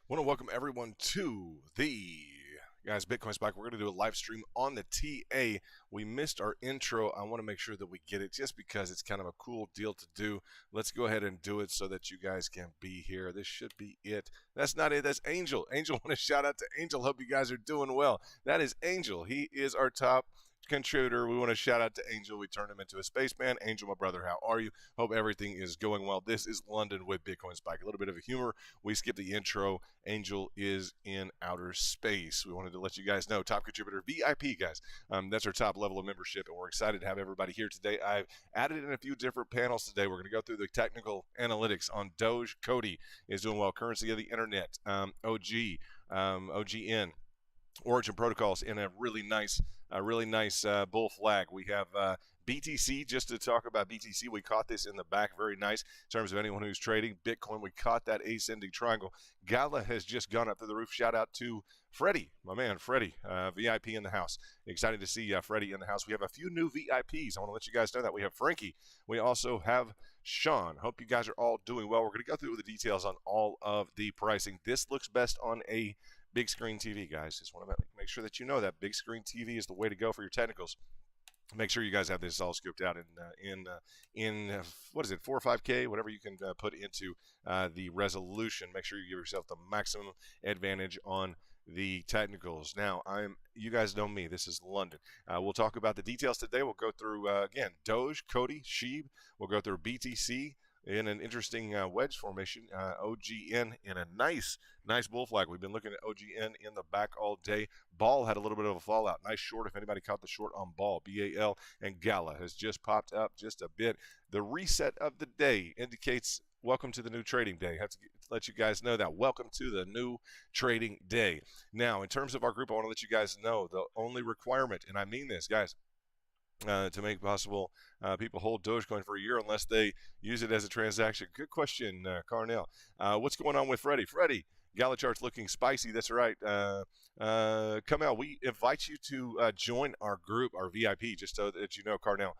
Want to welcome everyone to the Bitcoin Spike. We're going to do a live stream on the TA. We missed our intro. I want to make sure that we get it just because it's kind of a cool deal to do. Let's go ahead and do it so that you guys can be here. This should be it. That's not it. That's Angel. Angel, want to shout out to Angel. Hope you guys are doing well. That is Angel. He is our top contributor. We want to shout out to Angel. We turned him into a spaceman. Angel, my brother, how are you? Hope everything is going well. This is London with Bitcoin Spike. A little bit of a humor. We skipped the intro. Angel is in outer space. We wanted to let you guys know. Top contributor VIP, guys. That's our top level of membership, and we're excited to have everybody here today. I've added in a few different panels today. We're going to go through the technical analytics on Doge. Cody is doing well. Currency of the internet. OGN. Origin protocols in a really nice bull flag. We have BTC, just to talk about BTC. We caught this in the back, very nice in terms of anyone who's trading Bitcoin. We caught that ascending triangle. Gala has just gone up to the roof. Shout out to Freddie, my man, Freddie, VIP in the house. Excited to see Freddie in the house. We have a few new VIPs. I want to let you guys know that. We have Frankie. We also have Sean. Hope you guys are all doing well. We're going to go through the details on all of the pricing. This looks best on a big screen TV, guys. Just want to make sure that you know that big screen TV is the way to go for your technicals. Make sure you guys have this all scoped out in what is it, 4 or 5K, whatever you can put into the resolution. Make sure you give yourself the maximum advantage on the technicals. Now, you guys know me. This is London. We'll talk about the details today. We'll go through again Doge, Cody, Sheeb. We'll go through BTC in an interesting wedge formation. OGN in a nice bull flag. We've been looking at OGN in the back all day. Ball had a little bit of a fallout. Nice short if anybody caught the short on Ball. BAL and Gala has just popped up just a bit. The reset of the day indicates welcome to the new trading day. I have to let you guys know that. Welcome to the new trading day. Now, in terms of our group, I want to let you guys know the only requirement, and I mean this, guys, to make possible people hold Dogecoin for a year unless they use it as a transaction. Good question, Carnell. What's going on with Freddie? Freddie, Gala chart's looking spicy. That's right. Come out. We invite you to join our group, our VIP, just so that you know, Carnell.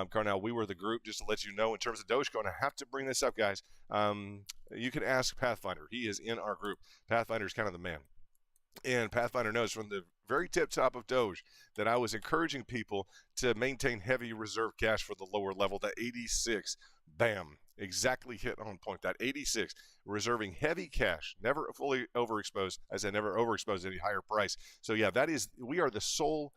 Carnell, we were the group, just to let you know. In terms of Dogecoin, I have to bring this up, guys. You can ask Pathfinder. He is in our group. Pathfinder's kind of the man. And Pathfinder knows from the very tip top of Doge that I was encouraging people to maintain heavy reserve cash for the lower level. That 86, bam, exactly hit on point. That 86, reserving heavy cash, never fully overexposed, as I never overexposed any higher price. So yeah, we are the sole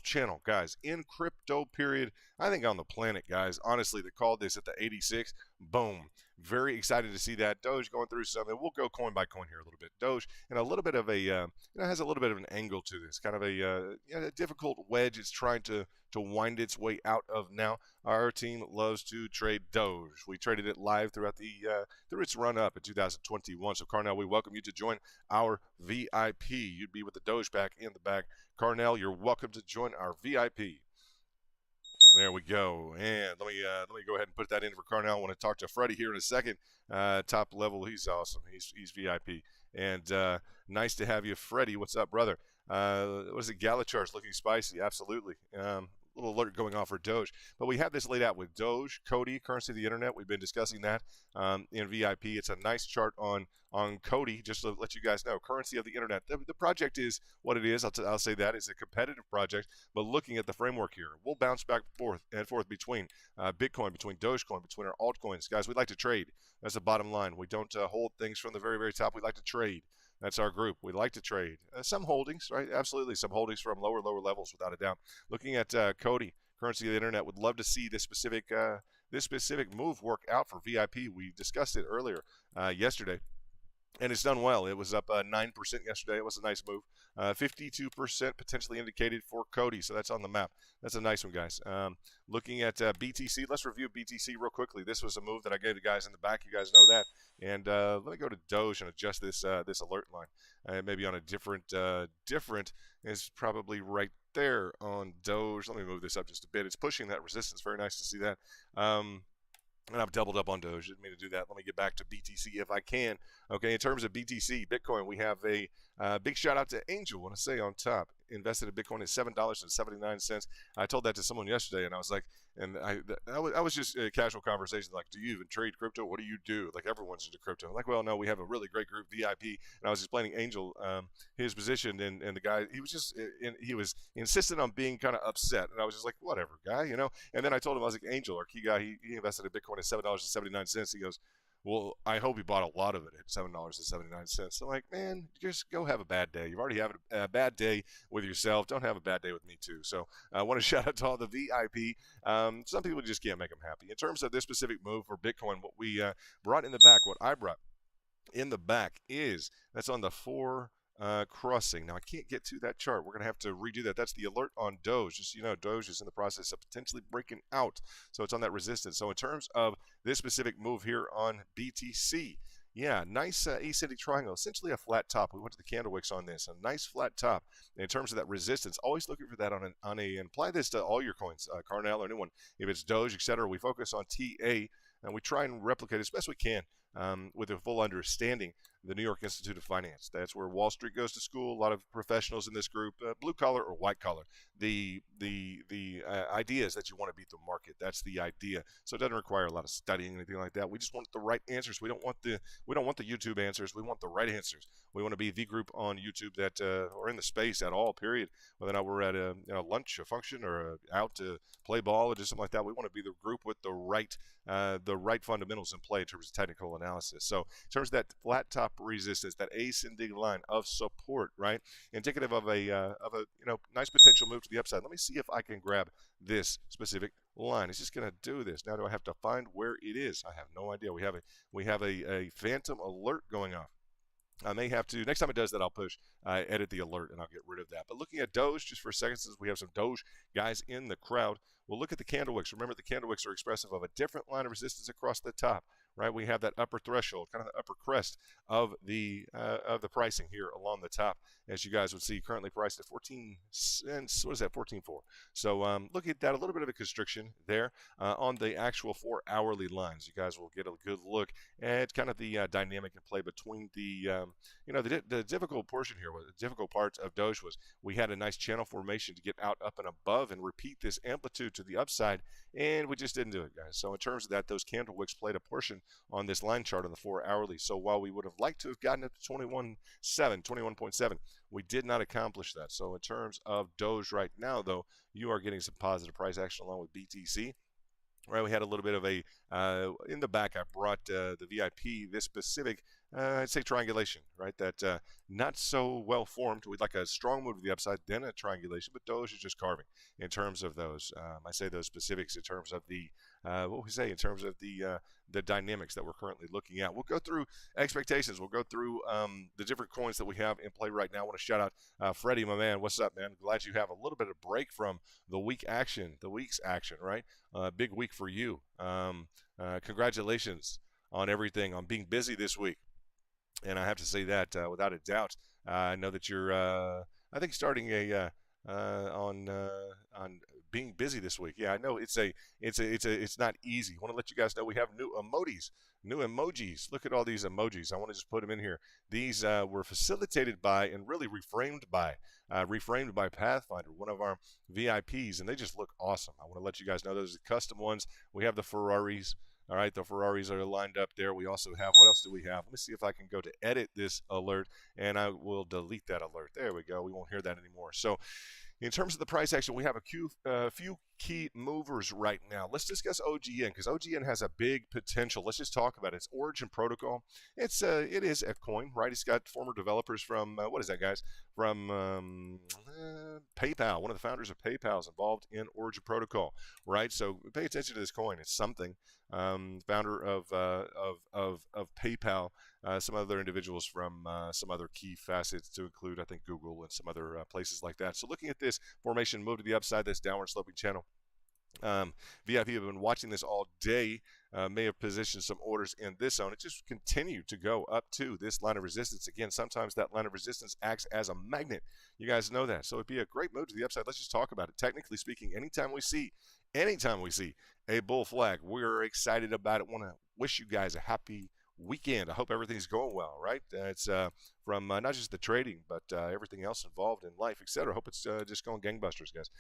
channel, guys, in crypto period, I think, on the planet, guys, honestly, that called this at the 86. Boom. Very excited to see that. Doge going through something. We'll go coin by coin here a little bit. Doge, and a little bit of a, has a little bit of an angle to this, kind of a difficult wedge it's trying to wind its way out of now. Our team loves to trade Doge. We traded it live throughout through its run up in 2021. So Carnell, we welcome you to join our VIP. You'd be with the Doge pack in the back. Carnell, you're welcome to join our VIP. There we go. And let me go ahead and put that in for Carnell. I want to talk to Freddie here in a second. Top level, he's awesome. He's VIP. And nice to have you, Freddie. What's up, brother? What is it? Gala chart's looking spicy. Absolutely. Little alert going off for Doge. But we have this laid out with Doge, Cody, currency of the internet. We've been discussing that in VIP. It's a nice chart on Cody, just to let you guys know. Currency of the internet. The project is what it is. I'll say that. It's a competitive project, but looking at the framework here, we'll bounce back and forth between Bitcoin, between Dogecoin, between our altcoins. Guys, we like to trade. That's the bottom line. We don't hold things from the very, very top. We like to trade. That's our group. We like to trade. Some holdings, right? Absolutely. Some holdings from lower levels, without a doubt. Looking at Cody, currency of the internet, would love to see this specific move work out for VIP. We discussed it earlier yesterday, and it's done well. It was up 9% yesterday. It was a nice move. 52% potentially indicated for Cody, so that's on the map. That's a nice one, guys. Looking at BTC, let's review BTC real quickly. This was a move that I gave the guys in the back. You guys know that. And let me go to Doge and adjust this alert line. Maybe on a different is probably right there on Doge. Let me move this up just a bit. It's pushing that resistance. Very nice to see that. And I've doubled up on Doge. Didn't mean to do that. Let me get back to BTC if I can. Okay, in terms of BTC, Bitcoin, we have a big shout out to Angel. I want to say on top. invested in Bitcoin at $7.79. I told that to someone yesterday, and I was like, and I was just a casual conversation, like, do you even trade crypto? What do you do? Like, everyone's into crypto. I'm like, well, no, we have a really great group, VIP. And I was explaining Angel his position, and the guy, he was insistent on being kind of upset, and I was just like, whatever, guy, you know. And then I told him, I was like, Angel, our key guy, he invested in Bitcoin at $7.79. He goes, well, I hope he bought a lot of it at $7.79. I'm like, man, just go have a bad day. You've already had a bad day with yourself. Don't have a bad day with me too. So I want to shout out to all the VIP. Some people just can't make them happy. In terms of this specific move for Bitcoin, what we brought in the back, what I brought in the back is that's on the 4 crossing. Now, I can't get to that chart. We're going to have to redo that. That's the alert on Doge. Just so you know, Doge is in the process of potentially breaking out. So it's on that resistance. So in terms of this specific move here on BTC, yeah, nice ascending triangle, essentially a flat top. We went to the candle wicks on this, a nice flat top. And in terms of that resistance, always looking for that on and apply this to all your coins, Carnell or anyone. If it's Doge, etc., we focus on TA, and we try and replicate as best we can with a full understanding the New York Institute of Finance. That's where Wall Street goes to school. A lot of professionals in this group, blue collar or white collar. The idea is that you want to beat the market. That's the idea. So it doesn't require a lot of studying, anything like that. We just want the right answers. We don't want the YouTube answers. We want the right answers. We want to be the group on YouTube that or in the space at all. Period. Whether or not we're at a lunch, a function, or out to play ball or just something like that, we want to be the group with the right fundamentals in play in terms of technical analysis. So in terms of that flat top resistance, that ascending line of support, right, indicative of a nice potential move to the upside. Let me see if I can grab this specific line. It's just going to do this. Now, do I have to find where it is? I have no idea. We have a phantom alert going off. I may have to, next time it does that, I'll edit the alert, and I'll get rid of that. But looking at Doge, just for a second, since we have some Doge guys in the crowd, we'll look at the candle wicks. Remember, the candle wicks are expressive of a different line of resistance across the top, right? We have that upper threshold, kind of the upper crest of the pricing here along the top, as you guys would see, currently priced at 14 cents. What is that? 14.4. So looking at that, a little bit of a constriction there on the actual 4-hourly lines. You guys will get a good look at kind of the dynamic in play between the difficult portion here. The difficult part of Doge was we had a nice channel formation to get out, up, and above and repeat this amplitude to the upside, and we just didn't do it, guys. So in terms of that, those candle wicks played a portion on this line chart on the 4-hourly. So while we would have liked to have gotten up to 21.7, we did not accomplish that. So in terms of Doge right now, though, you are getting some positive price action along with BTC. Right, we had a little bit of a, in the back, I brought the VIP, this specific, I'd say triangulation, right? That not so well formed. We'd like a strong move to the upside, then a triangulation, but Doge is just carving in terms of those. I say those specifics in terms of the, in terms of the dynamics that we're currently looking at. We'll go through expectations. We'll go through the different coins that we have in play right now. I want to shout out Freddie, my man. What's up, man? Glad you have a little bit of break from the week's action, right? Big week for you. Congratulations on everything, on being busy this week. And I have to say that without a doubt. I know that you're, I think, starting on being busy this week. Yeah, I know it's not easy. I want to let you guys know we have new emojis. Look at all these emojis. I want to just put them in here. These were facilitated by and really reframed by Pathfinder, one of our VIPs, and they just look awesome. I want to let you guys know those are custom ones. We have the Ferraris. All right, the Ferraris are lined up there. We also have, what else do we have? Let me see if I can go to edit this alert, and I will delete that alert. There we go. We won't hear that anymore. So in terms of the price action, we have a few key movers right now. Let's discuss OGN, because OGN has a big potential. Let's just talk about it. Its origin protocol. It is a coin, right? It's got former developers from, what is that, guys? From PayPal. One of the founders of PayPal is involved in origin protocol, right? So pay attention to this coin. It's something. Founder of PayPal, some other individuals from some other key facets to include, I think, Google and some other places like that. So looking at this formation move to the upside, this downward sloping channel. VIP have been watching this all day, may have positioned some orders in this zone. It just continued to go up to this line of resistance. Again, sometimes that line of resistance acts as a magnet. You guys know that. So it'd be a great move to the upside. Let's just talk about it. Technically speaking, anytime we see a bull flag, we're excited about it. Want to wish you guys a happy weekend. I hope everything's going well, right? It's from not just the trading, but everything else involved in life, etc. Hope it's just going gangbusters, guys.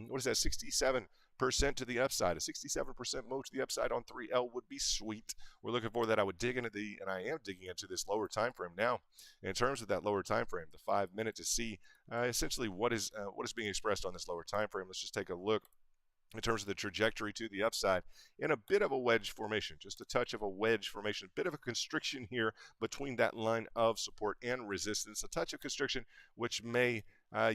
What is that? 67% to the upside. A 67% move to the upside on 3L would be sweet. We're looking for that. I would dig into and I am digging into this lower time frame now. In terms of that lower time frame, the 5 minute, to see essentially what is being expressed on this lower time frame. Let's just take a look in terms of the trajectory to the upside in a bit of a wedge formation, just a touch of a wedge formation, a bit of a constriction here between that line of support and resistance, a touch of constriction, which may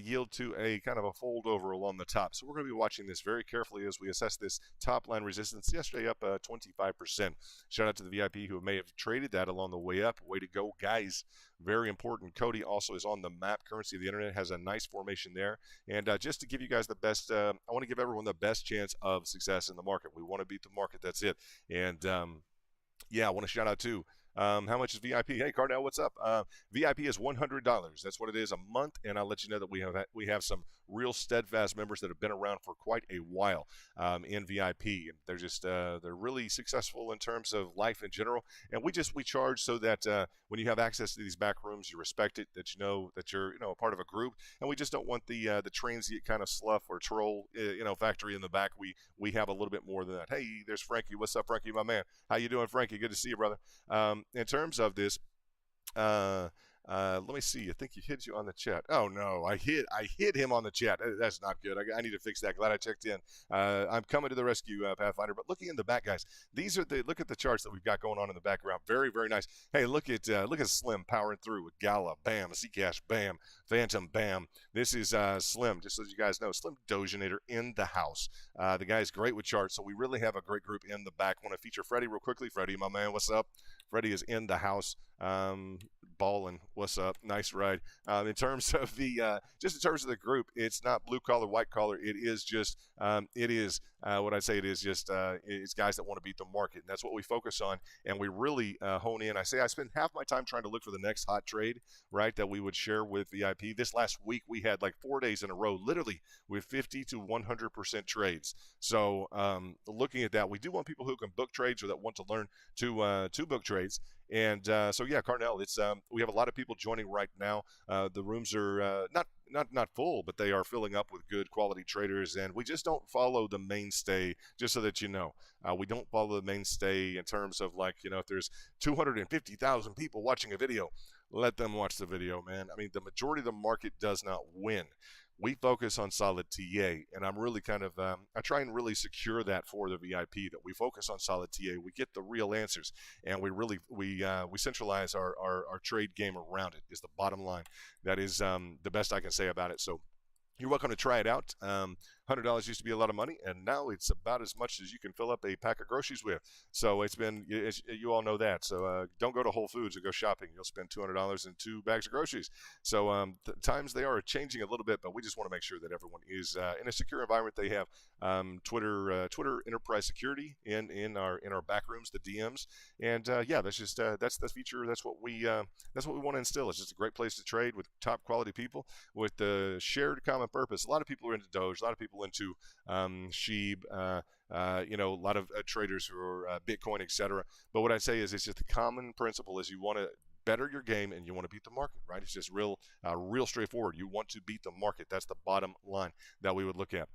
yield to a kind of a fold over along the top. So we're going to be watching this very carefully as we assess this top line resistance. Yesterday up 25%. Shout out to the VIP who may have traded that along the way up. Way to go, guys. Very important. Cody also is on the map. Currency of the internet has a nice formation there. And just to give you guys the best, I want to give everyone the best chance of success in the market. We want to beat the market. That's it. And yeah, I want to shout out too. How much is VIP? Hey, Cardell, what's up? VIP is $100. That's what it is a month, and I'll let you know that we have some real steadfast members that have been around for quite a while in VIP, and they're just they're really successful in terms of life in general. And we charge so that when you have access to these back rooms, you respect it, that you know that you're a part of a group, and we just don't want the transient kind of slough or troll factory in the back. We have a little bit more than that. Hey, there's Frankie. What's up, Frankie, my man? How you doing, Frankie? Good to see you, brother. In terms of this, let me see. I think he hit you on the chat. Oh no, I hit him on the chat. That's not good. I need to fix that. Glad I checked in. I'm coming to the rescue, Pathfinder. But looking in the back, guys, look at the charts that we've got going on in the background. Very, very nice. Hey, look at Slim powering through with Gala, bam, Zcash, bam, Phantom, bam. This is Slim. Just so you guys know, Slim Doginator in the house. The guy's great with charts, so we really have a great group in the back. Want to feature Freddie real quickly. Freddie, my man, what's up? Freddie is in the house. Ballin', what's up? Nice ride. In terms of the just in terms of the group, it's not blue collar, white collar. It is just what I say. It is just it's guys that want to beat the market, and that's what we focus on. And we really hone in. I spend half my time trying to look for the next hot trade, right? That we would share with VIP. This last week we had like 4 days in a row, literally with 50 to 100% trades. So looking at that, we do want people who can book trades or that want to learn to book trades. And so yeah, Carnell, it's we have a lot of people joining right now. The rooms are not full, but they are filling up with good quality traders, and we just don't follow the mainstay. Just so that you know, we don't follow the mainstay in terms of like if there's 250,000 people watching a video, let them watch the video, man. I mean, the majority of the market does not win. We focus on solid TA, and I'm really kind of I try and really secure that for the VIP, that we focus on solid TA. We get the real answers, and we centralize our trade game around it. Is the bottom line. That is the best I can say about it. So you're welcome to try it out. $100 used to be a lot of money, and now it's about as much as you can fill up a pack of groceries with. So it's been, you all know that. So don't go to Whole Foods or go shopping. You'll spend $200 in 2 bags of groceries. So times they are changing a little bit, but we just want to make sure that everyone is in a secure environment. They have Twitter Enterprise Security in our back rooms, the DMs, and yeah, that's just that's the feature. That's what we want to instill. It's just a great place to trade with top quality people with the shared common purpose. A lot of people are into Doge. A lot of people into Sheeb, a lot of traders who are Bitcoin, etc. But what I say is, it's just the common principle is you want to better your game and you want to beat the market, right? It's just real straightforward. You want to beat the market. That's the bottom line that we would look at.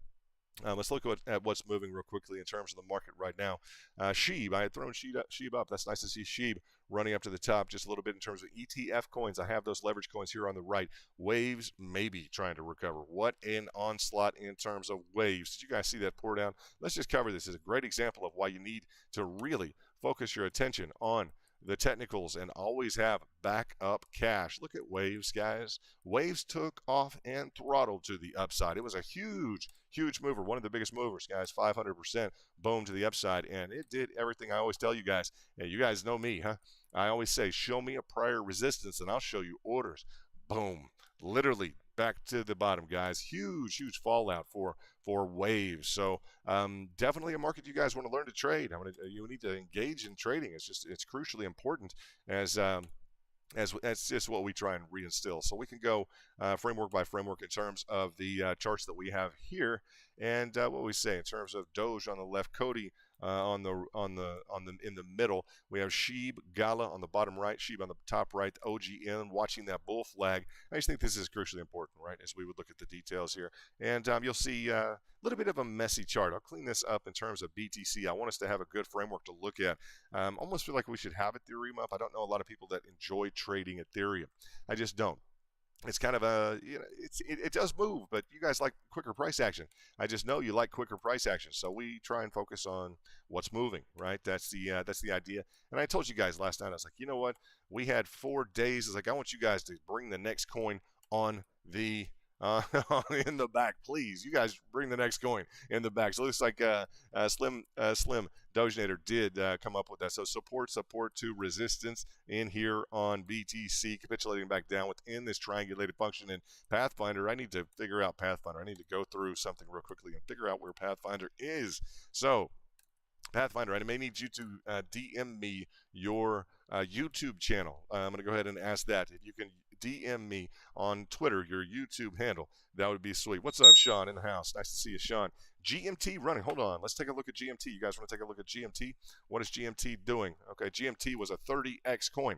Let's look at what's moving real quickly in terms of the market right now. Sheeb, I had thrown Sheeb up. That's nice to see Sheeb running up to the top just a little bit in terms of ETF coins. I have those leverage coins here on the right. Waves maybe trying to recover. What an onslaught in terms of waves. Did you guys see that pour down? Let's just cover this. It's a great example of why you need to really focus your attention on the technicals and always have backup cash. Look at Waves, guys. Waves took off and throttled to the upside. It was a huge mover, one of the biggest movers, guys. 500% boom to the upside, and it did everything I always tell you guys. Yeah, you guys know me, huh? I always say, show me a prior resistance and I'll show you orders. Boom, literally back to the bottom, guys. Huge fallout for Waves. So definitely a market you guys want to learn to trade. You need to engage in trading. It's crucially important as that's just what we try and reinstill. So we can go framework by framework in terms of the charts that we have here, and what we say in terms of Doge on the left. Cody, in the middle. We have Sheeb, Gala on the bottom right, Sheeb on the top right, OGN watching that bull flag. I just think this is crucially important, right, as we would look at the details here. And you'll see a little bit of a messy chart. I'll clean this up in terms of BTC. I want us to have a good framework to look at. Almost feel like we should have Ethereum up. I don't know a lot of people that enjoy trading Ethereum. I just don't. It's kind of a, it does move, but you guys like quicker price action. I just know you like quicker price action, so we try and focus on what's moving, right? That's the idea. And I told you guys last night, I was like, you know what? We had 4 days. I was like, I want you guys to bring the next coin on the in the back, please. You guys bring the next coin in the back. So it looks like Slim Dogenator did come up with that. So support to resistance in here on BTC, capitulating back down within this triangulated function. In Pathfinder, I need to figure out Pathfinder. I need to go through something real quickly and figure out where Pathfinder is. So Pathfinder, I may need you to DM me your YouTube channel. I'm going to go ahead and ask that. If you can DM me on Twitter, your YouTube handle, that would be sweet. What's up, Sean, in the house? Nice to see you, Sean. GMT running. Hold on. Let's take a look at GMT. You guys want to take a look at GMT? What is GMT doing? Okay, GMT was a 30x coin.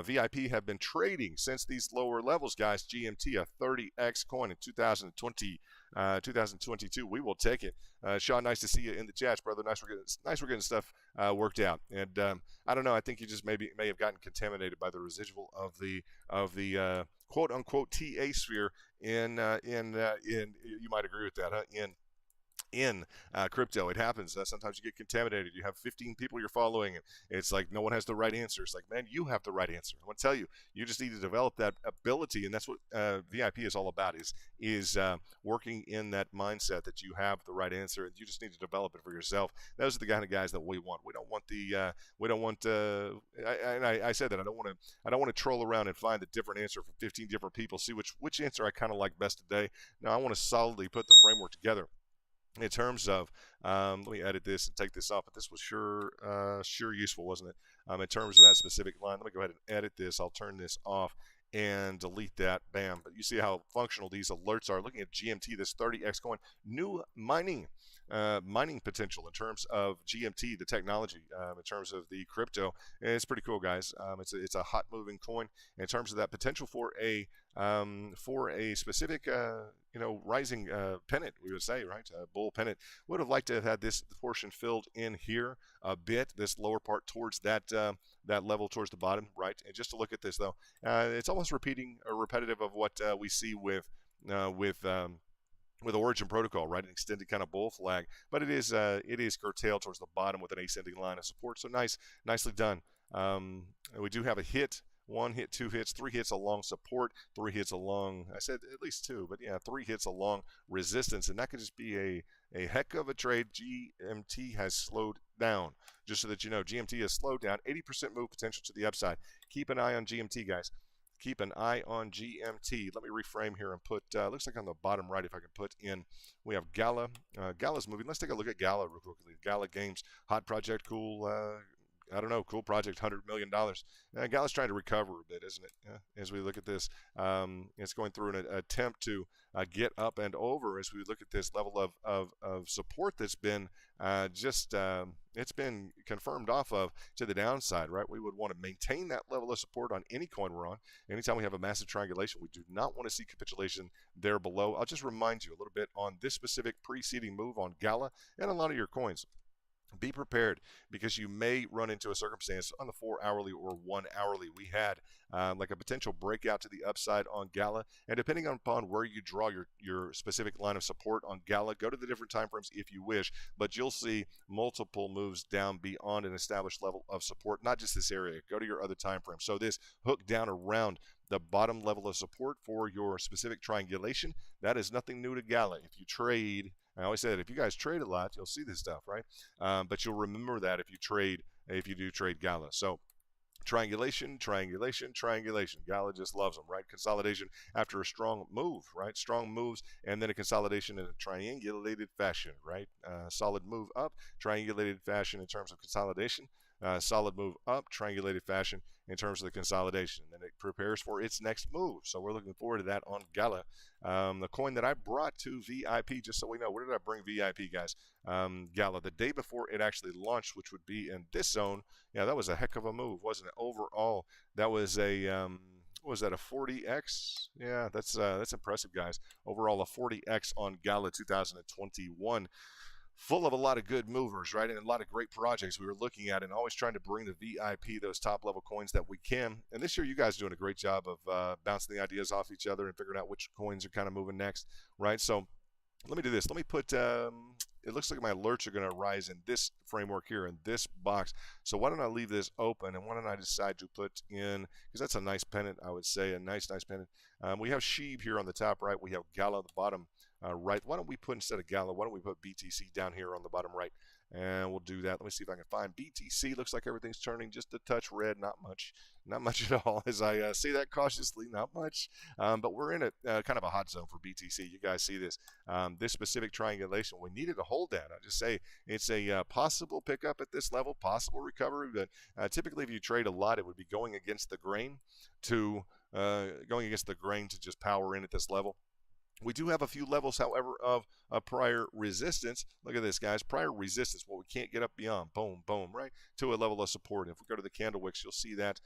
VIP have been trading since these lower levels, guys. GMT, a 30x coin in 2022. We will take it. Sean, nice to see you in the chats, brother. Nice we're getting stuff worked out. And I don't know. I think you just may have gotten contaminated by the residual of the quote unquote TA sphere in you might agree with that, huh? In crypto. It happens. Sometimes you get contaminated. You have 15 people you're following, and it's like no one has the right answer. It's like, man, you have the right answer. I want to tell you, you just need to develop that ability, and that's what VIP is all about. Is working in that mindset that you have the right answer, and you just need to develop it for yourself. Those are the kind of guys that we want. We don't want I said that I don't want to troll around and find the different answer for 15 different people. See which answer I kind of like best today. No, I want to solidly put the framework together. In terms of, let me edit this and take this off, but this was sure useful, wasn't it? In terms of that specific line, let me go ahead and edit this. I'll turn this off and delete that. Bam. But you see how functional these alerts are. Looking at GMT, this 30x coin, new mining potential in terms of GMT, the technology, in terms of the crypto. And it's pretty cool, guys. It's a hot moving coin in terms of that potential for a specific rising pennant, we would say, right? Bull pennant. Would have liked to have had this portion filled in here a bit, this lower part towards that level towards the bottom, right? And just to look at this though, it's almost repetitive of what we see with Origin Protocol, right? An extended kind of bull flag, but it is curtailed towards the bottom with an ascending line of support. So nicely done. We do have a hit. 1 hit, 2 hits, 3 hits along support, 3 hits along, I said at least 2, but yeah, 3 hits along resistance, and that could just be a heck of a trade. GMT has slowed down. Just so that you know, GMT has slowed down, 80% move potential to the upside. Keep an eye on GMT, guys. Keep an eye on GMT. Let me reframe here and put, looks like on the bottom right, if I can put in, we have Gala. Gala's moving. Let's take a look at Gala real quickly. Gala Games, hot project, cool. I don't know, cool project, $100 million. Gala's trying to recover a bit, isn't it? As we look at this, it's going through an attempt to get up and over as we look at this level of support that's been it's been confirmed off of to the downside, right? We would want to maintain that level of support on any coin we're on. Anytime we have a massive triangulation, we do not want to see capitulation there below. I'll just remind you a little bit on this specific preceding move on Gala and a lot of your coins. Be prepared, because you may run into a circumstance on the 4 hourly or 1 hourly. We had like a potential breakout to the upside on Gala, and depending upon where you draw your specific line of support on Gala, go to the different time frames if you wish, but you'll see multiple moves down beyond an established level of support, not just this area. Go to your other time frame. So this hook down around the bottom level of support for your specific triangulation, that is nothing new to Gala. If you trade, I always say that if you guys trade a lot, you'll see this stuff, right? But you'll remember that if you do trade Gala. So triangulation. Gala just loves them, right? Consolidation after a strong move, right? Strong moves, and then a consolidation in a triangulated fashion, right? Solid move up, triangulated fashion in terms of consolidation. solid move up, triangulated fashion in terms of the consolidation. And then it prepares for its next move. So we're looking forward to that on Gala. The coin that I brought to VIP, just so we know, where did I bring VIP, guys? Gala, the day before it actually launched, which would be in this zone. Yeah, that was a heck of a move, wasn't it? Overall, that was a what was that, a 40x? Yeah, that's impressive, guys. Overall, a 40x on Gala 2021. Full of a lot of good movers, right? And a lot of great projects we were looking at, and always trying to bring the VIP, those top level coins that we can. And this year, you guys are doing a great job of bouncing the ideas off each other and figuring out which coins are kind of moving next, right? So let me do this. Let me put, it looks like my alerts are going to rise in this framework here, in this box. So why don't I leave this open, and why don't I decide to put in, because that's a nice pennant, I would say, a nice pennant. We have Sheeb here on the top right. We have Gala on the bottom right. Why don't we put, instead of Gala, why don't we put BTC down here on the bottom right? And we'll do that. Let me see if I can find BTC. Looks like everything's turning just a touch red. Not much at all, as I say that cautiously. Not much. But we're in a kind of a hot zone for BTC. You guys see this. This specific triangulation, we needed to hold that. I just say it's a possible pickup at this level, possible recovery. But typically, if you trade a lot, it would be going against the grain to just power in at this level. We do have a few levels, however, of a prior resistance. Look at this, guys. Prior resistance, what we can't get up beyond. Boom, boom, right? To a level of support. If we go to the candle wicks, you'll see that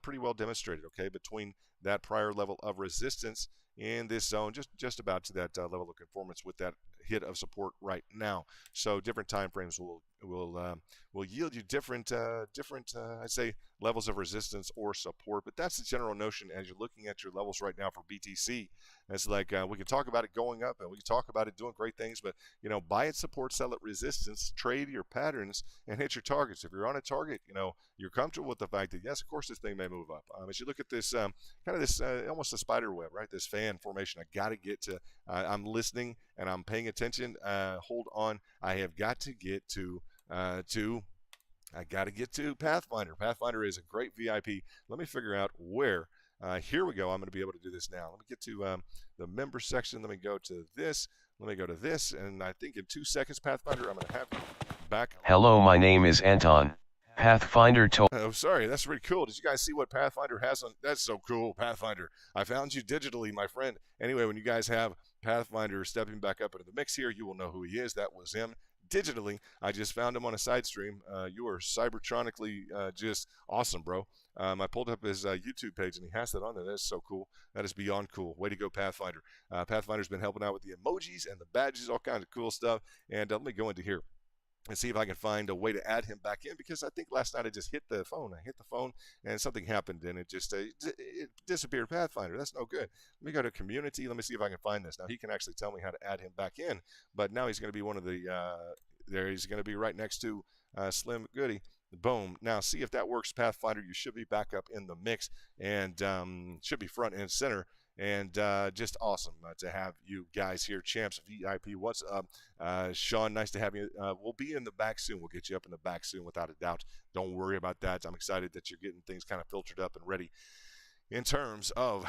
pretty well demonstrated, okay? Between that prior level of resistance in this zone, just about to that level of conformance with that hit of support right now. So different time frames will yield you different I'd say levels of resistance or support. But that's the general notion as you're looking at your levels right now for BTC. It's like we can talk about it going up, and we can talk about it doing great things, but buy at support, sell at resistance, trade your patterns, and hit your targets. If you're on a target, you're comfortable with the fact that yes, of course, this thing may move up. As you look at this kind of this almost a spider web, right? This fan formation. I got to get to. I'm listening and I'm paying attention. Hold on. I have got to get to. I got to get to Pathfinder. Pathfinder is a great VIP. Let me figure out where. Here we go. I'm going to be able to do this now. Let me get to the member section. Let me go to this. Let me go to this. And I think in 2 seconds, Pathfinder, I'm going to have you back. Hello, my name is Anton. Pathfinder told. Oh, sorry. That's pretty cool. Did you guys see what Pathfinder has on? That's so cool, Pathfinder. I found you digitally, my friend. Anyway, when you guys have Pathfinder stepping back up into the mix here, you will know who he is. That was him. Digitally, I just found him on a side stream. You are cybertronically just awesome, bro. I pulled up his YouTube page, and he has that on there. That's so cool. That is beyond cool. Way to go, Pathfinder. Pathfinder's been helping out with the emojis and the badges, all kinds of cool stuff. And let me go into here and see if I can find a way to add him back in, because I think last night I just hit the phone. I hit the phone, and something happened, and it just it disappeared. Pathfinder, that's no good. Let me go to community. Let me see if I can find this. Now, he can actually tell me how to add him back in, but now he's going to be one of the there. He's going to be right next to Slim Goody. Boom. Now, see if that works, Pathfinder. You should be back up in the mix, and should be front and center. And just awesome to have you guys here. Champs VIP, what's up? Sean, nice to have you. We'll be in the back soon. We'll get you up in the back soon without a doubt. Don't worry about that. I'm excited that you're getting things kind of filtered up and ready. In terms of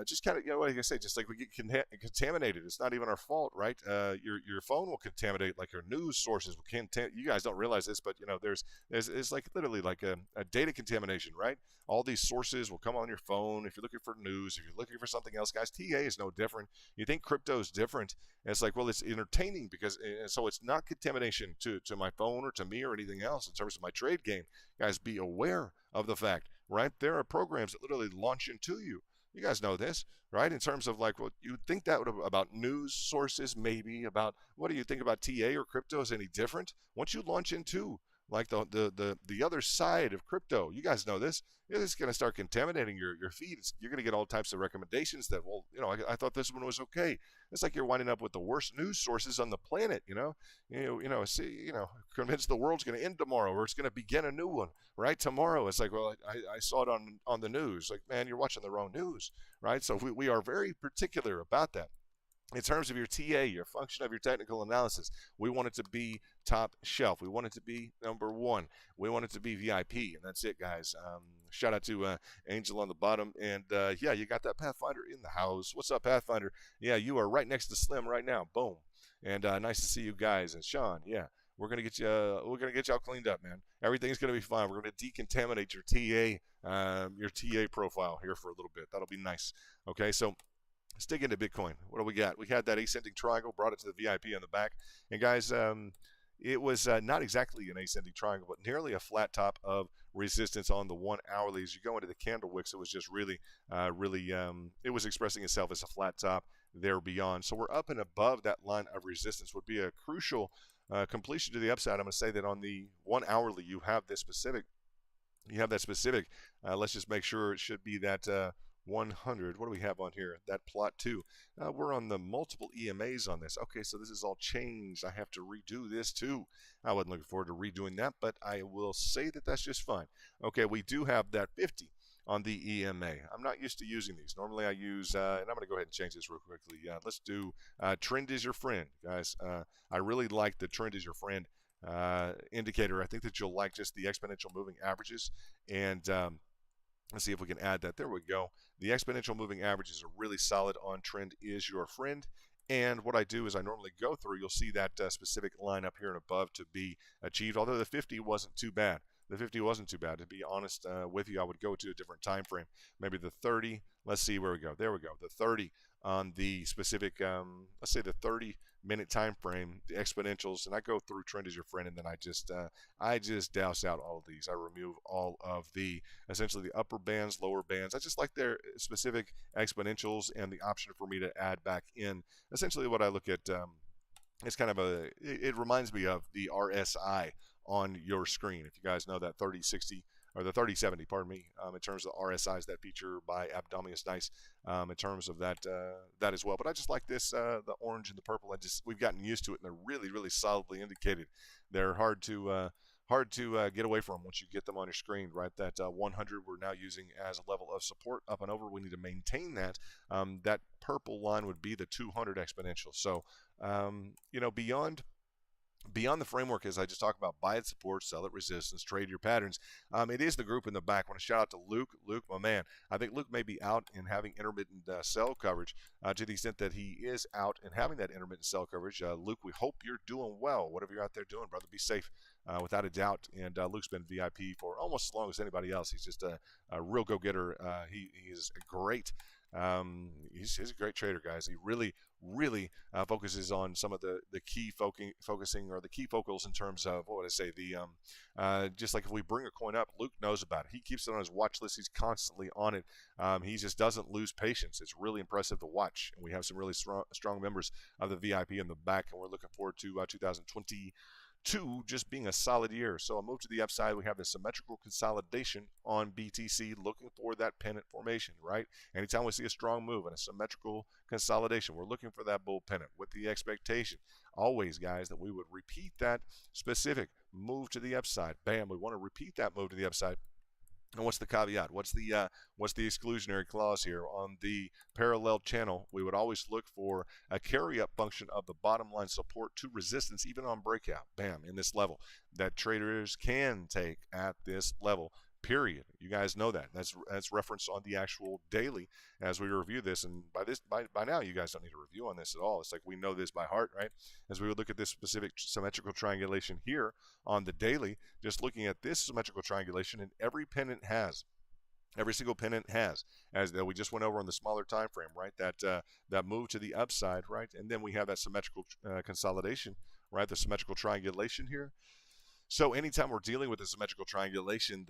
just kind of, like I say, just like we get contaminated. It's not even our fault, right? Your phone will contaminate, like your news sources will you guys don't realize this, but there's like literally like a data contamination, right? All these sources will come on your phone. If you're looking for news, if you're looking for something else, guys, TA is no different. You think crypto is different, and it's like, well, it's entertaining because so it's not contamination to my phone or to me or anything else in terms of my trade game. Guys, be aware of the fact, right? There are programs that literally launch into you. You guys know this, right? In terms of like, well, you think that about news sources, maybe about what do you think about TA or crypto is any different? Once you launch into like the other side of crypto, you guys know this. It's going to start contaminating your feed. You're going to get all types of recommendations that, well, I thought this one was okay. It's like you're winding up with the worst news sources on the planet. Convinced the world's going to end tomorrow, or it's going to begin a new one, right? Tomorrow. It's like, well, I saw it on the news. Like, man, you're watching the wrong news, right? So we are very particular about that. In terms of your TA, your function of your technical analysis, we want it to be top shelf. We want it to be number one. We want it to be VIP, and that's it, guys. Shout out to Angel on the bottom. And, yeah, you got that Pathfinder in the house. What's up, Pathfinder? Yeah, you are right next to Slim right now. Boom. And nice to see you guys. And Sean, yeah. We're gonna get y'all cleaned up, man. Everything's gonna be fine. We're gonna decontaminate your TA profile here for a little bit. That'll be nice. Okay, so let's dig into Bitcoin. What do we got? We had that ascending triangle, brought it to the VIP on the back. And guys, it was not exactly an ascending triangle, but nearly a flat top of resistance on the 1 hourly. As you go into the candle wicks, it was just really, it was expressing itself as a flat top there beyond. So we're up and above that line of resistance. Would be a crucial completion to the upside. I'm going to say that on the 1 hourly, you have that specific. Let's just make sure it should be that 100. What do we have on here? That plot 2. We're on the multiple EMAs on this. Okay, so this is all changed. I have to redo this too. I wasn't looking forward to redoing that, but I will say that that's just fine. Okay, we do have that 50 on the EMA. I'm not used to using these. Normally I use, and I'm going to go ahead and change this real quickly. Let's do trend is your friend, guys. I really like the trend is your friend indicator. I think that you'll like just the exponential moving averages. And let's see if we can add that. There we go. The exponential moving averages are really solid on trend is your friend. And what I do is I normally go through, you'll see that specific line up here and above to be achieved, although the 50 wasn't too bad. The 50 wasn't too bad. To be honest with you, I would go to a different time frame. Maybe the 30. Let's see where we go. There we go. The 30 on the specific, let's say the 30-minute time frame, the exponentials, and I go through trend as your friend, and then I just douse out all of these. I remove all of the, essentially the upper bands, lower bands. I just like their specific exponentials and the option for me to add back in. Essentially what I look at, it's kind of it reminds me of the RSI on your screen. If you guys know that 3060 or the 3070, pardon me, in terms of RSIs that feature by Abdominus Nice, in terms of that that as well. But I just like this, the orange and the purple. We've gotten used to it, and they're really, really solidly indicated. They're hard to get away from once you get them on your screen, right? That 100 we're now using as a level of support up and over. We need to maintain that. That purple line would be the 200 exponential. So, beyond the framework, as I just talked about, buy at support, sell at resistance, trade your patterns. It is the group in the back. I want to shout out to Luke. Luke, my man. I think Luke may be out and having intermittent sell coverage to the extent that he is out and having that intermittent sell coverage. Luke, we hope you're doing well. Whatever you're out there doing, brother, be safe without a doubt. And Luke's been VIP for almost as long as anybody else. He's just a real go-getter. He is great. He's a great trader, guys. He really focuses on some of the key focusing or the key focals in terms of, what would I say, just like if we bring a coin up, Luke knows about it. He keeps it on his watch list. He's constantly on it. He just doesn't lose patience. It's really impressive to watch. And we have some really strong members of the VIP in the back, and we're looking forward to 2022 just being a solid year. So a move to the upside, we have the symmetrical consolidation on BTC, looking for that pennant formation, right? Anytime we see a strong move and a symmetrical consolidation, we're looking for that bull pennant with the expectation always, guys, that we would repeat that specific move to the upside. Bam, we want to repeat that move to the upside. And what's the caveat? What's the exclusionary clause here? On the parallel channel, we would always look for a carry-up function of the bottom line support to resistance, even on breakout. Bam, in this level that traders can take at this level. Period. You guys know that. That's referenced on the actual daily as we review this. And by now, you guys don't need a review on this at all. It's like we know this by heart, right? As we would look at this specific symmetrical triangulation here on the daily, just looking at this symmetrical triangulation, and every single pennant has, as we just went over on the smaller time frame, right? That move to the upside, right? And then we have that symmetrical consolidation, right? The symmetrical triangulation here. So anytime we're dealing with a symmetrical triangulation,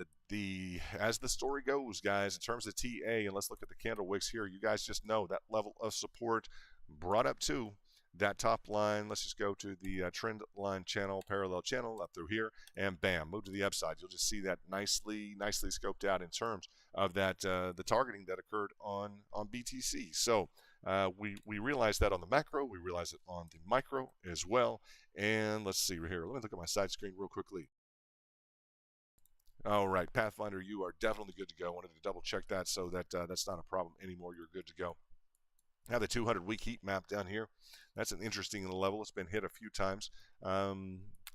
as the story goes, guys, in terms of TA, and let's look at the candle wicks here, you guys just know that level of support brought up to that top line. Let's just go to the trend line channel, parallel channel up through here, and bam, move to the upside. You'll just see that nicely scoped out in terms of that the targeting that occurred on BTC. So we realize that on the macro, we realize it on the micro as well. And let's see here. Let me look at my side screen real quickly. All right, Pathfinder, you are definitely good to go. I wanted to double check that so that that's not a problem anymore. You're good to go. Now the 200-week heat map down here. That's an interesting level. It's been hit a few times.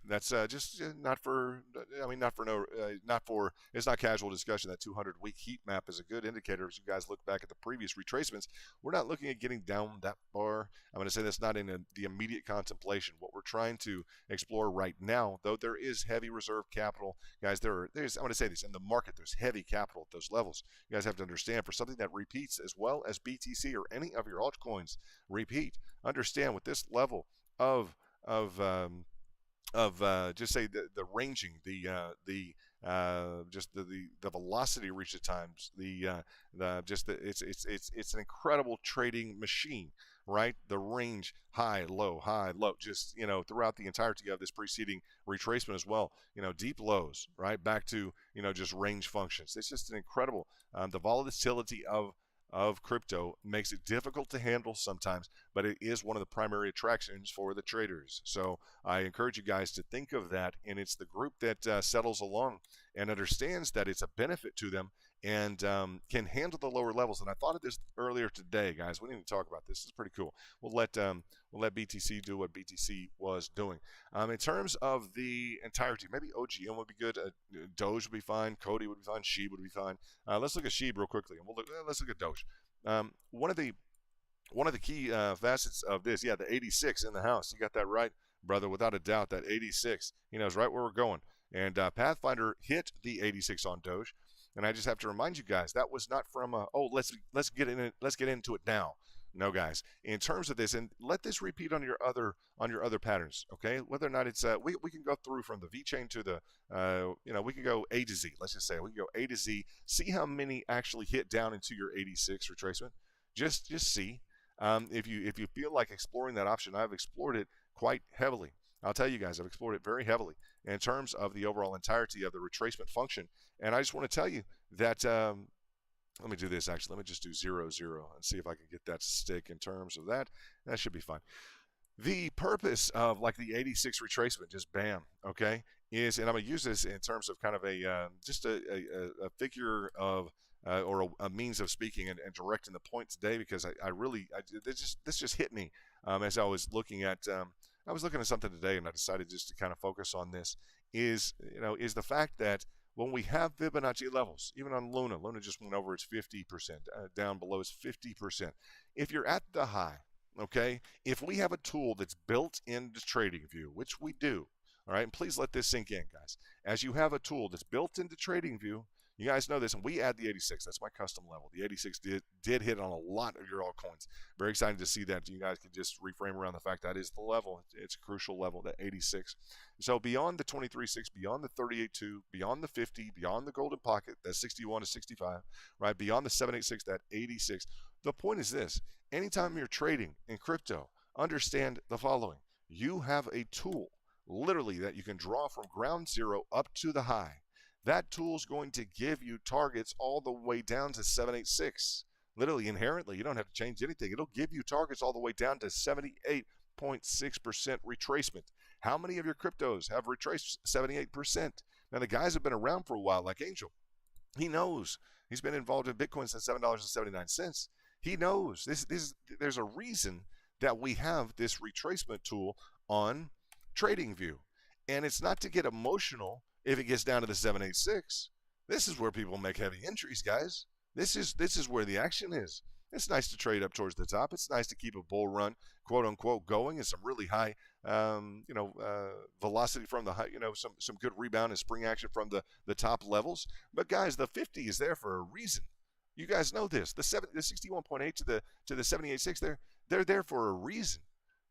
That's just not for. I mean, not for no, not for. It's not casual discussion. That 200-week heat map is a good indicator. As you guys look back at the previous retracements, we're not looking at getting down that far. I'm going to say that's not in the immediate contemplation. What we're trying to explore right now, though, there is heavy reserve capital, guys. There's. I'm going to say this in the market. There's heavy capital at those levels. You guys have to understand for something that repeats as well as BTC or any of your altcoins repeat. Understand with this level of of um, just say the ranging, just the velocity reach at times, it's an incredible trading machine, right? The range high, low, just throughout the entirety of this preceding retracement as well. Deep lows, right? Back to just range functions. It's just an incredible the volatility of crypto makes it difficult to handle sometimes, but it is one of the primary attractions for the traders. So I encourage you guys to think of that, and it's the group that settles along and understands that it's a benefit to them and can handle the lower levels. And I thought of this earlier today, guys. We need to talk about this. It's pretty cool. We'll let BTC do what BTC was doing. In terms of the entirety, maybe OGM would be good. Doge would be fine. Cody would be fine. Sheeb would be fine. Let's look at Sheeb real quickly, and let's look at Doge. One of the key facets of this, yeah, the 86 in the house. You got that right, brother, without a doubt. That 86, is right where we're going. And Pathfinder hit the 86 on Doge, and I just have to remind you guys that was not from let's get into it now. No, guys. In terms of this, and let this repeat on your other patterns, okay? Whether or not it's we can go through from the V chain to the we can go A to Z. Let's just say we can go A to Z. See how many actually hit down into your 86 retracement. Just see. If you feel like exploring that option, I've explored it quite heavily. I'll tell you guys, I've explored it very heavily in terms of the overall entirety of the retracement function. And I just want to tell you that. Let me do this actually. Let me just do 0, 0 and see if I can get that to stick in terms of that. That should be fine. The purpose of like the 86 retracement, just bam, okay, is, and I'm going to use this in terms of kind of just a figure of or a means of speaking and directing the point today, because this just hit me as I was looking at something today, and I decided just to kind of focus on this is the fact that when we have Fibonacci levels, even on Luna just went over its 50%, down below its 50%. If you're at the high, okay, if we have a tool that's built into TradingView, which we do, all right, and please let this sink in, guys. As you have a tool that's built into TradingView, you guys know this, and we add the 86. That's my custom level. The 86 did hit on a lot of your altcoins. Very excited to see that. You guys can just reframe around the fact that is the level. It's a crucial level, that 86. So beyond the 23.6, beyond the 38.2, beyond the 50, beyond the golden pocket, that 61 to 65, right? Beyond the 786, that 86. The point is this: anytime you're trading in crypto, understand the following. You have a tool, literally, that you can draw from ground zero up to the high. That tool is going to give you targets all the way down to 786. Literally, inherently, you don't have to change anything. It'll give you targets all the way down to 78.6% retracement. How many of your cryptos have retraced 78%? Now, the guys have been around for a while, like Angel. He knows. He's been involved in Bitcoin since $7.79. He knows. There's a reason that we have this retracement tool on TradingView. And it's not to get emotional if it gets down to the 786. This is where people make heavy entries, guys. This is where the action is. It's nice to trade up towards the top. It's nice to keep a bull run, quote unquote, going, and some really high, velocity from the high, some good rebound and spring action from the top levels. But guys, the 50 is there for a reason. You guys know this. The 61.8 to the 78.6, they're there for a reason.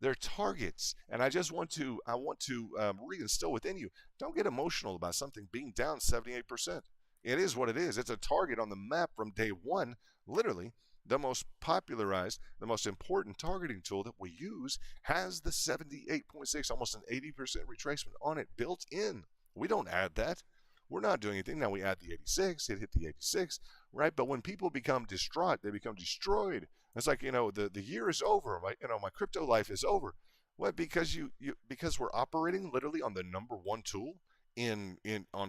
They're targets, and I want to reinstill within you. Don't get emotional about something being down 78%. It is what it is. It's a target on the map from day one. Literally, the most popularized, the most important targeting tool that we use has the 78.6, almost an 80% retracement on it built in. We don't add that. We're not doing anything. Now we add the 86. It hit the 86, right? But when people become distraught, they become destroyed. It's like, the year is over. My crypto life is over. What? Because because we're operating literally on the number one tool on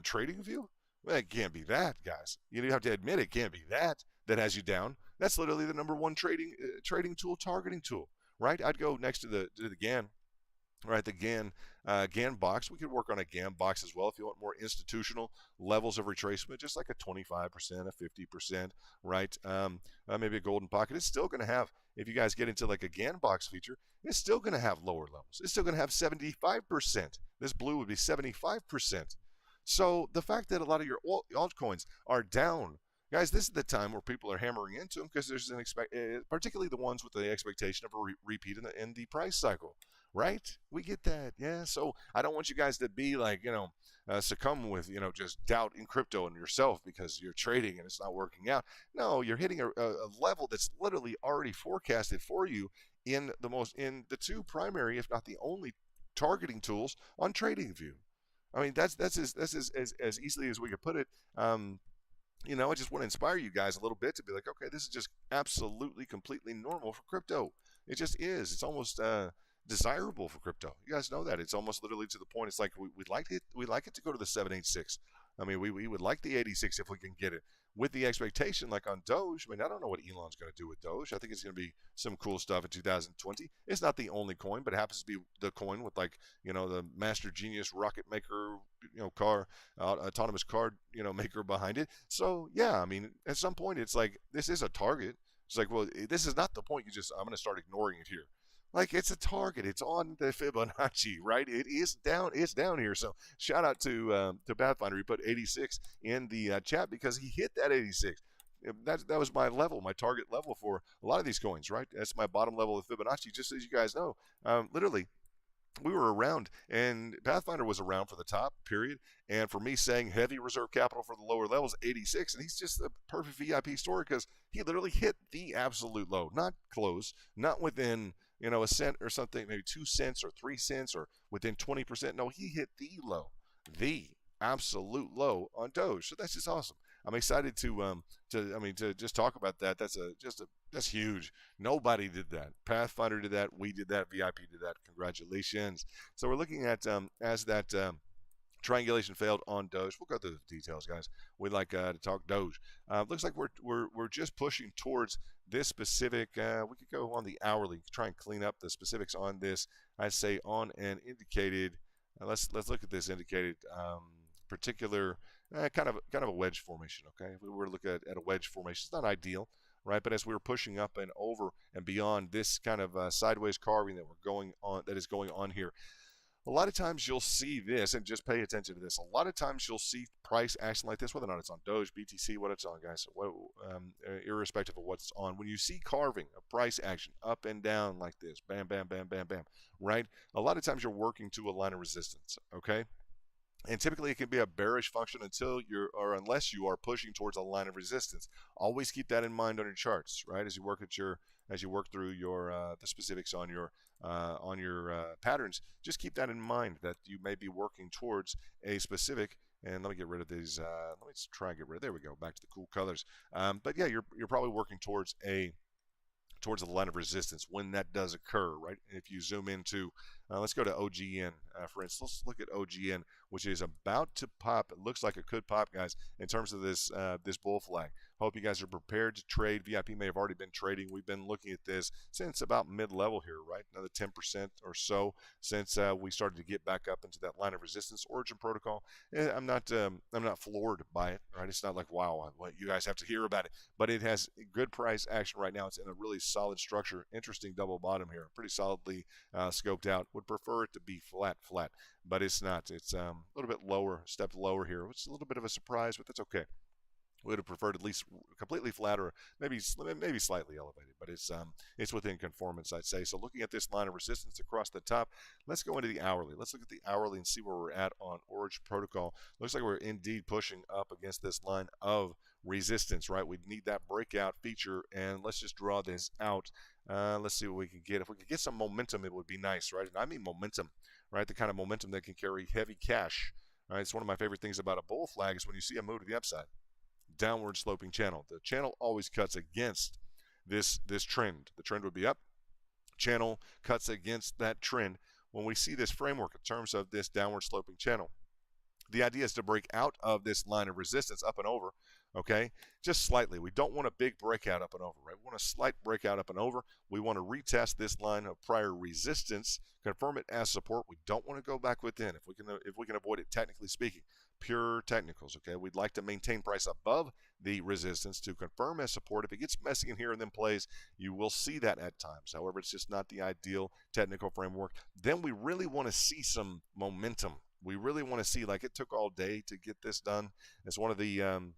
TradingView? Well, it can't be that, guys. You have to admit it can't be that has you down. That's literally the number one trading tool, targeting tool, right? I'd go next to the GAN. right? The GAN box. We could work on a GAN box as well if you want more institutional levels of retracement, just like a 25%, a 50%, right? Maybe a golden pocket. It's still going to have, if you guys get into like a GAN box feature, it's still going to have lower levels. It's still going to have 75%. This blue would be 75%. So the fact that a lot of your altcoins are down, guys, this is the time where people are hammering into them because there's particularly the ones with the expectation of a repeat in the price cycle, right? We get that, yeah. So I don't want you guys to be like, succumb with, just doubt in crypto and yourself because you're trading and it's not working out. No, you're hitting a level that's literally already forecasted for you in the two primary, if not the only, targeting tools on TradingView. I mean, that's as easily as we could put it. I just want to inspire you guys a little bit to be like, okay, this is just absolutely, completely normal for crypto. It just is. It's almost desirable for crypto. You guys know that. It's almost literally to the point. It's like we'd like it to go to the 786. I mean, we would like the 86 if we can get it. With the expectation, like on Doge, I mean, I don't know what Elon's going to do with Doge. I think it's going to be some cool stuff in 2020. It's not the only coin, but it happens to be the coin with like, the master genius rocket maker, car, autonomous car, maker behind it. So yeah, I mean, at some point, it's like this is a target. It's like, well, this is not the point. I'm going to start ignoring it here. Like it's a target. It's on the Fibonacci, right? It is down. It's down here. So shout out to Pathfinder. He put 86 in the chat because he hit that 86. That was my level, my target level for a lot of these coins, right? That's my bottom level of Fibonacci. Just as you guys know, literally we were around, and Pathfinder was around for the top, period. And for me saying heavy reserve capital for the lower levels, 86, and he's just a perfect VIP story because he literally hit the absolute low, not close, not within, a cent or something, maybe 2 cents or 3 cents or within 20%. No, he hit the absolute low on Doge. So that's just awesome. I'm excited to just talk about that. That's huge. Nobody did that. Pathfinder did that. We did that. VIP did that. Congratulations. So we're looking at as that triangulation failed on Doge. We'll go through the details, guys. We'd like to talk Doge. Looks like we're just pushing towards this specific. We could go on the hourly, try and clean up the specifics on this. I say on an indicated. Let's look at this indicated particular kind of a wedge formation. Okay, if we were to look at a wedge formation, it's not ideal, right? But as we were pushing up and over and beyond this kind of sideways carving that is going on here, a lot of times you'll see this, and just pay attention to this. A lot of times you'll see price action like this, whether or not it's on Doge, BTC, what it's on, guys, irrespective of what it's on. When you see carving of price action up and down like this, bam, bam, bam, bam, bam, right? A lot of times you're working to a line of resistance, okay? And typically it can be a bearish function unless you are pushing towards a line of resistance. Always keep that in mind on your charts, right? As you work through your the specifics on your patterns, just keep that in mind that you may be working towards a specific. And let me get rid of these. Let me try and get rid of. There we go. Back to the cool colors. But yeah, you're probably working towards the line of resistance when that does occur, right? If you zoom into, let's go to OGN, for instance. Let's look at OGN, which is about to pop. It looks like it could pop, guys, in terms of this bull flag. Hope you guys are prepared to trade. VIP may have already been trading. We've been looking at this since about mid-level here, right? Another 10% or so since we started to get back up into that line of resistance. Origin protocol. I'm not floored by it, right? It's not like, wow, you guys have to hear about it, but it has good price action right now. It's in a really solid structure. Interesting double bottom here. Pretty solidly scoped out. Would prefer it to be flat, but it's not. It's a little bit lower, stepped lower here. It's a little bit of a surprise, but that's okay. We would have preferred at least completely flat or maybe slightly elevated, but it's within conformance, I'd say. So looking at this line of resistance across the top, let's go into the hourly. Let's look at the hourly and see where we're at on Origin protocol. Looks like we're indeed pushing up against this line of resistance, right? We need that breakout feature, and let's just draw this out. Let's see what we can get. If we could get some momentum, it would be nice, right? And I mean momentum, right? The kind of momentum that can carry heavy cash. All right, it's one of my favorite things about a bull flag is when you see a move to the upside. Downward sloping channel. The channel always cuts against this trend. The trend would be up. Channel cuts against that trend. When we see this framework in terms of this downward sloping channel, the idea is to break out of this line of resistance up and over okay? Just slightly. We don't want a big breakout up and over, right? We want a slight breakout up and over. We want to retest this line of prior resistance, confirm it as support. We don't want to go back within if we can avoid it, technically speaking. Pure technicals, okay? We'd like to maintain price above the resistance to confirm as support. If it gets messy in here and then plays, you will see that at times. However, it's just not the ideal technical framework. Then we really want to see some momentum. We really want to see, like, it took all day to get this done. It's one of the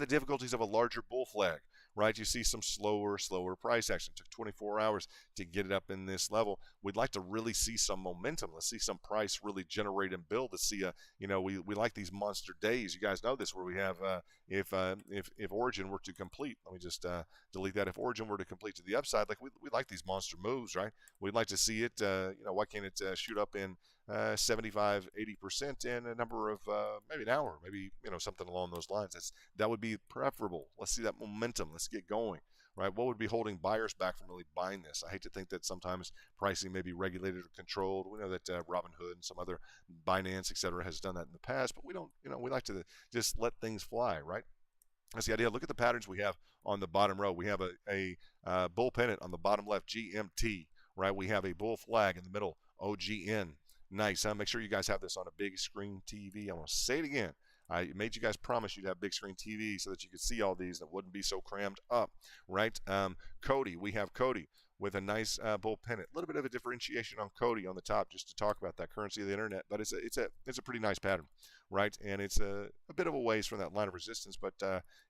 difficulties of a larger bull flag, right? You see some slower price action. It took 24 hours to get it up in this level. We'd like to really see some momentum. Let's see some price really generate and build. Let's see we like these monster days. You guys know this, where we have if Origin were to complete, let me just delete that. If Origin were to complete to the upside, like we like these monster moves, right? We'd like to see it. Why can't it shoot up in 75, 80% in a number of maybe an hour, maybe something along those lines. That would be preferable. Let's see that momentum. Let's get going, right? What would be holding buyers back from really buying this? I hate to think that sometimes pricing may be regulated or controlled. We know that Robinhood and some other Binance, etc., has done that in the past, but we don't. We like to just let things fly, right? That's the idea. Look at the patterns we have on the bottom row. We have a bull pennant on the bottom left, GMT, right? We have a bull flag in the middle, OGN. Nice, huh? Make sure you guys have this on a big screen TV. I want to say it again. I made you guys promise you'd have big screen TV so that you could see all these and it wouldn't be so crammed up, right? Cody, we have Cody with a nice bull pennant. A little bit of a differentiation on Cody on the top, just to talk about that currency of the internet, but it's a pretty nice pattern, right? And it's a bit of a ways from that line of resistance, but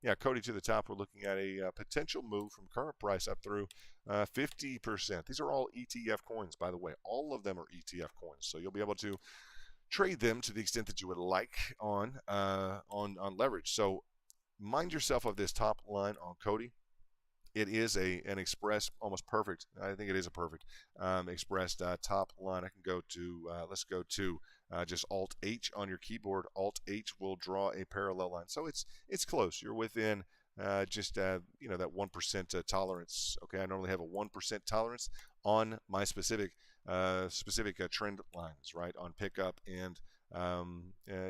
yeah, Cody to the top. We're looking at a potential move from current price up through 50%. These are all ETF coins, by the way. All of them are ETF coins, so you'll be able to trade them to the extent that you would like on leverage. So mind yourself of this top line on Cody. It is an express, almost perfect. I think it is a perfect expressed top line. I can go to, let's go to just Alt H on your keyboard. Alt H will draw a parallel line. So it's close. You're within just that 1% tolerance. Okay, I normally have a 1% tolerance on my specific trend lines, right? On pickup and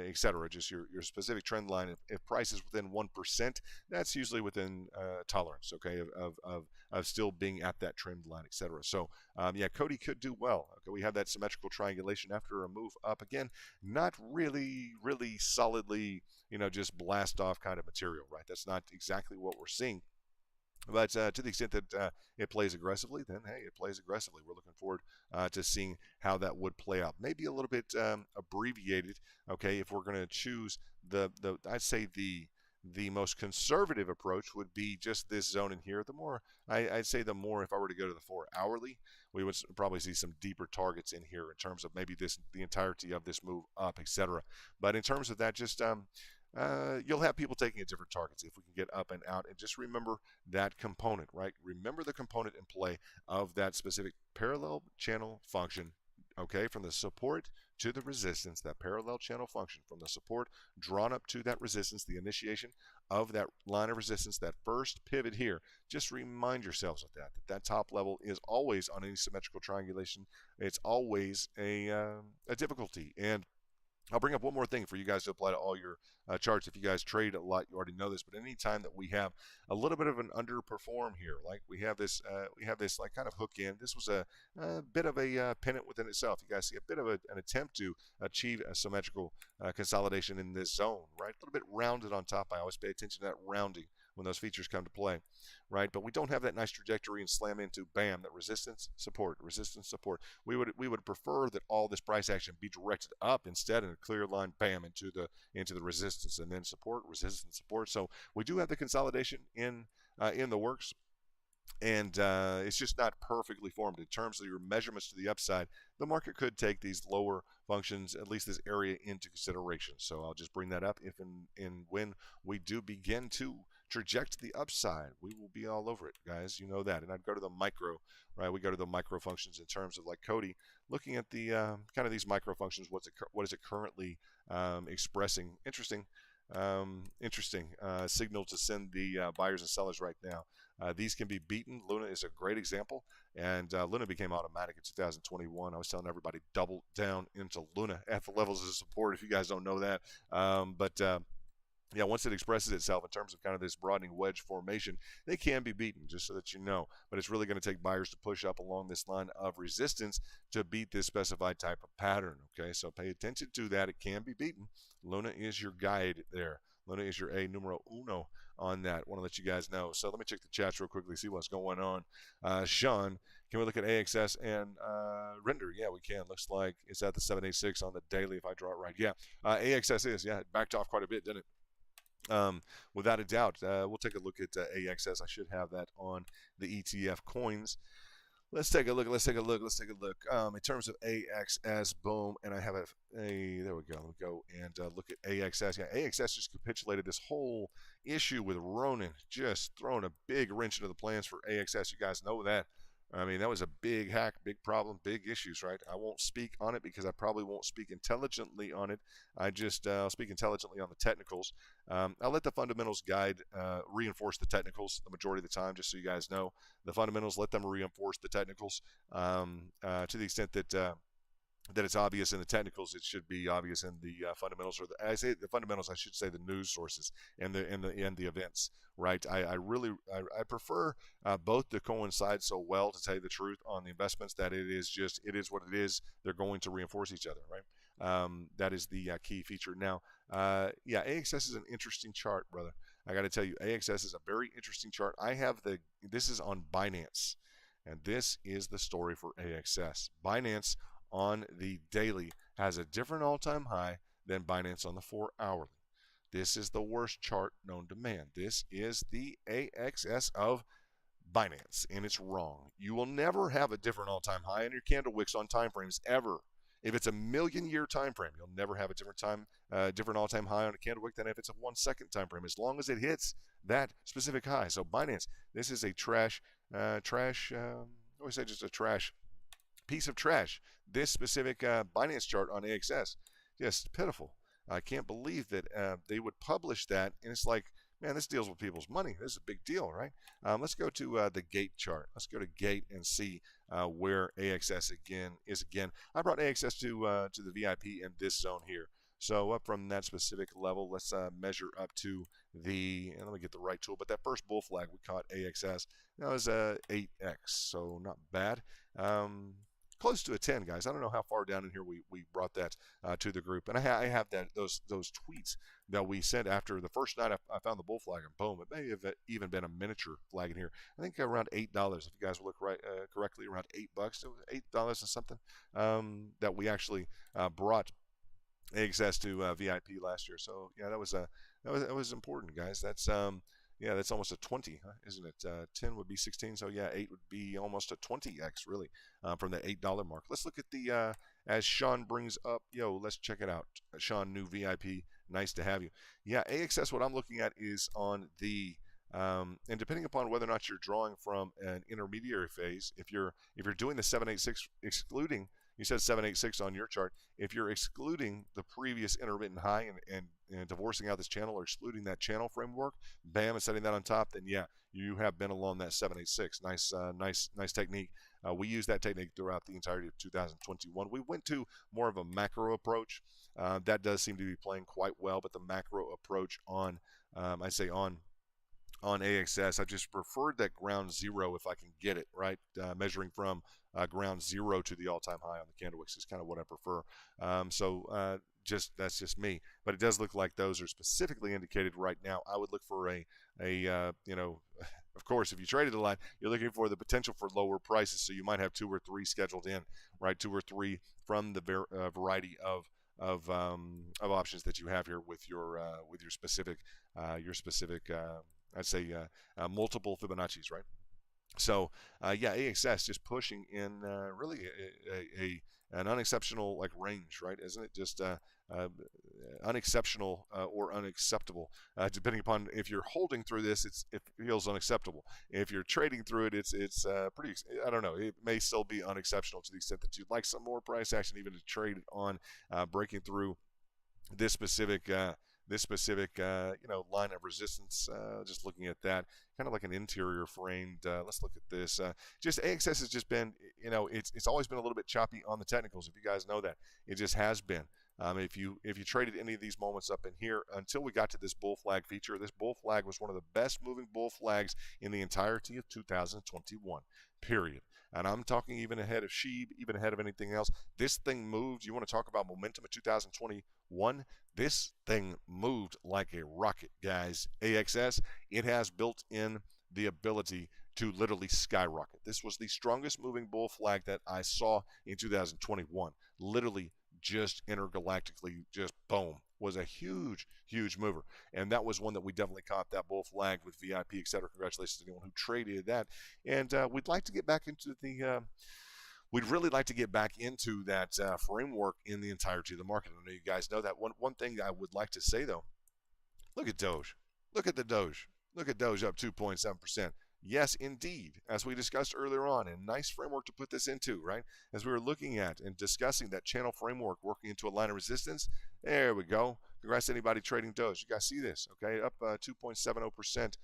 etc. Just your specific trend line. If price is within 1%, that's usually within tolerance, okay, of still being at that trend line, etc. So yeah, Cody could do well. Okay, we have that symmetrical triangulation after a move up. Again, not really solidly, just blast off kind of material, right? That's not exactly what we're seeing. But to the extent that it plays aggressively, then hey, it plays aggressively. We're looking forward to seeing how that would play out. Maybe a little bit abbreviated. Okay, if we're going to choose I'd say the most conservative approach would be just this zone in here. The more I'd say, the more, if I were to go to the 4 hourly, we would probably see some deeper targets in here in terms of maybe the entirety of this move up, etc. But in terms of that, just you'll have people taking at different targets if we can get up and out. And just remember that component, right? Remember the component in play of that specific parallel channel function, okay? From the support to the resistance, that parallel channel function from the support drawn up to that resistance, the initiation of that line of resistance, that first pivot here. Just remind yourselves of that top level is always, on any symmetrical triangulation, it's always a difficulty. And I'll bring up one more thing for you guys to apply to all your charts. If you guys trade a lot, you already know this. But any time that we have a little bit of an underperform here, like we have this like kind of hook in. This was a bit of a pennant within itself. You guys see a bit of an attempt to achieve a symmetrical consolidation in this zone, right? A little bit rounded on top. I always pay attention to that rounding when those features come to play, right? But we don't have that nice trajectory and slam into, bam, that resistance, support. We would prefer that all this price action be directed up instead, in a clear line, bam, into the resistance, and then support, resistance, support. So we do have the consolidation in the works. And it's just not perfectly formed in terms of your measurements to the upside. The market could take these lower functions, at least this area, into consideration. So I'll just bring that up if and when we do begin to traject the upside. We will be all over it, guys. You know that. And I'd go to the micro, right? We go to the micro functions in terms of, like, Cody, looking at the kind of these micro functions. What is it currently expressing? Interesting signal to send the buyers and sellers right now. These can be beaten. Luna is a great example, and Luna became automatic in 2021. I was telling everybody, double down into Luna at the levels of support, if you guys don't know that. But yeah, once it expresses itself in terms of kind of this broadening wedge formation, they can be beaten, just so that you know. But it's really going to take buyers to push up along this line of resistance to beat this specified type of pattern. Okay, so pay attention to that. It can be beaten. Luna is your guide there. Luna is your a numero uno on that. Want to let you guys know. So let me check the chats real quickly, see what's going on. Sean, can we look at AXS and render? Yeah, we can. Looks like it's at the 786 on the daily if I draw it right. Yeah, AXS is. Yeah, it backed off quite a bit, didn't it? Without a doubt. We'll take a look at AXS. I should have that on the ETF coins. Let's take a look. In terms of AXS, boom, and I have there we go. Let me go and look at AXS. Yeah, AXS just capitulated this whole issue with Ronin, just throwing a big wrench into the plans for AXS. You guys know that. I mean, that was a big hack, big problem, big issues, right? I won't speak on it because I probably won't speak intelligently on it. I just speak intelligently on the technicals. I'll let the fundamentals guide reinforce the technicals the majority of the time, just so you guys know. The fundamentals, let them reinforce the technicals to the extent that it's obvious in the technicals. It should be obvious in the fundamentals, or I say the fundamentals. I should say the news sources and the events. Right. I prefer both to coincide so well, to tell you the truth, on the investments, that it is what it is. They're going to reinforce each other. Right. That is the key feature. Now, yeah, AXS is an interesting chart, brother. I got to tell you, AXS is a very interesting chart. This is on Binance, and this is the story for AXS. Binance on the daily has a different all-time high than Binance on the 4-hourly. This is the worst chart known to man. This is the AXS of Binance, and it's wrong. You will never have a different all-time high in your candle wicks on time frames ever. If it's a million-year time frame, you'll never have a different all-time high on a candle wick than if it's a 1-second time frame, as long as it hits that specific high. So Binance, this is a I always say just a trash piece of trash. This specific Binance chart on AXS, just pitiful. I can't believe that they would publish that, and it's like, man, this deals with people's money. This is a big deal, right? Let's go to the Gate chart. Let's go to Gate and see where AXS is again. I brought AXS to the VIP in this zone here. So up from that specific level, let's measure up to and let me get the right tool, but that first bull flag we caught AXS, that was 8x, so not bad. Close to a 10, guys. I don't know how far down in here we brought that to the group. And I have those tweets that we sent after the first night I found the bull flag, and boom, it may have even been a miniature flag in here. I think around $8, if you guys will look correctly, around $8. It was $8 and something that we actually brought access to VIP last year. So yeah, that was important, guys. That's that's almost a 20, huh? Isn't it? 10 would be 16, so yeah, 8 would be almost a 20x, really, from the $8 mark. Let's look at the, as Sean brings up, let's check it out. Sean, new VIP, nice to have you. Yeah, AXS, what I'm looking at is on the, and depending upon whether or not you're drawing from an intermediary phase, if you're doing the 786 excluding, you said 786 on your chart. If you're excluding the previous intermittent high and divorcing out this channel, or excluding that channel framework, bam, and setting that on top, then yeah, you have been along that 786. Nice technique. We used that technique throughout the entirety of 2021. We went to more of a macro approach. That does seem to be playing quite well, but the macro approach on AXS, I just preferred that ground zero if I can get it, right? Measuring from ground zero to the all-time high on the candle wicks is kind of what I prefer. That's just me. But it does look like those are specifically indicated right now. I would look for of course, if you traded a lot, you're looking for the potential for lower prices. So you might have 2 or 3 scheduled in, right? 2 or 3 from the variety of options that you have here with your specific I'd say multiple Fibonacci's, right? So yeah, AXS just pushing in really an unexceptional range, right? Isn't it just unexceptional or unacceptable? Depending upon if you're holding through this, it feels unacceptable. If you're trading through it, it's pretty. I don't know. It may still be unexceptional to the extent that you'd like some more price action, even to trade on breaking through this specific line of resistance. Just looking at that, kind of like an interior framed. Let's look at this. Just AXS has just been, it's always been a little bit choppy on the technicals. If you guys know that, it just has been. If you traded any of these moments up in here until we got to this bull flag feature, this bull flag was one of the best moving bull flags in the entirety of 2021. Period. And I'm talking even ahead of Sheeb, even ahead of anything else. This thing moved. You want to talk about momentum in 2021? This thing moved like a rocket, guys. AXS, it has built in the ability to literally skyrocket. This was the strongest moving bull flag that I saw in 2021. Literally just intergalactically, just boom, was a huge, huge mover. And that was one that we definitely caught, that bull flag with VIP, etc. Congratulations to anyone who traded that. And we'd like to get back into the we'd really like to get back into that framework in the entirety of the market. I know you guys know that. One thing I would like to say, though, look at Doge. Look at the Doge. Look at Doge up 2.7%. Yes, indeed, as we discussed earlier on, and nice framework to put this into, right? As we were looking at and discussing that channel framework working into a line of resistance, there we go. Congrats to anybody trading Doge. You guys see this, okay? Up 2.70%.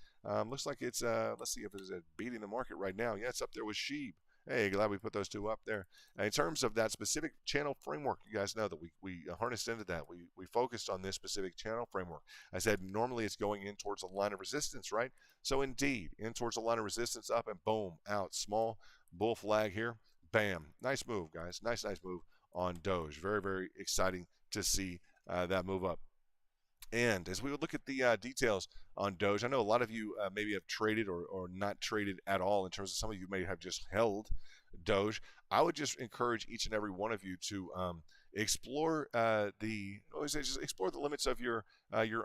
Looks like it's, let's see if it's beating the market right now. Yeah, it's up there with Sheeb. Hey, glad we put those two up there. In terms of that specific channel framework, you guys know that we harnessed into that. We focused on this specific channel framework. I said normally it's going in towards a line of resistance, right? So indeed, in towards a line of resistance, up and boom, out. Small bull flag here. Bam. Nice move, guys. Nice move on Doge. Very, very exciting to see that move up. And as we would look at the details on Doge, I know a lot of you maybe have traded or not traded at all. In terms of some of you may have just held Doge. I would just encourage each and every one of you to explore just explore the limits of your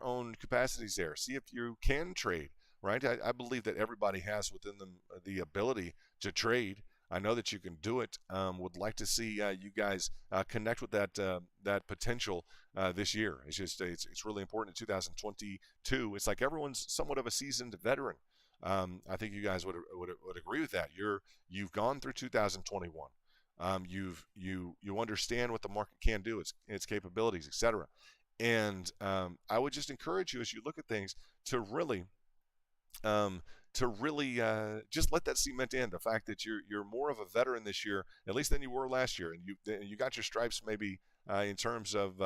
own capacities there. See if you can trade. Right, I believe that everybody has within them the ability to trade. I know that you can do it. Would like to see you guys connect with that potential this year. It's just it's really important in 2022. It's like everyone's somewhat of a seasoned veteran. I think you guys would agree with that. You've gone through 2021. You understand what the market can do, its capabilities, etc. And I would just encourage you as you look at things to really just let that cement in the fact that you're more of a veteran this year, at least than you were last year, and you got your stripes maybe in terms of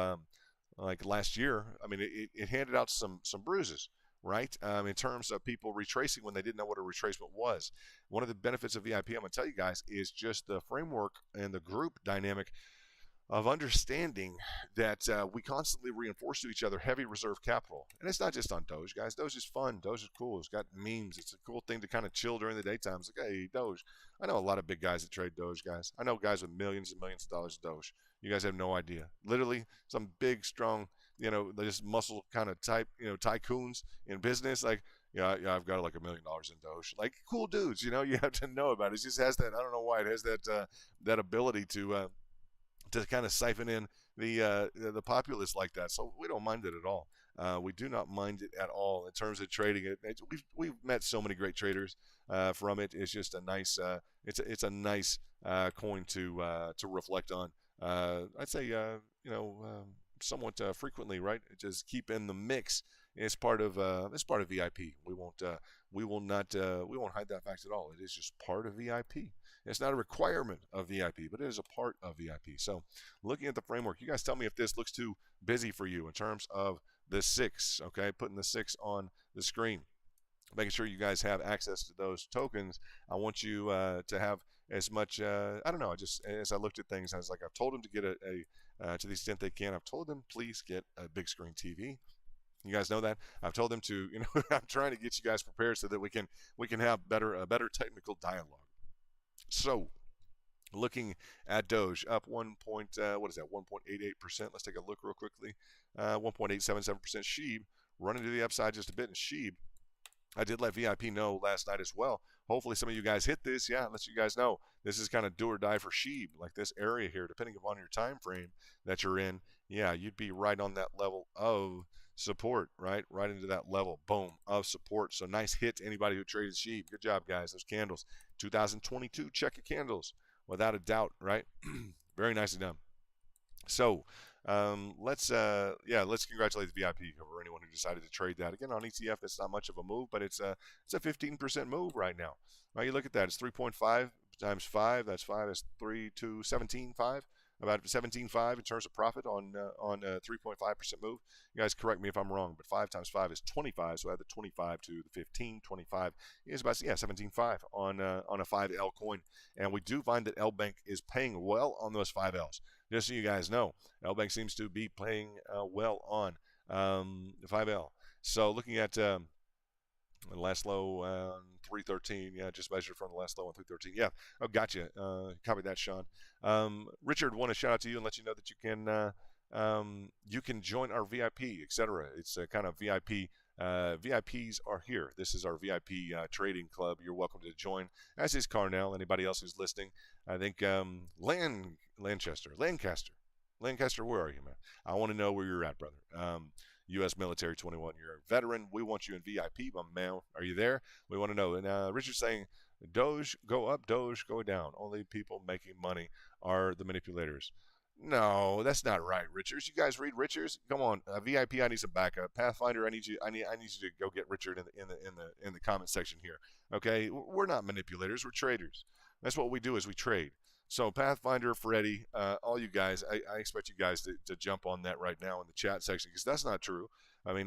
like last year. I mean, it handed out some bruises, right? In terms of people retracing when they didn't know what a retracement was. One of the benefits of VIP, I'm going to tell you guys, is just the framework and the group dynamic of understanding that we constantly reinforce to each other heavy reserve capital. And it's not just on Doge, guys. Doge is fun. Doge is cool. It's got memes. It's a cool thing to kind of chill during the daytime. It's like, hey, Doge. I know a lot of big guys that trade Doge, guys. I know guys with millions and millions of dollars of Doge. You guys have no idea. Literally, some big, strong, just muscle kind of type, tycoons in business. Like, yeah, I've got like $1 million in Doge. Like, cool dudes, you have to know about it. It just has that, I don't know why, it has that ability to kind of siphon in the populace like that. So we don't mind it at all. We do not mind it at all in terms of trading it. We've met so many great traders from it. It's just a nice it's a nice coin to reflect on. I'd say somewhat frequently, right? Just keep in the mix. It's part of VIP. We won't hide that fact at all. It is just part of VIP. It's not a requirement of VIP, but it is a part of VIP. So looking at the framework, you guys tell me if this looks too busy for you in terms of the 6, okay? Putting the 6 on the screen. Making sure you guys have access to those tokens. I want you to have as much, I don't know, as I looked at things, I was like, I've told them to get to the extent they can, I've told them, please get a big screen TV. You guys know that. I've told them to, I'm trying to get you guys prepared so that we can have a better technical dialogue. So, looking at Doge, up 1.88%. Let's take a look real quickly. 1.877%. Sheeb running to the upside just a bit. And Sheeb, I did let VIP know last night as well. Hopefully some of you guys hit this. Yeah, let you guys know. This is kind of do or die for Sheeb, like this area here, depending upon your time frame that you're in. Yeah, you'd be right on that level of support, right into that level, boom, of support. So nice hit to anybody who traded Sheeb. Good job, guys. Those candles. 2022 check of candles, without a doubt, right? Very nicely done. So let's congratulate the VIP for anyone who decided to trade that. Again, on ETF, it's not much of a move, but it's a 15% move right now. Right, you look at that, it's 3.5 times 5. That's 5. That's 3, 2, 17, 5. about 17.5 in terms of profit on a 3.5% move. You guys correct me if I'm wrong, but 5 times 5 is 25, so add the 25 to the 15. 25 is about 17.5 on a 5L coin, and we do find that L Bank is paying well on those 5Ls. Just so you guys know, L Bank seems to be playing well on 5L. So looking at the last low on 313, yeah, just measured from the last low on 313. Yeah, oh, gotcha. Copy that, Sean. Richard, want to shout out to you and let you know that you can join our VIP, etc. It's a kind of VIP. VIPs are here. This is our VIP trading club. You're welcome to join, as is Carnell. Anybody else who's listening? I think Lancaster, where are you, man? I want to know where you're at, brother. U.S. military 21. You're a veteran. We want you in VIP, my man. Are you there? We want to know. And Richard's saying, Doge go up, Doge go down. Only people making money are the manipulators. No, that's not right, Richards. You guys read Richards? Come on, VIP. I need some backup. Pathfinder, I need you to go get Richard in the comment section here. Okay, we're not manipulators. We're traders. That's what we do is we trade. So Pathfinder, Freddy, all you guys, I expect you guys to jump on that right now in the chat section because that's not true. I mean,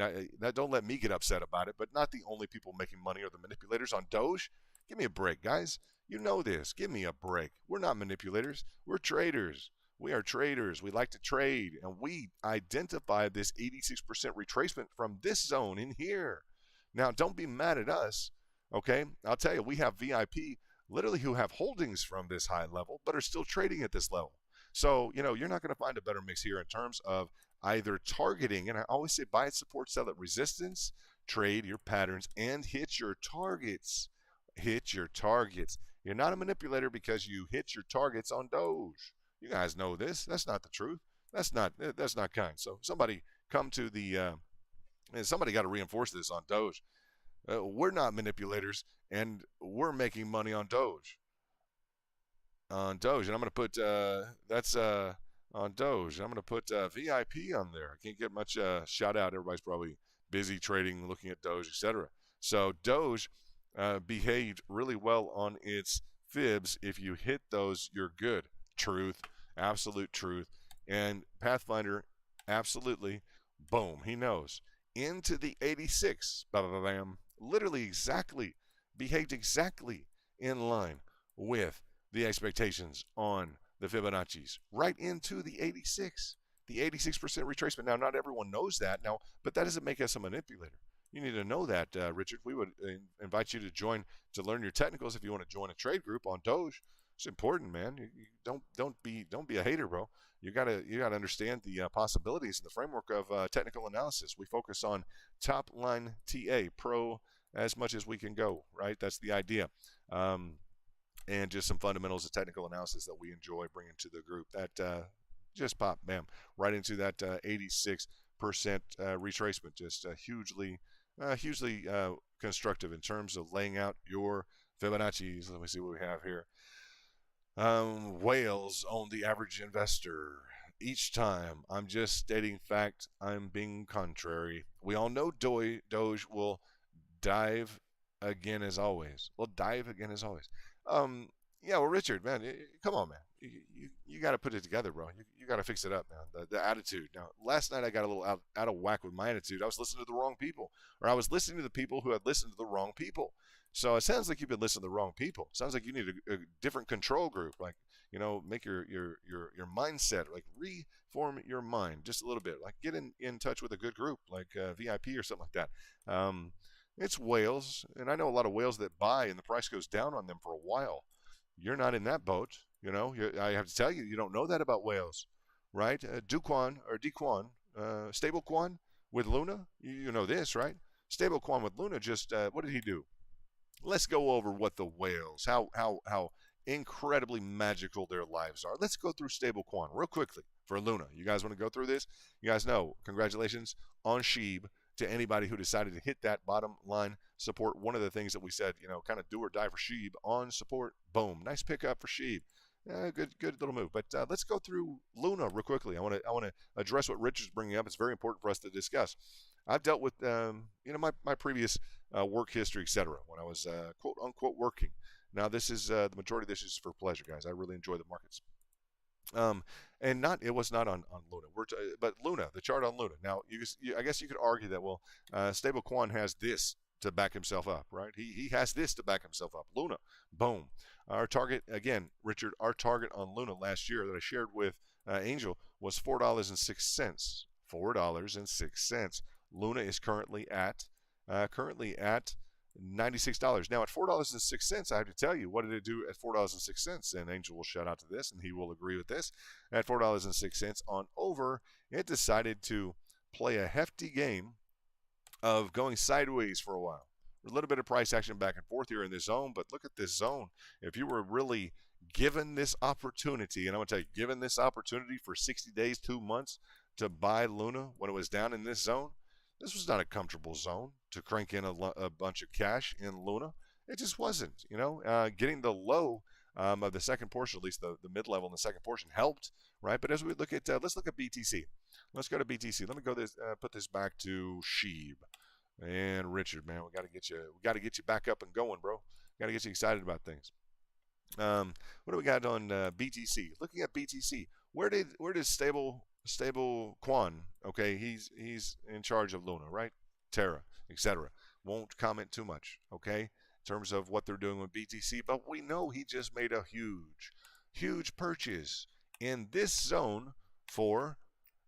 don't let me get upset about it, but not the only people making money are the manipulators on Doge. Give me a break, guys. You know this. Give me a break. We're not manipulators. We're traders. We are traders. We like to trade, and we identify this 86% retracement from this zone in here. Now, don't be mad at us, okay? I'll tell you, we have VIP literally who have holdings from this high level but are still trading at this level. So, you're not going to find a better mix here in terms of either targeting, and I always say buy at support, sell at resistance, trade your patterns, and hit your targets. Hit your targets. You're not a manipulator because you hit your targets on Doge. You guys know this. That's not the truth. That's not kind. So somebody come to the somebody got to reinforce this on Doge. We're not manipulators, and we're making money on Doge. On Doge, and I'm going to put that's on Doge. I'm going to put VIP on there. I can't get much shout out. Everybody's probably busy trading, looking at Doge, etc. So Doge behaved really well on its fibs. If you hit those, you're good. Truth, absolute truth. And Pathfinder, absolutely, boom, he knows. Into the 86, bam, literally exactly, behaved exactly in line with the expectations on the Fibonacci's, right into the 86, the 86% retracement. Now, not everyone knows that now, but that doesn't make us a manipulator. You need to know that, Richard. We would invite you to join to learn your technicals if you want to join a trade group on Doge. It's important, man. You don't be a hater, bro. You gotta understand the possibilities in the framework of technical analysis. We focus on top line TA pro as much as we can go. Right, that's the idea, and just some fundamentals of technical analysis that we enjoy bringing to the group. That just pop, bam, right into that 86% retracement. Just hugely constructive in terms of laying out your Fibonacci's. Let me see what we have here. Whales own the average investor. Each time, I'm just stating fact. I'm being contrary. We all know Doge will dive again as always. Yeah, well, Richard, man, come on, man. You got to put it together, bro. You got to fix it up, man. The attitude. Now, last night I got a little out of whack with my attitude. I was listening to the wrong people, or I was listening to the people who had listened to the wrong people. So it sounds like you've been listening to the wrong people. It sounds like you need a different control group. Like, make your mindset, like reform your mind just a little bit. Like get in touch with a good group, like VIP or something like that. It's whales, and I know a lot of whales that buy, and the price goes down on them for a while. You're not in that boat. I have to tell you, you don't know that about whales, right? Dequan, Stablecoin with Luna. You know this, right? Stablecoin with Luna just what did he do? Let's go over what the whales, how incredibly magical their lives are. Let's go through Stablecoin real quickly for Luna. You guys want to go through this? You guys know, congratulations on Sheeb to anybody who decided to hit that bottom line support. One of the things that we said, kind of do or die for Sheeb on support. Boom, nice pickup for Sheeb. Good little move. But let's go through Luna real quickly. I want to address what Rich is bringing up. It's very important for us to discuss. I've dealt with my previous work history, etc. When I was quote unquote working. Now this is the majority of this is for pleasure, guys. I really enjoy the markets. And not it was not on Luna. But Luna, the chart on Luna. Now, I guess you could argue that Stable Quan has this to back himself up, right? He has this to back himself up. Luna, boom. Our target again, Richard. Our target on Luna last year that I shared with Angel was $4.06. $4.06. Luna is currently at $96. Now at $4.06, I have to tell you, what did it do at $4.06? And Angel will shout out to this, and he will agree with this. At $4.06 on over, it decided to play a hefty game of going sideways for a while. A little bit of price action back and forth here in this zone, but look at this zone. If you were really given this opportunity, and I'm going to tell you, given this opportunity for 60 days, 2 months to buy Luna when it was down in this zone, this was not a comfortable zone to crank in a bunch of cash in Luna. It just wasn't. Getting the low of the second portion, at least the mid-level in the second portion, helped, right? But as we look at, let's look at BTC. Let's go to BTC. Let me put this back to Sheeb and Richard. Man, we got to get you back up and going, bro. Got to get you excited about things. What do we got on BTC? Looking at BTC, where did Stable Quan? Okay, he's in charge of Luna, right? Terra, etc. Won't comment too much, okay, in terms of what they're doing with BTC, but we know he just made a huge purchase in this zone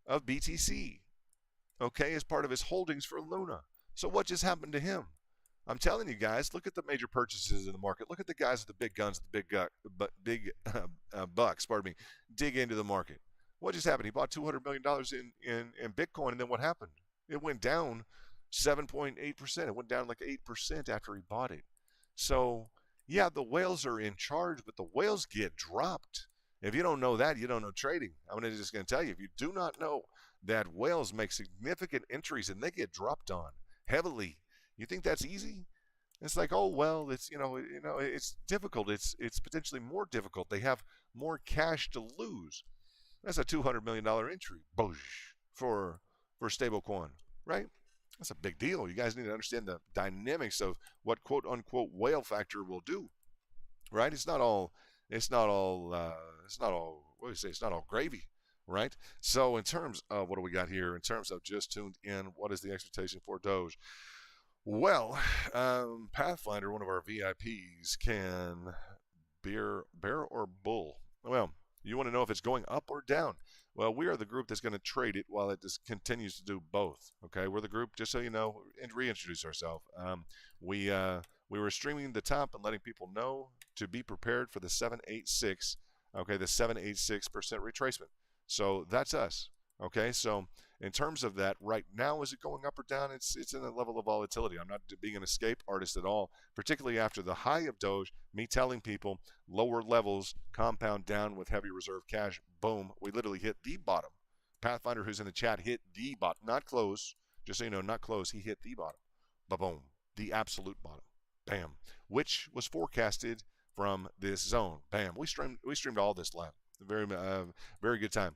of BTC, okay, as part of his holdings for Luna. So what just happened to him? I'm telling you guys, look at the major purchases in the market. Look at the guys with the big guns, the big bucks, pardon me, dig into the market. What just happened? He bought $200 million in Bitcoin, and then what happened? It went down 7.8%. It went down like 8% after he bought it. So, yeah, the whales are in charge, but the whales get dropped. If you don't know that, you don't know trading. I'm just going to tell you, if you do not know that whales make significant entries and they get dropped on heavily, you think that's easy? It's like, oh well, it's it's difficult. It's potentially more difficult. They have more cash to lose. That's a $200 million entry, for Stablecoin, right? That's a big deal. You guys need to understand the dynamics of what quote unquote whale factor will do, right? It's not all what do you say? It's not all gravy, right? So in terms of what do we got here? In terms of just tuned in, what is the expectation for Doge? Well, Pathfinder, one of our VIPs, can bear or bull. Well, you want to know if it's going up or down. Well, we are the group that's going to trade it while it just continues to do both. Okay, we're the group, just so you know, and reintroduce ourselves. We were streaming the top and letting people know to be prepared for the 786. Okay, the 786% retracement. So that's us. Okay, so in terms of that, right now, is it going up or down? It's in a level of volatility. I'm not being an escape artist at all, particularly after the high of Doge, me telling people lower levels compound down with heavy reserve cash. Boom, we literally hit the bottom. Pathfinder, who's in the chat, hit the bottom. Not close, just so you know, not close. He hit the bottom. Ba-boom, the absolute bottom. Bam, which was forecasted from this zone. Bam, we streamed all this live. Very good time.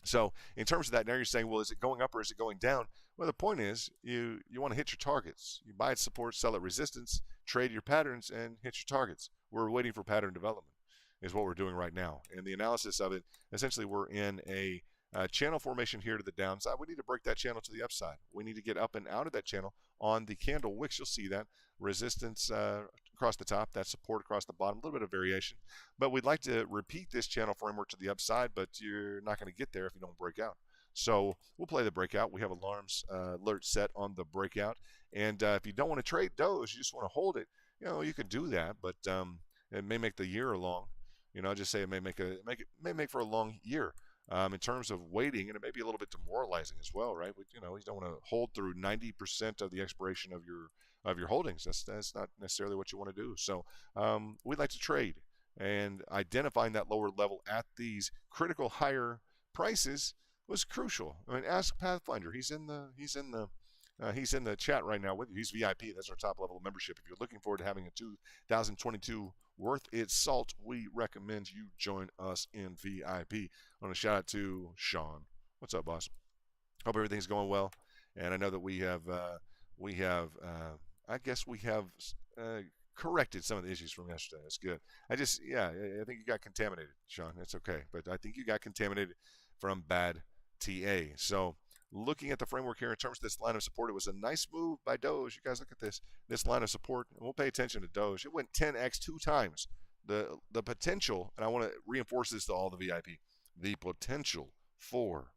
So in terms of that, now you're saying, well, is it going up or is it going down? Well, the point is you want to hit your targets. You buy at support, sell at resistance, trade your patterns, and hit your targets. We're waiting for pattern development is what we're doing right now. And the analysis of it, essentially we're in a channel formation here to the downside. We need to break that channel to the upside. We need to get up and out of that channel on the candle wicks. You'll see that resistance across the top, that support across the bottom, a little bit of variation. But we'd like to repeat this channel framework to the upside, but you're not going to get there if you don't break out. So we'll play the breakout. We have alert set on the breakout. And if you don't want to trade Doge, you just want to hold it, you can do that, but it may make the year long. I'll just say it may make for a long year. In terms of waiting, and it may be a little bit demoralizing as well, right? You don't want to hold through 90% of the expiration of your holdings. That's not necessarily what you want to do. So we'd like to trade, and identifying that lower level at these critical higher prices was crucial. I mean, ask Pathfinder. He's in the chat right now with you. He's VIP. That's our top level membership. If you're looking forward to having a 2022 worth its salt, we recommend you join us in VIP. I want to shout out to Sean. What's up, boss? Hope everything's going well. And I know that we have corrected some of the issues from yesterday. That's good. I think you got contaminated, Sean. That's okay. But I think you got contaminated from bad TA. So looking at the framework here in terms of this line of support, it was a nice move by Doge. You guys look at this line of support, and we'll pay attention to Doge. It went 10x 2 times. The potential, and I want to reinforce this to all the VIP, the potential for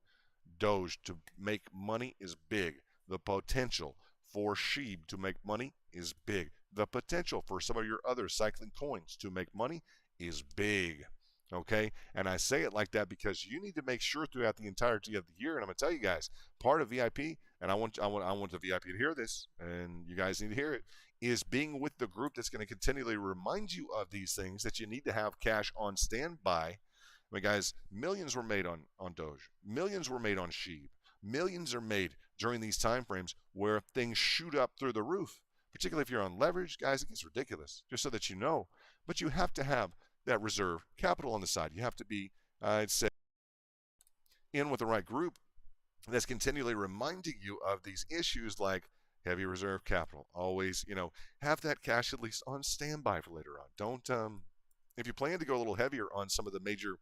Doge to make money is big. The potential for Sheeb to make money is big. The potential for some of your other cycling coins to make money is big. Okay, and I say it like that because you need to make sure throughout the entirety of the year, and I'm gonna tell you guys, part of VIP, and I want the VIP to hear this, and you guys need to hear it, is being with the group that's going to continually remind you of these things, that you need to have cash on standby. I mean, guys, millions were made on Doge, millions were made on Sheeb, millions are made during these time frames where things shoot up through the roof. Particularly if you're on leverage, guys, it gets ridiculous. Just so that you know, but you have to have that reserve capital on the side. You have to be, I'd say, in with the right group that's continually reminding you of these issues like heavy reserve capital. Always, have that cash at least on standby for later on. Don't, if you plan to go a little heavier on some of the major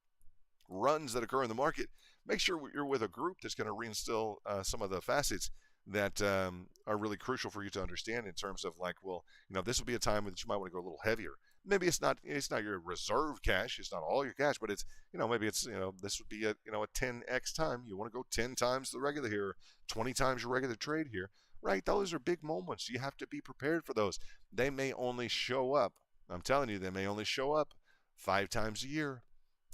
runs that occur in the market, make sure you're with a group that's going to reinstill some of the facets that are really crucial for you to understand in terms of like, well, this will be a time that you might want to go a little heavier. Maybe it's not your reserve cash, it's not all your cash, but it's maybe it's this would be a 10x time. You want to go 10 times the regular here, 20 times your regular trade here, right? Those are big moments. You have to be prepared for those. They may only show up. I'm telling you, they may only show up 5 times a year.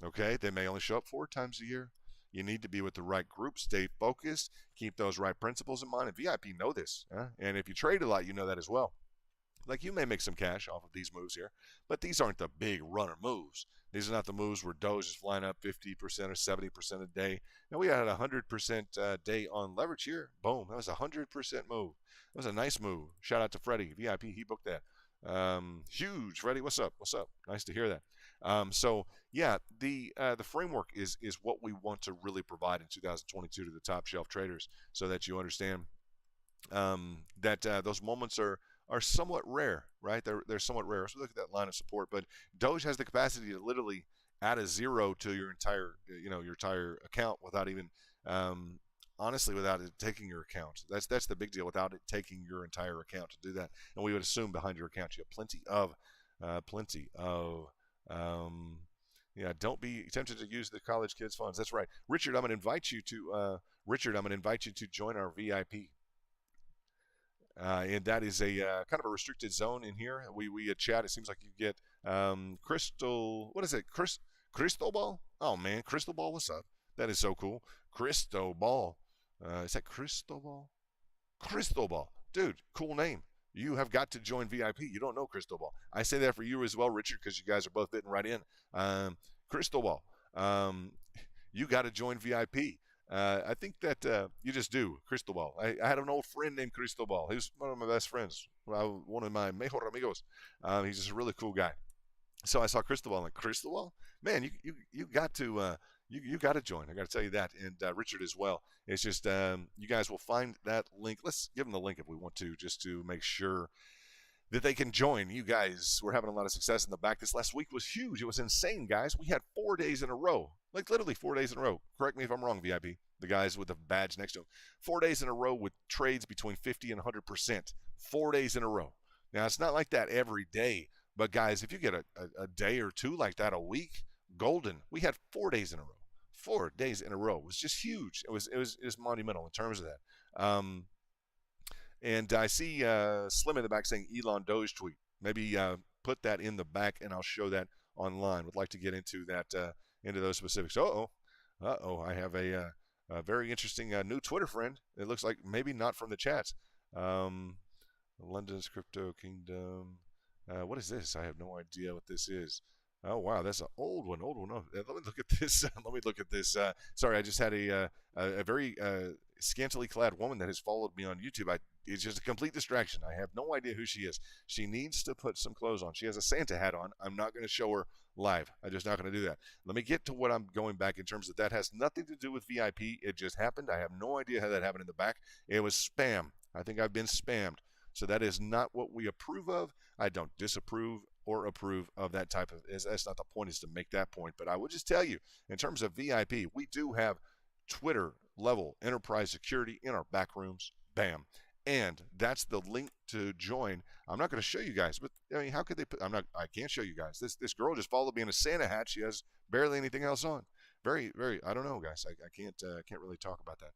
Okay, they may only show up 4 times a year. You need to be with the right group, stay focused, keep those right principles in mind. And VIP know this, and if you trade a lot, you know that as well. Like, you may make some cash off of these moves here, but these aren't the big runner moves. These are not the moves where Doge is flying up 50% or 70% a day. Now, we had a 100% day on leverage here. Boom, that was a 100% move. That was a nice move. Shout out to Freddie, VIP, he booked that. Huge, Freddie, what's up? What's up? Nice to hear that. So yeah, the framework is what we want to really provide in 2022 to the top shelf traders, so that you understand that those moments are somewhat rare, right? They're somewhat rare. So look at that line of support, but Doge has the capacity to literally add a zero to your entire your entire account without even honestly, without it taking your account. That's the big deal, without it taking your entire account to do that. And we would assume behind your account you have plenty of don't be tempted to use the college kids funds. That's right. Richard, I'm going to invite you to join our VIP. And that is a kind of a restricted zone in here. We chat. It seems like you get Crystal. What is it? Crystal Ball? Oh man, Crystal Ball. What's up? That is so cool. Crystal Ball. Is that Crystal Ball? Crystal Ball. Dude, cool name. You have got to join VIP. You don't know Crystal Ball. I say that for you as well, Richard, because you guys are both fitting right in. Crystal Ball. You got to join VIP. I think that you just do. Crystal Ball. I had an old friend named Crystal Ball. He was one of my best friends. One of my mejor amigos. He's just a really cool guy. So I saw Crystal Ball, like, Crystal Ball? Man, you got to you got to join. I got to tell you that, and Richard as well. It's just you guys will find that link. Let's give them the link if we want to, just to make sure that they can join. You guys, we're having a lot of success in the back. This last week was huge. It was insane, guys. We had 4 days in a row, like literally 4 days in a row. Correct me if I'm wrong, VIP. The guys with the badge next to them. 4 days in a row with trades between 50 and 100%. 4 days in a row. Now, it's not like that every day. But, guys, if you get a day or two like that a week, golden. We had 4 days in a row. 4 days in a row. It was just huge. It was monumental in terms of that. And I see Slim in the back saying Elon Doge tweet. Maybe put that in the back, and I'll show that online. Would like to get into that, into those specifics. I have a very interesting new Twitter friend. It looks like maybe not from the chats. London's Crypto Kingdom. What is this? I have no idea what this is. Oh, wow, that's an old one. Oh, let me look at this. Sorry, I just had a very scantily clad woman that has followed me on YouTube. It's just a complete distraction. I have no idea who she is. She needs to put some clothes on. She has a Santa hat on. I'm not going to show her live. I'm just not going to do that. Let me get to what I'm going back in terms of that. Has nothing to do with VIP. It just happened. I have no idea how that happened in the back. It was spam. I think I've been spammed. So that is not what we approve of. I don't disapprove or approve of that type of. That's not the point, is to make that point. But I will just tell you, in terms of VIP, we do have Twitter level enterprise security in our back rooms. Bam. And that's the link to join. I'm not going to show you guys, but I mean, how could they put? I can't show you guys. This girl just followed me in a Santa hat. She has barely anything else on. Very, very. I don't know, guys. I can't really talk about that.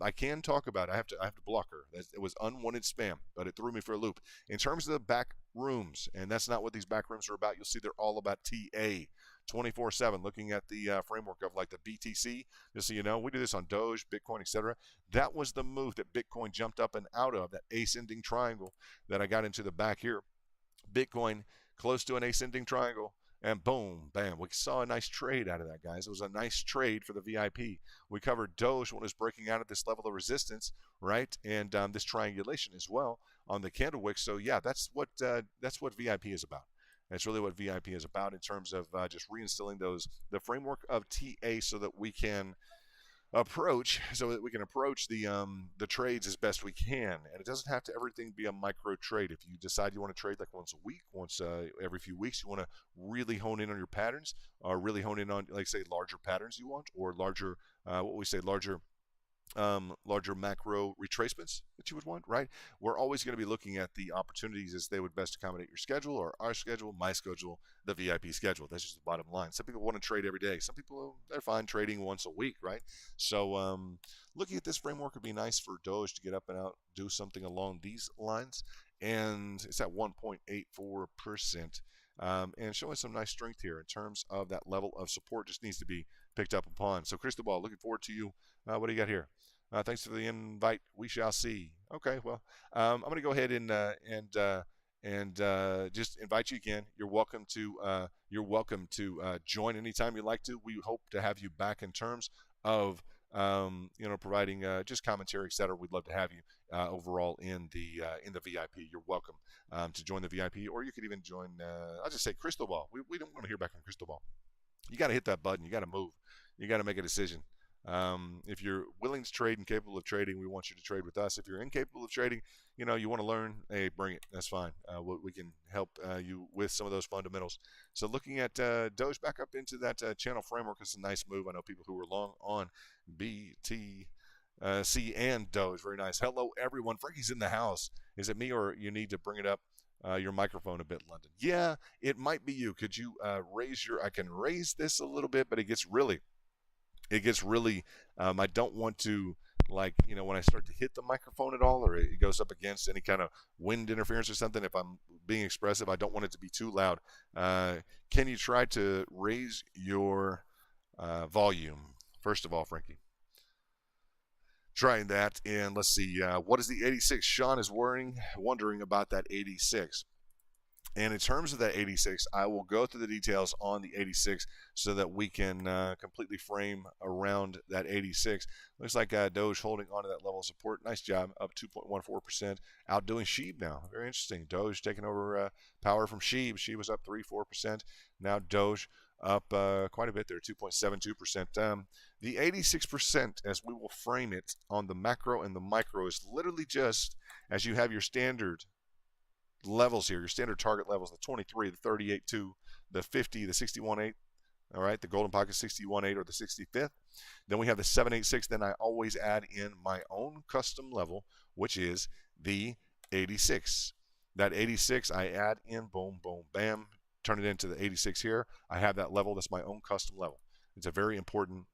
I can talk about it. I have to block her. It was unwanted spam, but it threw me for a loop. In terms of the back rooms, and that's not what these back rooms are about. You'll see they're all about TA. 24/7, looking at the framework of like the BTC, just so you know, we do this on Doge, Bitcoin, etc. That was the move that Bitcoin jumped up and out of, that ascending triangle that I got into the back here. Bitcoin close to an ascending triangle, and boom, bam, we saw a nice trade out of that, guys. It was a nice trade for the VIP. We covered Doge when it was breaking out at this level of resistance, right? And this triangulation as well on the candle wick. So yeah, that's what VIP is about. That's really what VIP is about, in terms of just reinstilling the framework of TA, so that we can approach the trades as best we can. And it doesn't have to everything be a micro trade. If you decide you want to trade like once a week, once every few weeks, you want to really hone in on your patterns, or really hone in on, like, say, larger patterns you want, or larger larger macro retracements that you would want, right? We're always going to be looking at the opportunities as they would best accommodate your schedule, or our schedule, my schedule, the VIP schedule. That's just the bottom line. Some people want to trade every day. Some people, they're fine trading once a week, right? So looking at this framework would be nice for Doge to get up and out, do something along these lines. And it's at 1.84%. And showing some nice strength here in terms of that level of support. Just needs to be picked up upon. So Crystal Ball, looking forward to you. What do you got here? Thanks for the invite. We shall see. Okay, well, I'm going to go ahead and just invite you again. You're welcome to join anytime you'd like to. We hope to have you back in terms of providing just commentary, etc. We'd love to have you overall in the VIP. You're welcome to join the VIP, or you could even join. I'll just say Crystal Ball. We don't want to hear back from Crystal Ball. You got to hit that button. You got to move. You got to make a decision. If you're willing to trade and capable of trading, we want you to trade with us. If you're incapable of trading, you want to learn, hey, bring it. That's fine. We can help you with some of those fundamentals. So looking at Doge back up into that channel framework is a nice move. I know people who were long on BTC and Doge. Very nice. Hello, everyone. Frankie's in the house. Is it me, or you need to bring it up? Your microphone a bit, London. Yeah, it might be you. Could you raise I can raise this a little bit, but it gets really, I don't want to, when I start to hit the microphone at all, or it goes up against any kind of wind interference or something, if I'm being expressive, I don't want it to be too loud. Can you try to raise your volume, first of all, Frankie? Trying that, and let's see, what is the 86? Sean is wondering about that 86. And in terms of that 86, I will go through the details on the 86 so that we can completely frame around that 86. Looks like Doge holding on to that level of support. Nice job, up 2.14%. Outdoing Sheeb now. Very interesting. Doge taking over power from Sheeb. Sheeb was up 3-4%. Now Doge up quite a bit there, 2.72%. The 86%, as we will frame it on the macro and the micro, is literally just as you have your standard levels here, your standard target levels, the 23, the 38.2, the 50, the 61.8, all right, the golden pocket 61.8 or the 65th. Then we have the 786. Then I always add in my own custom level, which is the 86. That 86 I add in, boom, boom, bam, turn it into the 86 here. I have that level. That's my own custom level. It's a very importantly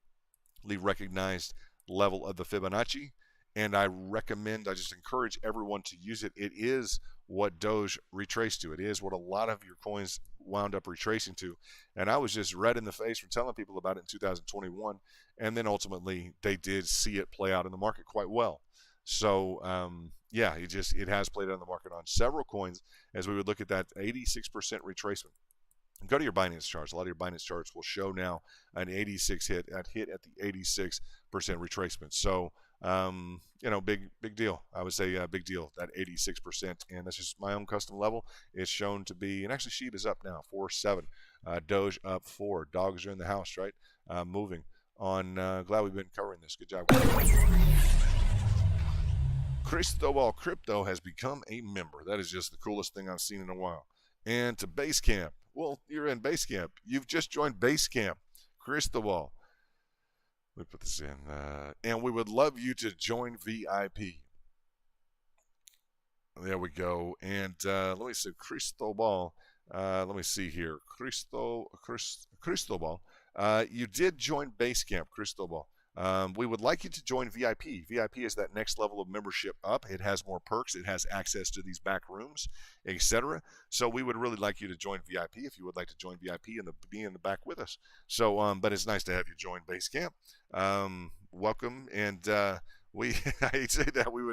recognized level of the Fibonacci, and I just encourage everyone to use it. It is what Doge retraced to. It is what a lot of your coins wound up retracing to. And I was just red in the face for telling people about it in 2021. And then ultimately they did see it play out in the market quite well. So, yeah, it has played out in the market on several coins as we would look at that 86% retracement. Go to your Binance charts. A lot of your Binance charts will show now an 86 hit at the 86% retracement. So, big deal. I would say big deal, that 86%. And that's just my own custom level. It's shown to be, and actually Sheeb is up now, 4.7. Doge up 4. Dogs are in the house, right? Moving on. Glad we've been covering this. Good job. Cristobal Crypto has become a member. That is just the coolest thing I've seen in a while. And to Basecamp. Well, you're in Basecamp. You've just joined Basecamp. Cristobal. Let me put this in. And we would love you to join VIP. There we go. And let me see. Cristobal. Let me see here. Cristobal. You did join Basecamp, Cristobal. We would like you to join VIP. VIP is that next level of membership up. It has more perks. It has access to these back rooms, etc. So we would really like you to join VIP if you would like to join VIP and be in the back with us. So, but it's nice to have you join Basecamp. Welcome, and I say that we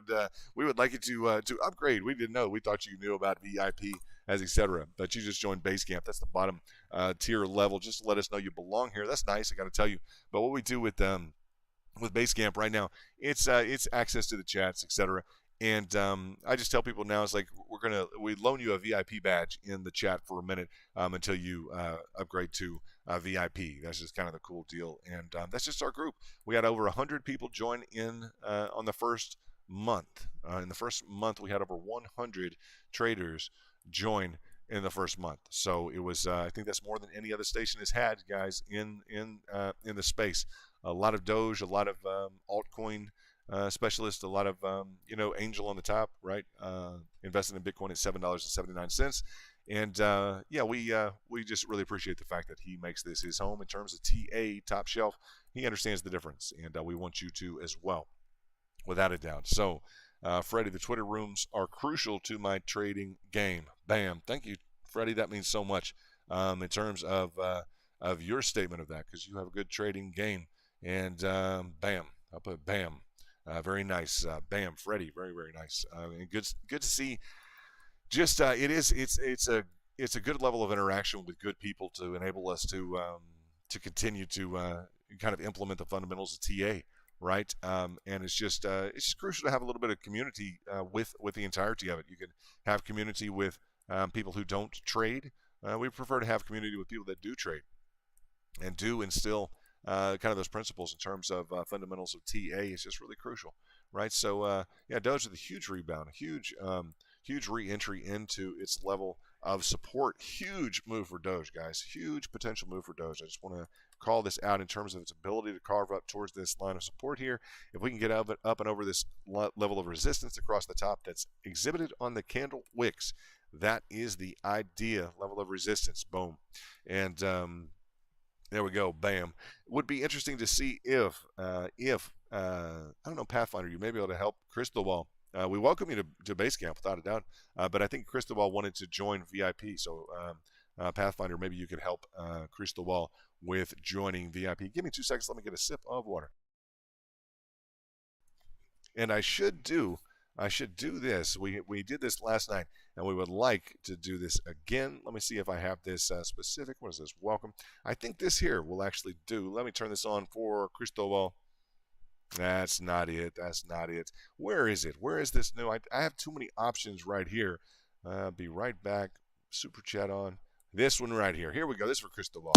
would like you to upgrade. We didn't know. We thought you knew about VIP as etc. But you just joined Basecamp. That's the bottom tier level. Just to let us know you belong here. That's nice. I got to tell you. But what we do with Basecamp right now, it's access to the chats, etc. And I just tell people now, it's like we loan you a VIP badge in the chat for a minute until you upgrade to VIP. That's just kind of the cool deal. And that's just our group. We had over 100 people join in on the first month. In the first month, we had over 100 traders join in the first month. So it was, I think that's more than any other station has had, guys, in the space. A lot of Doge, a lot of altcoin specialists, a lot of Angel on the top, right? Invested in Bitcoin at $7.79. And yeah, we just really appreciate the fact that he makes this his home in terms of TA, top shelf. He understands the difference, and we want you to as well, without a doubt. So, Freddie, the Twitter rooms are crucial to my trading game. Bam. Thank you, Freddie. That means so much in terms of your statement of that, because you have a good trading game. And bam. I'll put bam. Very nice. Bam, Freddie. Very, very nice. And good to see. Just it's a good level of interaction with good people to enable us to continue to kind of implement the fundamentals of TA. Right, and it's just crucial to have a little bit of community with the entirety of it. You can have community with people who don't trade. We prefer to have community with people that do trade and do instill kind of those principles in terms of fundamentals of TA. It's just really crucial, right? So yeah, Doge with a huge rebound, a huge re-entry into its level of support. Huge move for Doge, guys. Huge potential move for Doge. I just want to call this out in terms of its ability to carve up towards this line of support here. If we can get up and over this level of resistance across the top that's exhibited on the candle wicks, that is the idea level of resistance. Boom. And there we go. Bam. It would be interesting to see if I don't know, Pathfinder, you may be able to help Cristobal. We welcome you to Basecamp without a doubt, but I think Cristobal wanted to join VIP, so Pathfinder, maybe you could help Cristobal with joining VIP. Give me 2 seconds. Let me get a sip of water. And I should do this. We did this last night, and we would like to do this again. Let me see if I have this specific. What is this? Welcome. I think this here will actually do. Let me turn this on for Cristobal. That's not it. That's not it. Where is it? Where is this new? I have too many options right here. Be right back. Super chat on. This one right here. Here we go. This is for Cristobal.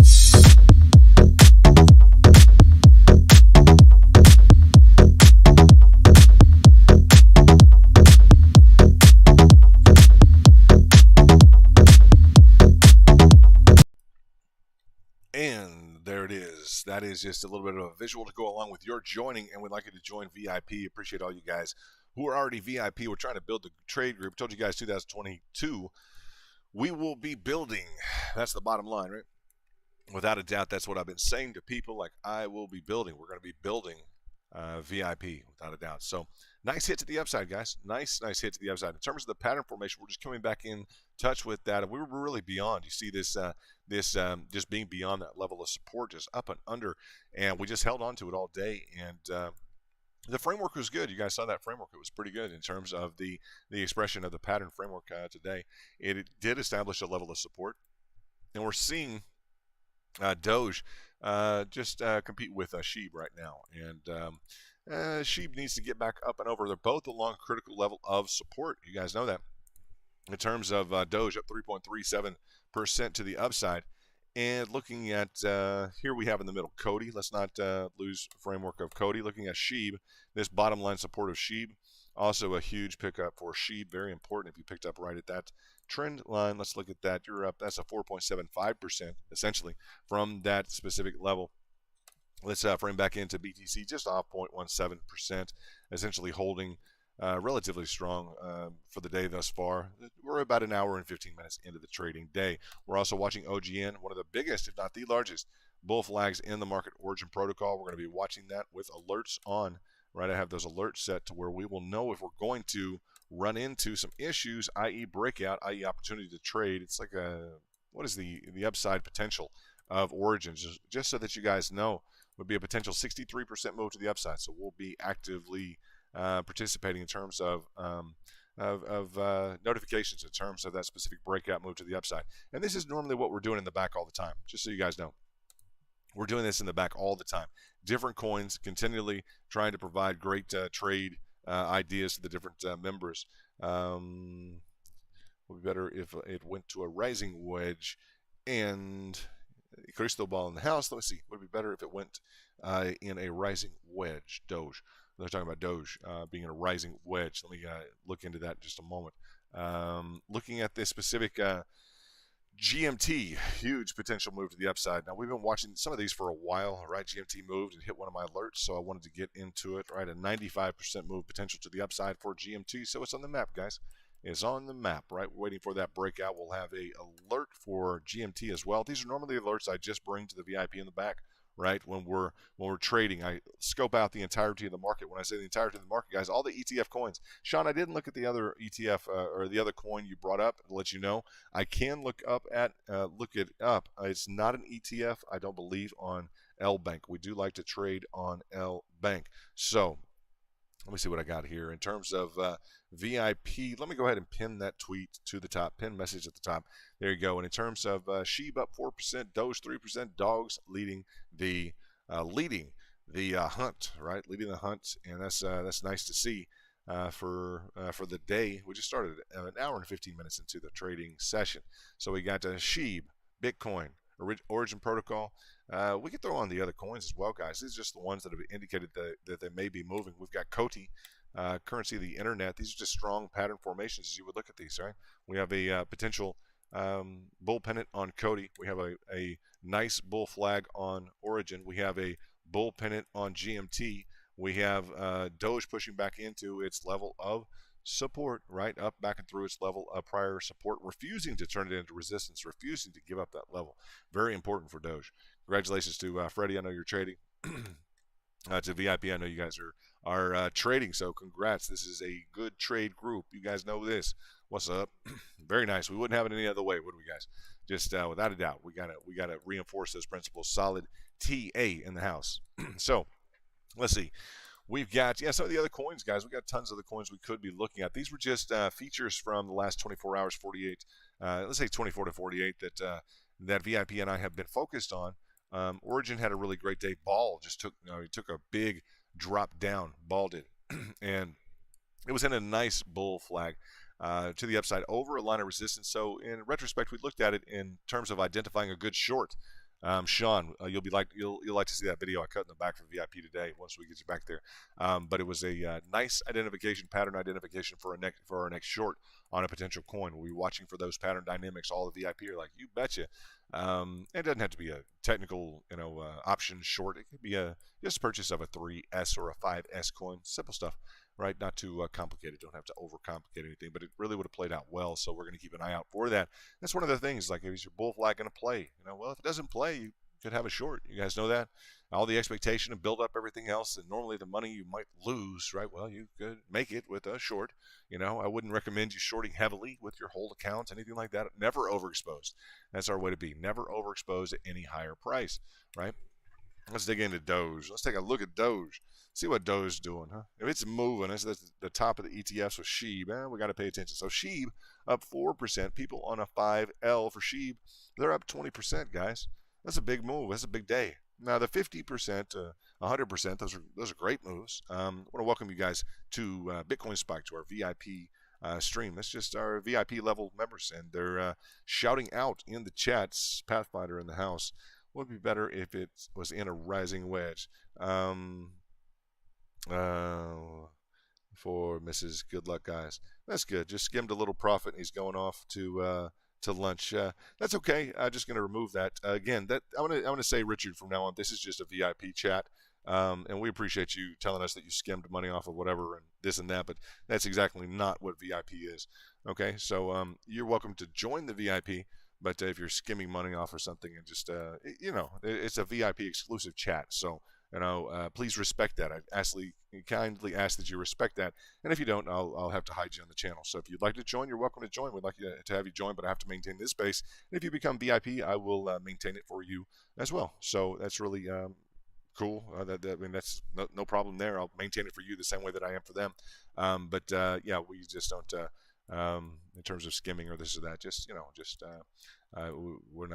And there it is. That is just a little bit of a visual to go along with your joining, and we'd like you to join VIP. Appreciate all you guys who are already VIP. We're trying to build the trade group. I told you guys 2022. We will be building. That's the bottom line, right? Without a doubt, that's what I've been saying to people. Like, I will be building. We're going to be building VIP, without a doubt. So, nice hit to the upside, guys. Nice hit to the upside. In terms of the pattern formation, we're just coming back in touch with that. And we were really beyond. You see this just being beyond that level of support, just up and under. And we just held on to it all day. And the framework was good. You guys saw that framework. It was pretty good in terms of the expression of the pattern framework today. It did establish a level of support. And we're seeing Doge just compete with SHIB right now. And SHIB needs to get back up and over. They're both along critical level of support. You guys know that. In terms of Doge up 3.37% to the upside. And looking at, here we have in the middle, Cody. Let's not lose framework of Cody. Looking at SHIB, this bottom line support of SHIB Also, a huge pickup for SHIB, very important if you picked up right at that trend line. Let's look at that. You're up. That's a 4.75% essentially from that specific level. Let's frame back into BTC, just off 0.17%, essentially holding relatively strong for the day thus far. We're about an hour and 15 minutes into the trading day. We're also watching OGN, one of the biggest, if not the largest, bull flags in the market origin protocol. We're going to be watching that with alerts on. Right, I have those alerts set to where we will know if we're going to run into some issues, i.e. breakout, i.e. opportunity to trade. It's like what is the upside potential of origins, just so that you guys know, would be a potential 63% move to the upside. So we'll be actively participating in terms of notifications in terms of that specific breakout move to the upside. And this is normally what we're doing in the back all the time, just so you guys know. We're doing this in the back all the time. Different coins, continually trying to provide great trade ideas to the different members. Would be better if it went to a rising wedge and crystal ball in the house. Let me see. Would it be better if it went in a rising wedge? Doge. They're talking about Doge being in a rising wedge. Let me look into that in just a moment. Looking at this specific GMT, huge potential move to the upside. Now, we've been watching some of these for a while, right? GMT moved and hit one of my alerts, so I wanted to get into it, right? A 95% move potential to the upside for GMT, so it's on the map, guys. It's on the map, right? We're waiting for that breakout. We'll have a alert for GMT as well. These are normally alerts I just bring to the VIP in the back, right? When we're trading, I scope out the entirety of the market. When I say the entirety of the market, guys, all the ETF coins. Sean, I didn't look at the other ETF or the other coin you brought up to let you know. I can look it up. It's not an ETF, I don't believe, on L Bank. We do like to trade on L Bank. So let me see what I got here in terms of VIP. Let me go ahead and pin that tweet to the top, pin message at the top. There you go. And in terms of SHIB up 4%, Doge 3%, Dogs leading the hunt, right? Leading the hunt, and that's nice to see for the day. We just started an hour and 15 minutes into the trading session, so we got SHIB, Bitcoin, Origin Protocol. We could throw on the other coins as well, guys. These are just the ones that have indicated that they may be moving. We've got COTI, currency of the internet. These are just strong pattern formations as you would look at these, right? We have a potential bull pennant on COTI. We have a nice bull flag on Origin. We have a bull pennant on GMT. We have Doge pushing back into its level of support, right, up back and through its level of prior support, refusing to turn it into resistance, refusing to give up that level. Very important for Doge. Congratulations to Freddie. I know you're trading. To VIP, I know you guys are trading, so congrats. This is a good trade group. You guys know this. What's up? Very nice. We wouldn't have it any other way, would we, guys? Just without a doubt, we gotta reinforce those principles. Solid TA in the house. So let's see. We've got, some of the other coins, guys. We've got tons of the coins we could be looking at. These were just features from the last 24 hours, 48, let's say 24 to 48 that VIP and I have been focused on. Origin had a really great day. Ball just took a big drop down. Ball did. And it was in a nice bull flag to the upside over a line of resistance. So in retrospect, we looked at it in terms of identifying a good short. Sean, you'll like to see that video I cut in the back for VIP today once we get you back there. But it was a nice pattern identification for our next short on a potential coin. We'll be watching for those pattern dynamics. All the VIP are like, you betcha. It doesn't have to be a technical, option short. It could be just a purchase of a 3S or a 5S coin. Simple stuff, right? Not too complicated. Don't have to overcomplicate anything, but it really would have played out well. So we're going to keep an eye out for that. That's one of the things. Like, is your bull flag going to play? Well, if it doesn't play, you could have a short. You guys know that. All the expectation and build up everything else, and normally the money you might lose, right? Well, you could make it with a short. I wouldn't recommend you shorting heavily with your whole account, anything like that. Never overexposed. That's our way to be. Never overexposed at any higher price, right? Let's dig into Doge. Let's take a look at Doge. See what Doge is doing, huh? If it's moving, that's the top of the ETFs with SHIB. We got to pay attention. So SHIB up 4%. People on a 5L for SHIB, they're up 20%, guys. That's a big move. That's a big day. Now, the 50% to 100%, those are great moves. I want to welcome you guys to Bitcoin Spike, to our VIP stream. That's just our VIP level members, and they're shouting out in the chats. Pathfinder in the house. Would be better if it was in a rising wedge. for Mrs. Good Luck Guys. That's good. Just skimmed a little profit, and he's going off to lunch. That's okay. I'm just going to remove that again. That I want to say, Richard, from now on, this is just a VIP chat. And we appreciate you telling us that you skimmed money off of whatever and this and that, but that's exactly not what VIP is. Okay, so you're welcome to join the VIP, but if you're skimming money off or something and just it's a VIP exclusive chat. So please respect that. I kindly ask that you respect that. And if you don't, I'll have to hide you on the channel. So if you'd like to join, you're welcome to join. We'd like to have you join, but I have to maintain this space. And if you become VIP, I will maintain it for you as well. So that's really cool. I mean, that's no problem there. I'll maintain it for you the same way that I am for them. But yeah, we just don't. In terms of skimming or this or that, we're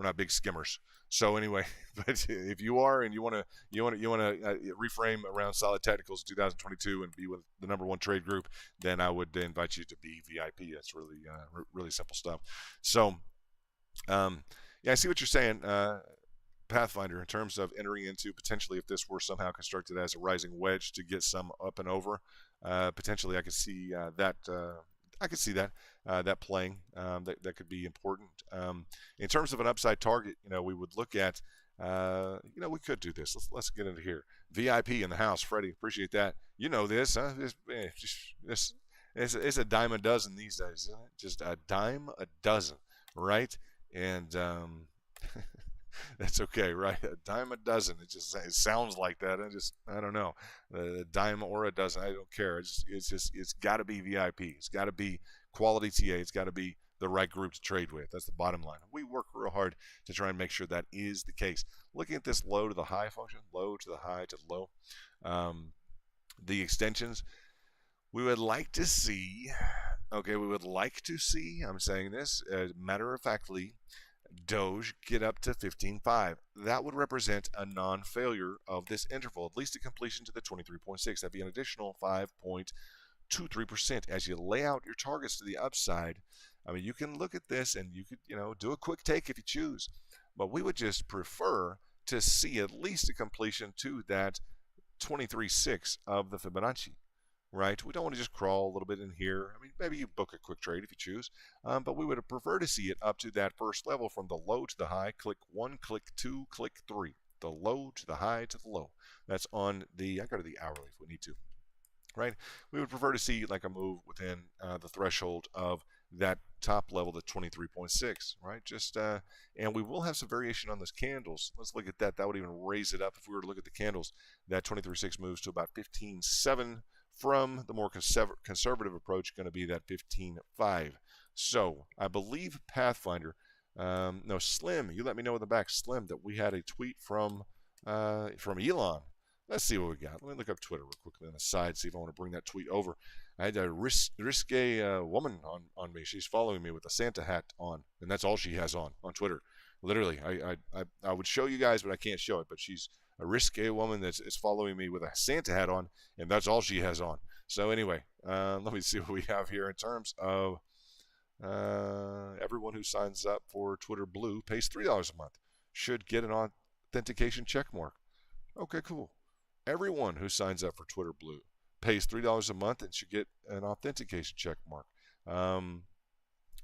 not big skimmers. So anyway, but if you are and you want to reframe around solid technicals in 2022 and be with the #1 trade group, then I would invite you to be VIP. That's really really simple stuff. So yeah, I see what you're saying. Pathfinder, in terms of entering into potentially if this were somehow constructed as a rising wedge to get some up and over, potentially I could see that. I could see that that playing. That could be important. In terms of an upside target, we would look at. We could do this. Let's get into here. VIP in the house, Freddie. Appreciate that. You know this, huh? It's a dime a dozen these days, isn't it? Just a dime a dozen, right? And that's okay, right? A dime a dozen. It sounds like that. I don't know. A dime or a dozen. I don't care. It's got to be VIP. It's got to be quality TA. It's got to be the right group to trade with. That's the bottom line. We work real hard to try and make sure that is the case. Looking at this low to the high function, low to the high to the low, the extensions, we would like to see. Okay, we would like to see. I'm saying this matter of factly. Doge get up to 15.5. That would represent a non-failure of this interval, at least a completion to the 23.6. That'd be an additional 5.23%. As you lay out your targets to the upside, I mean, you can look at this and you could, do a quick take if you choose. But we would just prefer to see at least a completion to that 23.6 of the Fibonacci. Right? We don't want to just crawl a little bit in here. I mean, maybe you book a quick trade if you choose, but we would prefer to see it up to that first level from the low to the high. Click 1, click 2, click 3. The low to the high to the low. That's on the, I go to the hourly if we need to. Right? We would prefer to see like a move within the threshold of that top level, the 23.6, right? And we will have some variation on those candles. Let's look at that. That would even raise it up if we were to look at the candles. That 23.6 moves to about 15.7. From the more conservative approach, going to be that 15.5. So I believe Pathfinder, no, Slim, you let me know in the back, Slim, that we had a tweet from Elon. Let's see what we got. Let me look up Twitter real quickly on the side, see if I want to bring that tweet over. I had a risque woman on me. She's following me with a Santa hat on, and that's all she has on Twitter. Literally, I would show you guys, but I can't show it. But she's a risque woman that's following me with a Santa hat on, and that's all she has on. So anyway, let me see what we have here in terms of everyone who signs up for Twitter Blue pays $3 a month. Should get an authentication check mark. Okay, cool. Everyone who signs up for Twitter Blue pays $3 a month and should get an authentication check mark. And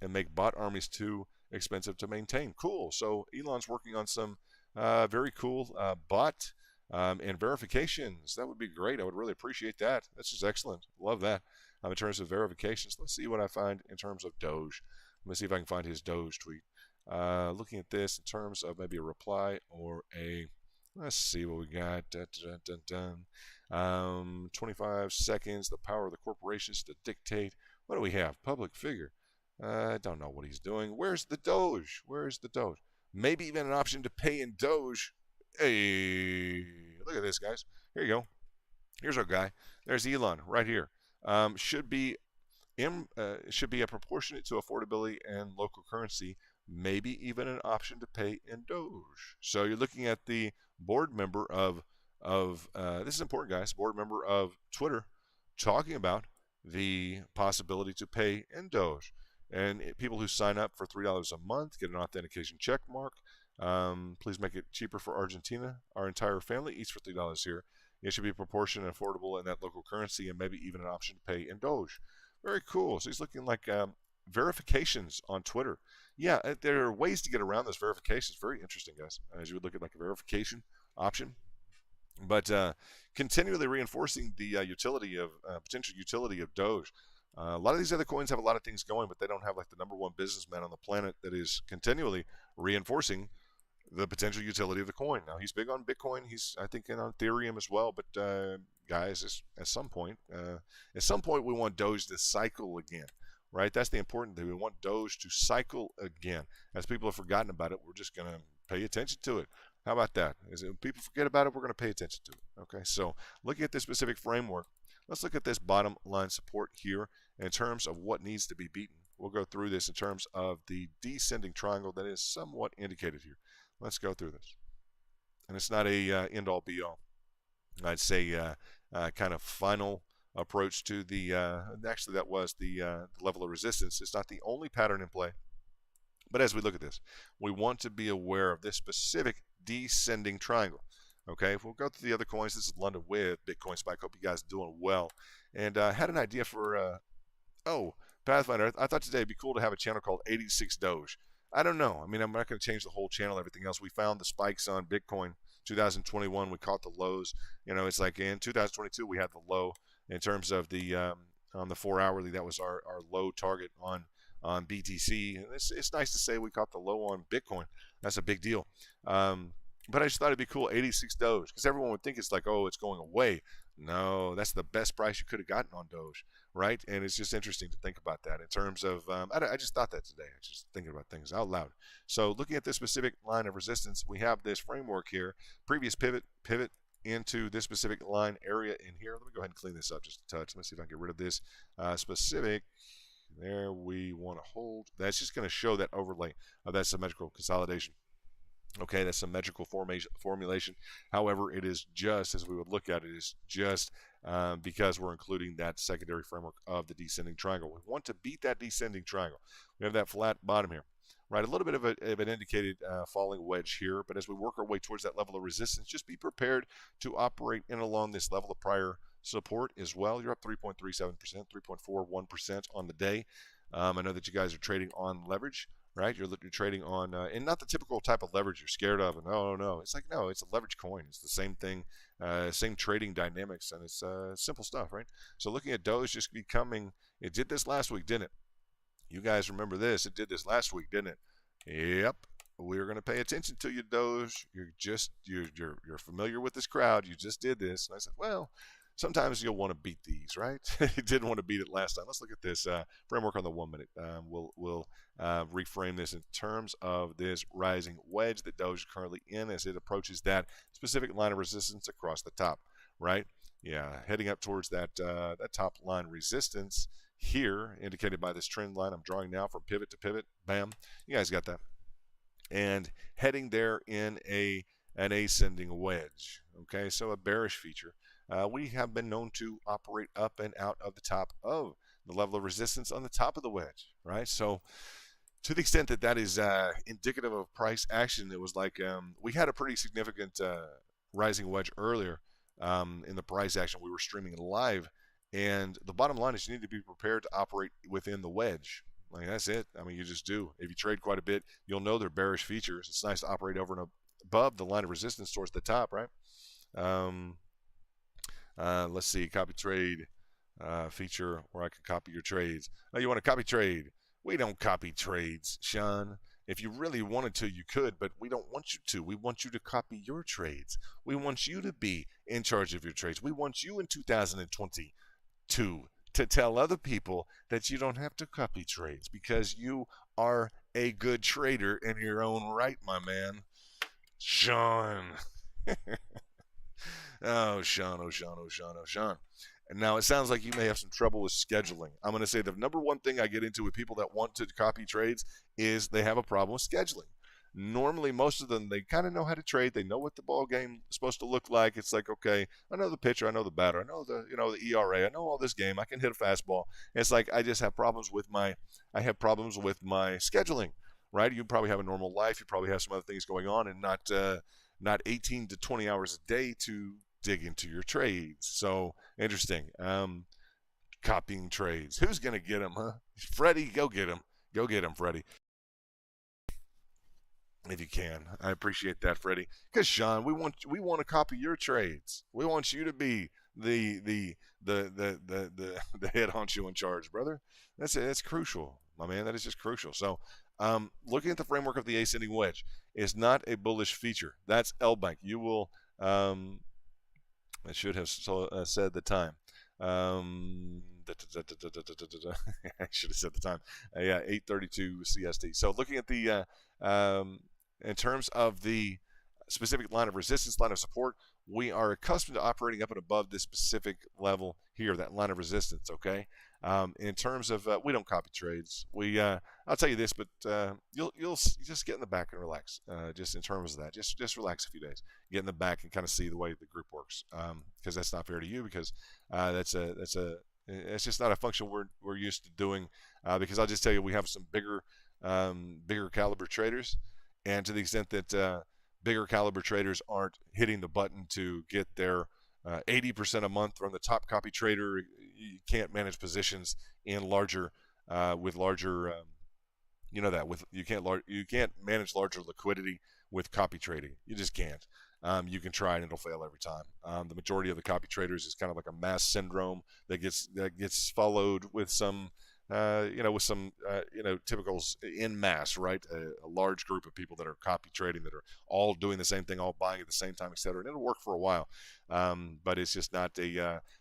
make bot armies too expensive to maintain. Cool. So Elon's working on some very cool bot and verifications. That would be great. I would really appreciate that. That's just excellent. Love that. In terms of verifications, let's see what I find in terms of Doge. Let me see if I can find his Doge tweet. Looking at this in terms of maybe a reply or a, let's see what we got. 25 seconds. The power of the corporations to dictate. What do we have? Public figure. I don't know what he's doing. Where's the Doge? Where's the Doge? Maybe even an option to pay in Doge. Hey, look at this, guys. Here you go. Here's our guy. There's Elon right here. Should be a proportionate to affordability and local currency. Maybe even an option to pay in Doge. So you're looking at the board member of this is important, guys. Board member of Twitter talking about the possibility to pay in Doge. And people who sign up for $3 a month get an authentication check mark. Please make it cheaper for Argentina. Our entire family eats for $3 here. it should be proportionate and affordable in that local currency, and maybe even an option to pay in Doge. Very cool. So he's looking like verifications on Twitter. Yeah, there are ways to get around those verifications. Very interesting, guys. As you would look at like a verification option, but continually reinforcing the utility of potential utility of Doge. A lot of these other coins have a lot of things going, but they don't have like the number one businessman on the planet that is continually reinforcing the potential utility of the coin. Now he's big on Bitcoin. He's I think on Ethereum as well. But guys, at some point we want Doge to cycle again, right? That's the important thing. We want Doge to cycle again. As people have forgotten about it, we're just gonna pay attention to it. How about that? If people forget about it, we're going to pay attention to it. Okay, so looking at this specific framework, let's look at this bottom line support here in terms of what needs to be beaten. We'll go through this in terms of the descending triangle that is somewhat indicated here. Let's go through this. And it's not a end-all be-all. I'd say kind of final approach to the, actually that was the level of resistance. It's not the only pattern in play. But as we look at this, we want to be aware of this specific descending triangle. Okay, if we'll go through the other coins. This is London with Bitcoin Spike. Hope you guys are doing well. And had an idea for, Pathfinder. I thought today it'd be cool to have a channel called 86 Doge. I don't know. I mean, I'm not going to change the whole channel, everything else. We found the spikes on Bitcoin 2021. We caught the lows. You know, it's like in 2022, we had the low in terms of the, on the 4 hourly. That was our low target on BTC. And it's nice to say we caught the low on Bitcoin. That's a big deal. But I just thought it'd be cool, 86 Doge, because everyone would think it's like, oh, it's going away. No, that's the best price you could have gotten on Doge, right? And it's just interesting to think about that in terms of, I just thought that today. I was just thinking about things out loud. So looking at this specific line of resistance, we have this framework here, previous pivot into this specific line area in here. Let me go ahead and clean this up just a touch. Let me see if I can get rid of this specific. There we want to hold. That's just going to show that overlay of that symmetrical consolidation. Okay, that's symmetrical formulation. However, it is just, as we would look at it, is just because we're including that secondary framework of the descending triangle. We want to beat that descending triangle. We have that flat bottom here, right? A little bit of an indicated falling wedge here, but as we work our way towards that level of resistance, just be prepared to operate in along this level of prior support as well. You're up 3.37%, 3.41% on the day. I know that you guys are trading on leverage. Right, you're trading on, and not the typical type of leverage you're scared of. And no, it's like no, it's a leverage coin. It's the same thing, same trading dynamics, and it's simple stuff, right? So looking at Doge just becoming, it did this last week, didn't it? You guys remember this? It did this last week, didn't it? Yep. We're going to pay attention to you, Doge. You're familiar with this crowd. You just did this, and I said, well. Sometimes you'll want to beat these, right? You didn't want to beat it last time. Let's look at this framework on the 1 minute. We'll reframe this in terms of this rising wedge that Doge is currently in as it approaches that specific line of resistance across the top, right? Yeah, heading up towards that top line resistance here, indicated by this trend line I'm drawing now from pivot to pivot. Bam, you guys got that. And heading there in an ascending wedge. Okay, so a bearish feature. We have been known to operate up and out of the top of the level of resistance on the top of the wedge, right? So to the extent that that is indicative of price action, it was like we had a pretty significant rising wedge earlier in the price action. We were streaming live, and the bottom line is you need to be prepared to operate within the wedge. Like that's it. I mean, you just do. If you trade quite a bit, you'll know they're bearish features. It's nice to operate over and above the line of resistance towards the top, right? Let's see, copy trade feature where I can copy your trades. Oh, you want to copy trade? We don't copy trades, Sean. If you really wanted to, you could, but we don't want you to. We want you to copy your trades. We want you to be in charge of your trades. We want you in 2022 to tell other people that you don't have to copy trades because you are a good trader in your own right, my man. Sean. Oh, Sean. And now it sounds like you may have some trouble with scheduling. I'm going to say the number one thing I get into with people that want to copy trades is they have a problem with scheduling. Normally, most of them, they kind of know how to trade. They know what the ball game is supposed to look like. It's like, okay, I know the pitcher, I know the batter, I know the ERA, I know all this game. I can hit a fastball. And it's like I just have problems with my scheduling, right? You probably have a normal life. You probably have some other things going on, and not 18 to 20 hours a day to dig into your trades. So interesting. Copying trades. Who's going to get them, huh? Freddie, go get them. Go get them, Freddie. If you can, I appreciate that, Freddie. Because Sean, we want to copy your trades. We want you to be the head honcho in charge, brother. That's crucial, my man. That is just crucial. So, looking at the framework of the ascending wedge is not a bullish feature. That's L bank. You will. I should have said the time. I should have said the time. Yeah, 8:32 CST. So looking at the in terms of the specific line of resistance, line of support, we are accustomed to operating up and above this specific level here, that line of resistance. Okay. In terms of we don't copy trades. I'll tell you this, but you'll just get in the back and relax. Just in terms of that, just relax a few days, get in the back and kind of see the way the group works. Because that's not fair to you. Because it's just not a function we're used to doing. Because I'll just tell you, we have some bigger caliber traders, and to the extent that bigger caliber traders aren't hitting the button to get their 80% a month from the top copy trader, you can't manage positions in larger with larger you can't manage larger liquidity with copy trading. You just can't. You can try and it'll fail every time. The majority of the copy traders is kind of like a mass syndrome that gets followed with some typicals in mass, right? A large group of people that are copy trading that are all doing the same thing, all buying at the same time, etc. And it'll work for a while, but it's just not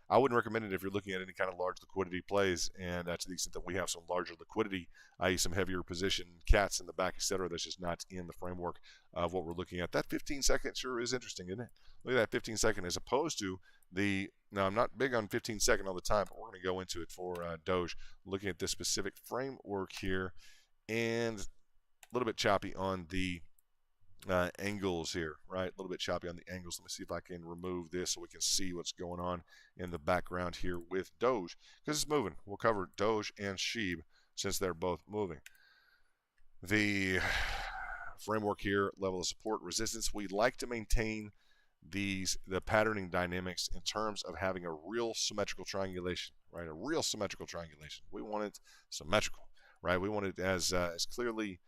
I wouldn't recommend it if you're looking at any kind of large liquidity plays. And to the extent that we have some larger liquidity, i.e., some heavier position cats in the back, etc., that's just not in the framework of what we're looking at. That 15-second sure is interesting, isn't it? Look at that 15-second as opposed to now I'm not big on 15-second all the time, but we're going to go into it for Doge. Looking at this specific framework here, and a little bit choppy on the angles here, right? A little bit choppy on the angles. Let me see if I can remove this so we can see what's going on in the background here with Doge, because it's moving. We'll cover Doge and SHIB since they're both moving. The framework here, level of support, resistance. We like to maintain the patterning dynamics in terms of having a real symmetrical triangulation, right? A real symmetrical triangulation. We want it symmetrical, right? We want it as clearly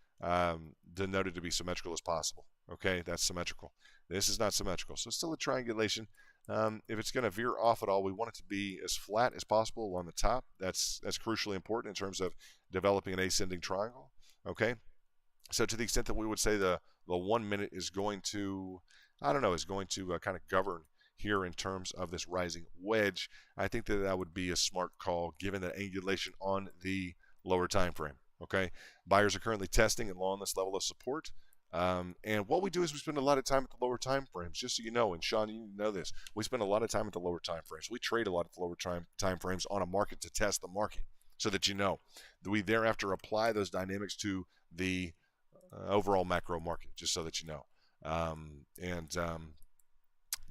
denoted to be symmetrical as possible. Okay, that's symmetrical. This is not symmetrical, so it's still a triangulation. If it's going to veer off at all, we want it to be as flat as possible along the top. That's crucially important in terms of developing an ascending triangle. Okay, so to the extent that we would say the 1 minute is going to kind of govern here in terms of this rising wedge, I think that would be a smart call given the angulation on the lower time frame. Okay, buyers are currently testing and along this level of support. And what we do is we spend a lot of time at the lower time frames, just so you know, and Sean, you know this. We spend a lot of time at the lower time frames. We trade a lot at the lower time frames on a market to test the market, so that you know. We thereafter apply those dynamics to the overall macro market, just so that you know.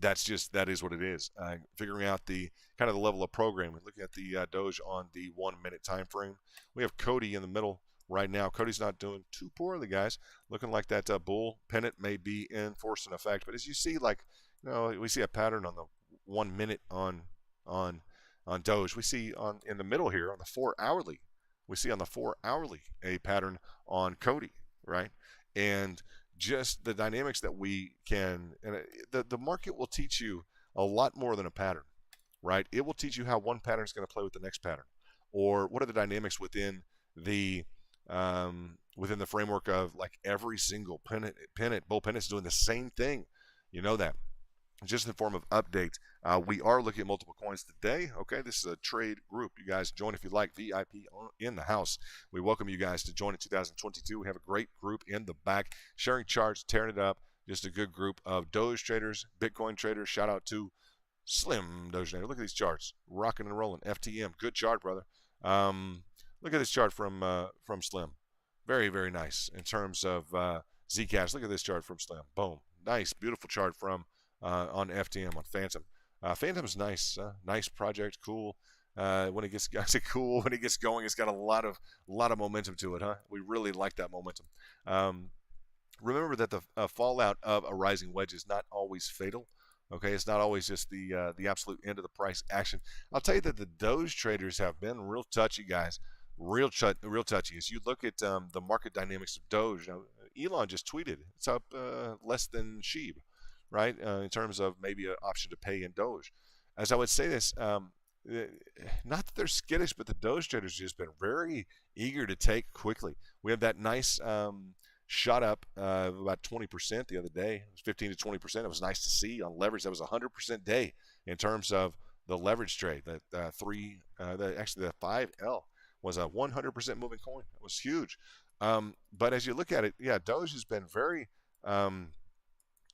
That is what it is. Figuring out the kind of the level of programming. Looking at the Doge on the 1 minute time frame. We have Cody in the middle right now. Cody's not doing too poorly, guys. Looking like that bull pennant may be in force and effect. But as you see, we see a pattern on the 1 minute on Doge. We see in the middle here on the 4 hourly. We see on the 4 hourly a pattern on Cody, right? And just the dynamics that we can, and the market will teach you a lot more than a pattern, right? It will teach you how one pattern is going to play with the next pattern, or what are the dynamics within the framework of like every single bull pennant is doing the same thing. You know that. Just in the form of update, we are looking at multiple coins today. Okay, this is a trade group. You guys join if you like. VIP in the house. We welcome you guys to join in 2022. We have a great group in the back, sharing charts, tearing it up. Just a good group of Doge traders, Bitcoin traders. Shout out to Slim Doge trader. Look at these charts, rocking and rolling. FTM, good chart, brother. Look at this chart from Slim. Very, very nice in terms of Zcash. Look at this chart from Slim. Boom, nice, beautiful chart from. On FTM, on Phantom. Phantom's nice, nice project, cool. When it gets going, it's got a lot of momentum to it, huh? We really like that momentum. Remember that the fallout of a rising wedge is not always fatal. Okay, it's not always just the absolute end of the price action. I'll tell you that the Doge traders have been real touchy, guys, real touchy. As you look at the market dynamics of Doge, Elon just tweeted it's up less than SHIB, right? In terms of maybe an option to pay in Doge. As I would say this, not that they're skittish, but the Doge traders have just been very eager to take quickly. We have that nice shot up about 20% the other day. It was 15 to 20%. It was nice to see on leverage. That was a 100% day in terms of the leverage trade. That actually the 5L was a 100% moving coin. It was huge. But as you look at it, yeah, Doge has been very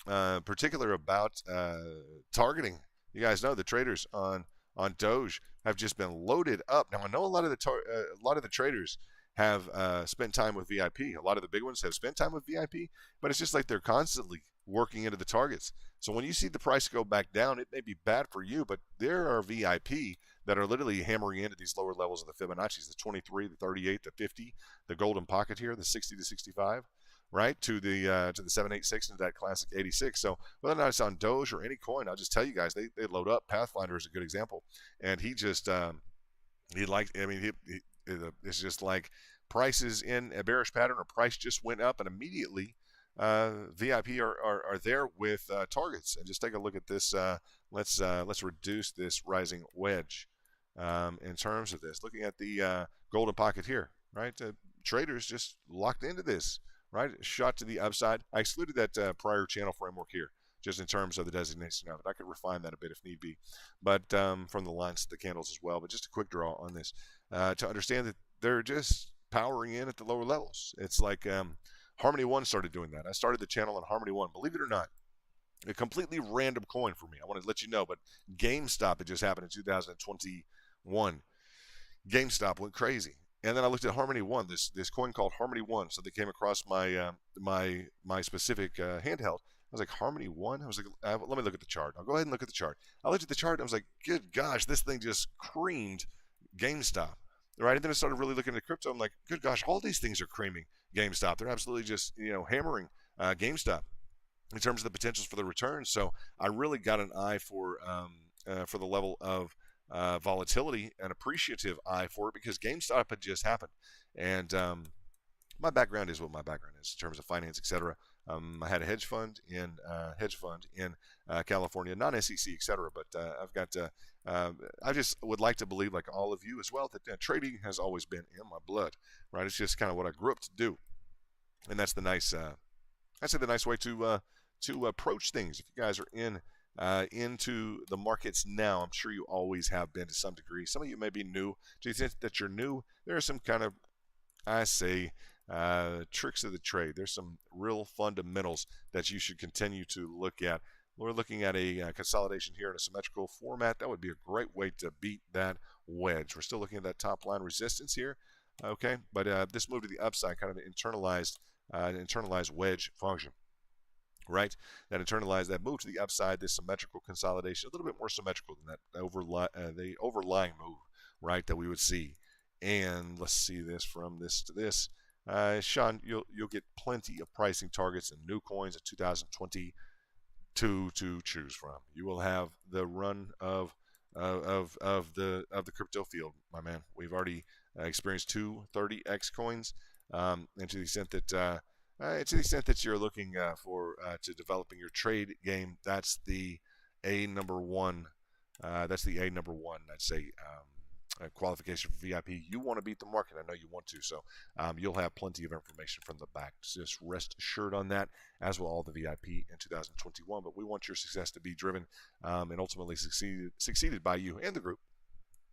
particular about targeting. You guys know the traders on Doge have just been loaded up. Now I know a lot of the traders have spent time with VIP. A lot of the big ones have spent time with VIP, but it's just like they're constantly working into the targets. So when you see the price go back down, it may be bad for you, but there are VIP that are literally hammering into these lower levels of the Fibonacci's, the 23, the 38, the 50, the golden pocket here, the 60 to 65, right, to the 786 and that classic 86. So whether or not it's on Doge or any coin, I'll just tell you guys, they load up. Pathfinder is a good example, and he just it's just like prices in a bearish pattern or price just went up and immediately VIP are there with targets. And just take a look at this. Let's reduce this rising wedge in terms of this. Looking at the golden pocket here, right? Traders just locked into this, right? Shot to the upside. I excluded that prior channel framework here, just in terms of the designation of it. I could refine that a bit if need be, but from the lines to the candles as well. But just a quick draw on this to understand that they're just powering in at the lower levels. It's like Harmony One started doing that. I started the channel on Harmony One. Believe it or not, a completely random coin for me. I wanted to let you know, but GameStop, it just happened in 2021. GameStop went crazy. And then I looked at Harmony One, this coin called Harmony One. So they came across my my specific handheld. I was like, Harmony One? I was like, let me look at the chart. I'll go ahead and look at the chart. I looked at the chart and I was like, good gosh, this thing just creamed GameStop. Right? And then I started really looking at crypto. I'm like, good gosh, all these things are creaming GameStop. They're absolutely just, hammering GameStop in terms of the potentials for the returns. So I really got an eye for the level of volatility, an appreciative eye for it, because GameStop had just happened. And my background is what my background is in terms of finance, etc. I had a hedge fund in California, non-SEC, etc. But I've got I just would like to believe, like all of you as well, that trading has always been in my blood, right? It's just kind of what I grew up to do, and that's the nice, I'd say the nice way to approach things. If you guys are into the markets now, I'm sure you always have been to some degree. Some of you may be new. To the extent that you're new, there are some kind of, I say, tricks of the trade. There's some real fundamentals that you should continue to look at. We're looking at a consolidation here in a symmetrical format. That would be a great way to beat that wedge. We're still looking at that top line resistance here, okay? But this move to the upside, kind of an internalized wedge function, right? That move to the upside, this symmetrical consolidation, a little bit more symmetrical than that the overlying move, right, that we would see. And let's see this from this to this. Sean, you'll get plenty of pricing targets and new coins in 2022 to choose from. You will have the run of the crypto field, my man. We've already experienced two 30x coins, and to the extent that you're looking to developing your trade game, that's the A number one. That's the A number one. I'd say. Qualification for VIP. You want to beat the market. I know you want to. So you'll have plenty of information from the back. Just rest assured on that, as will all the VIP in 2021. But we want your success to be driven and ultimately succeeded by you and the group.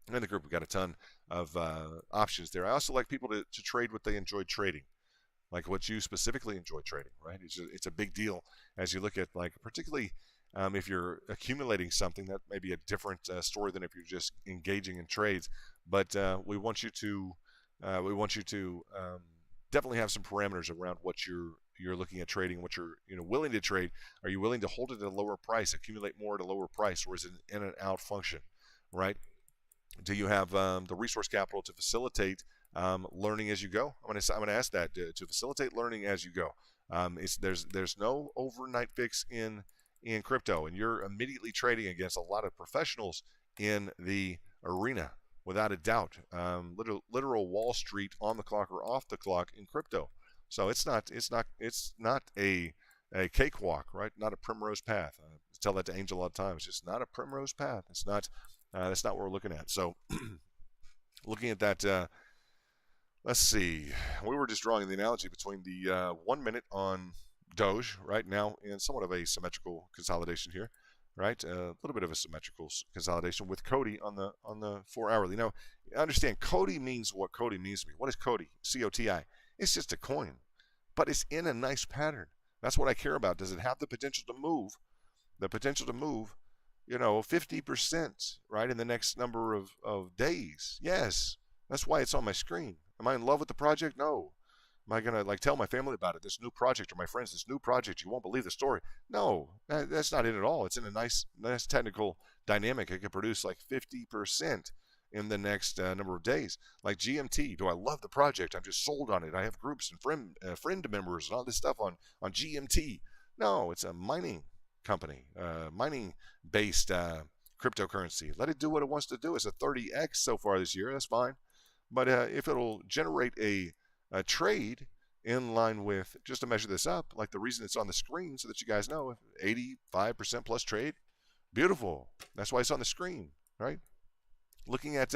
And the group, we've got a ton of options there. I also like people to trade what they enjoy trading, like what you specifically enjoy trading, right? It's a big deal as you look at, like, particularly if you're accumulating something. That may be a different story than if you're just engaging in trades. But we want you to definitely have some parameters around what you're looking at trading, what you're willing to trade. Are you willing to hold it at a lower price, accumulate more at a lower price, or is it an in and out function, right? Do you have the resource capital to facilitate learning as you go? I'm going to ask that to facilitate learning as you go. There's no overnight fix in in crypto, and you're immediately trading against a lot of professionals in the arena, without a doubt. Literal Wall Street on the clock or off the clock in crypto. So it's not a cakewalk, right? Not a primrose path. I tell that to Angel all the time. It's just not a primrose path. It's not. That's not what we're looking at. So, looking at that, let's see. We were just drawing the analogy between the 1 minute on Doge right now and somewhat of a symmetrical consolidation here, right? A little bit of a symmetrical consolidation with Cody on the 4 hourly. Now, understand, Cody means what Cody means to me. What is Cody? COTI. It's just a coin, but it's in a nice pattern. That's what I care about. Does it have the potential to move? The potential to move, 50%, right, in the next number of days. Yes, that's why it's on my screen. Am I in love with the project? No. Am I going to tell my family about it? This new project, or my friends, this new project, you won't believe the story. No, that's not it at all. It's in a nice technical dynamic. It can produce like 50% in the next number of days. Like GMT, do I love the project? I'm just sold on it. I have groups and friend members and all this stuff on GMT. No, it's a mining company, mining-based cryptocurrency. Let it do what it wants to do. It's a 30x so far this year. That's fine. But if it'll generate a trade in line with, just to measure this up, like the reason it's on the screen so that you guys know, 85% plus trade, beautiful. That's why it's on the screen, right? Looking at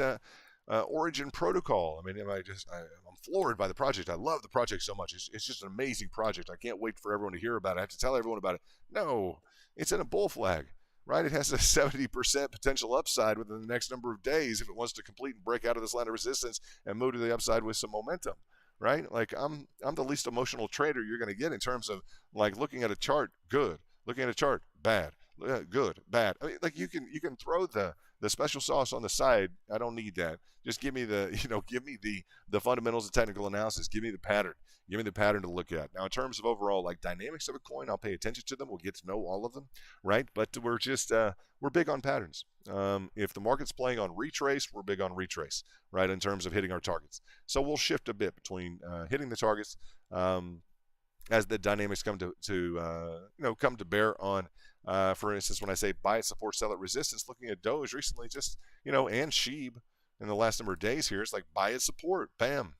Origin Protocol. I mean, I'm floored by the project. I love the project so much. It's just an amazing project. I can't wait for everyone to hear about it. I have to tell everyone about it. No, it's in a bull flag, right? It has a 70% potential upside within the next number of days if it wants to complete and break out of this line of resistance and move to the upside with some momentum, right? Like I'm the least emotional trader you're going to get in terms of like looking at a chart, good. Looking at a chart, bad. Good, bad. I mean, like you can throw the special sauce on the side. I don't need that. Just give me the fundamentals of technical analysis. Give me the pattern. Give me the pattern to look at. Now, in terms of overall like dynamics of a coin, I'll pay attention to them. We'll get to know all of them, right? But we're just we're big on patterns. If the market's playing on retrace, we're big on retrace, right? In terms of hitting our targets. So we'll shift a bit between hitting the targets as the dynamics come to bear on. For instance, when I say buy at support, sell at resistance, looking at Doge recently, just, and SHIB in the last number of days here, it's like buy at support, bam.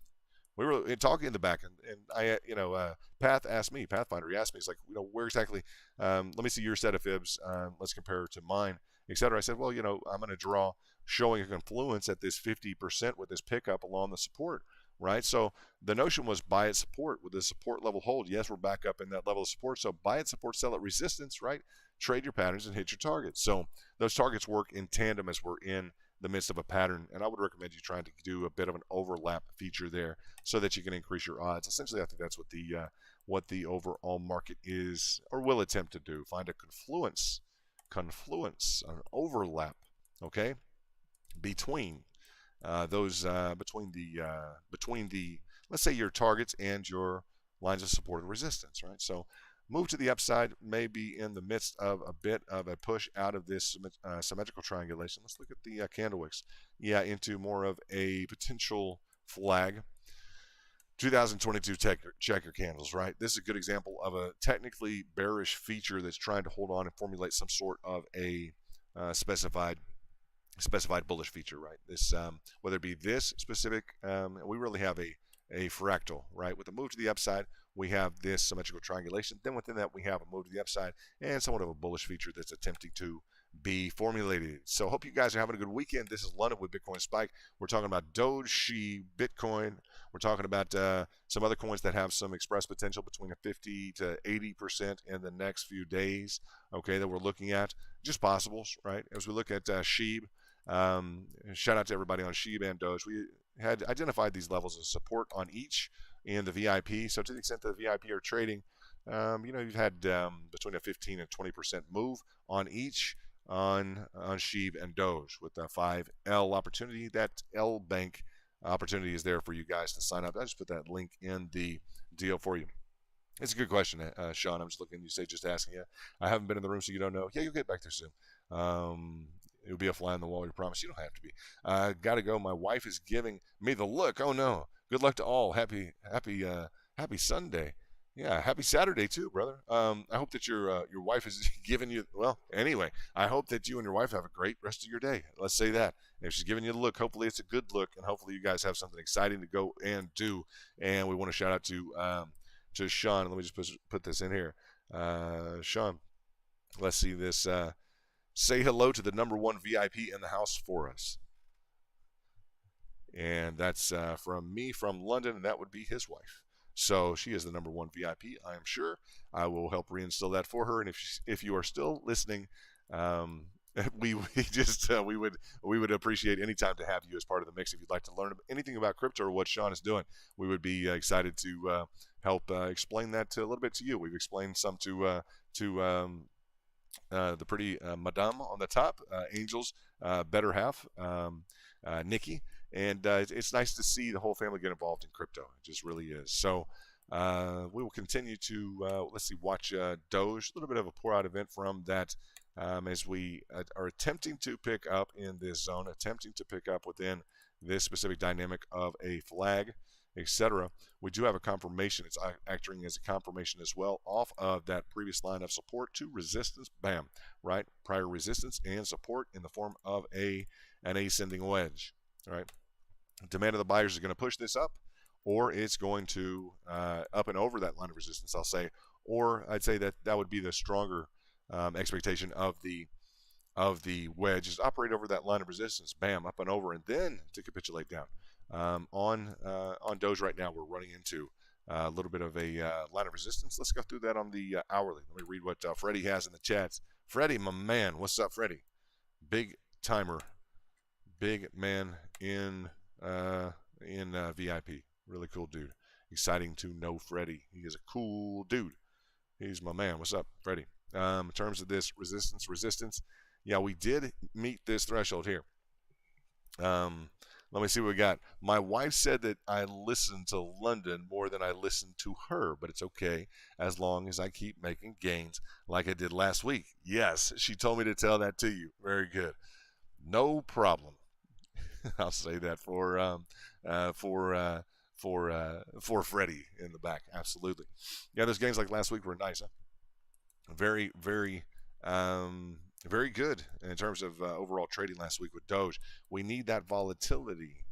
We were talking in the back, and I, Pathfinder, he asked me, he's like, where exactly, let me see your set of fibs, let's compare it to mine, etc. I said, well, I'm going to draw showing a confluence at this 50% with this pickup along the support. Right, so the notion was buy at support with the support level hold. Yes, we're back up in that level of support. So buy at support, sell at resistance. Right, trade your patterns and hit your targets. So those targets work in tandem as we're in the midst of a pattern. And I would recommend you trying to do a bit of an overlap feature there so that you can increase your odds. Essentially, I think that's what the overall market is or will attempt to do. Find a confluence, an overlap. Okay, between. Between the let's say your targets and your lines of support and resistance, right? So move to the upside may be in the midst of a bit of a push out of this symmetrical triangulation. Let's look at the candle wicks, into more of a potential flag. 2022 checker candles, right? This is a good example of a technically bearish feature that's trying to hold on and formulate some sort of a specified bullish feature, right? This whether it be this specific, we really have a fractal, right? With a move to the upside, we have this symmetrical triangulation. Then within that, we have a move to the upside and somewhat of a bullish feature that's attempting to be formulated. So hope you guys are having a good weekend. This is London with Bitcoin Spike. We're talking about Doge, SHIB, Bitcoin. We're talking about some other coins that have some express potential between a 50 to 80% in the next few days, okay, that we're looking at. Just possibles, right? As we look at SHIB, shout out to everybody on SHIB and Doge. We had identified these levels of support on each in the VIP. So to the extent that the VIP are trading, you've had between a 15 and 20% move on each on SHIB and Doge with the 5L opportunity. That L bank opportunity is there for you guys to sign up. I just put that link in the deal for you. It's a good question, Sean. I'm just looking. You say just asking. Yeah, I haven't been in the room, so you don't know. Yeah, you'll get back there soon. It'll be a fly on the wall. You promise. You don't have to be. Gotta go. My wife is giving me the look. Oh no. Good luck to all. Happy Sunday. Yeah, happy Saturday too, brother. I hope that your wife is giving you well. Anyway, I hope that you and your wife have a great rest of your day. Let's say that. And if she's giving you the look, hopefully it's a good look, and hopefully you guys have something exciting to go and do. And we want to shout out to Sean. Let me just put this in here. Sean, let's see this. Say hello to the number one VIP in the house for us. And that's from me from London, and that would be his wife. So she is the number one VIP. I am sure I will help reinstill that for her. And if you are still listening, um, we would appreciate any time to have you as part of the mix. If you'd like to learn anything about crypto or what Sean is doing, we would be excited to help explain that to, a little bit to you. We've explained some to the pretty Madame on the top, Angel's better half, Nikki. And it's nice to see the whole family get involved in crypto. It just really is. So we will continue to, let's see, watch Doge, a little bit of a pour out event from that as we are attempting to pick up in this zone, attempting to pick up within this specific dynamic of a flag, etc. We do have a confirmation. It's acting as a confirmation as well off of that previous line of support to resistance. Bam, right? Prior resistance and support in the form of an ascending wedge. All right. Demand of the buyers is going to push this up, or it's going to up and over that line of resistance, I'll say. Or I'd say that would be the stronger expectation of the wedge is operate over that line of resistance, bam, up and over, and then to capitulate down. On Doge right now, we're running into a little bit of a line of resistance. Let's go through that on the hourly. Let me read what Freddie has in the chats. Freddie, my man, what's up, Freddie? Big timer, big man in VIP. Really cool dude. Exciting to know Freddie. He is a cool dude. He's my man. What's up, Freddie? In terms of this resistance, yeah, we did meet this threshold here. Let me see what we got. My wife said that I listen to London more than I listen to her, but it's okay as long as I keep making gains like I did last week. Yes, she told me to tell that to you. Very good. No problem. I'll say that for Freddie in the back. Absolutely. Yeah, those games like last week were nice. Huh? Very, very good in terms of overall trading last week with Doge. We need that volatility,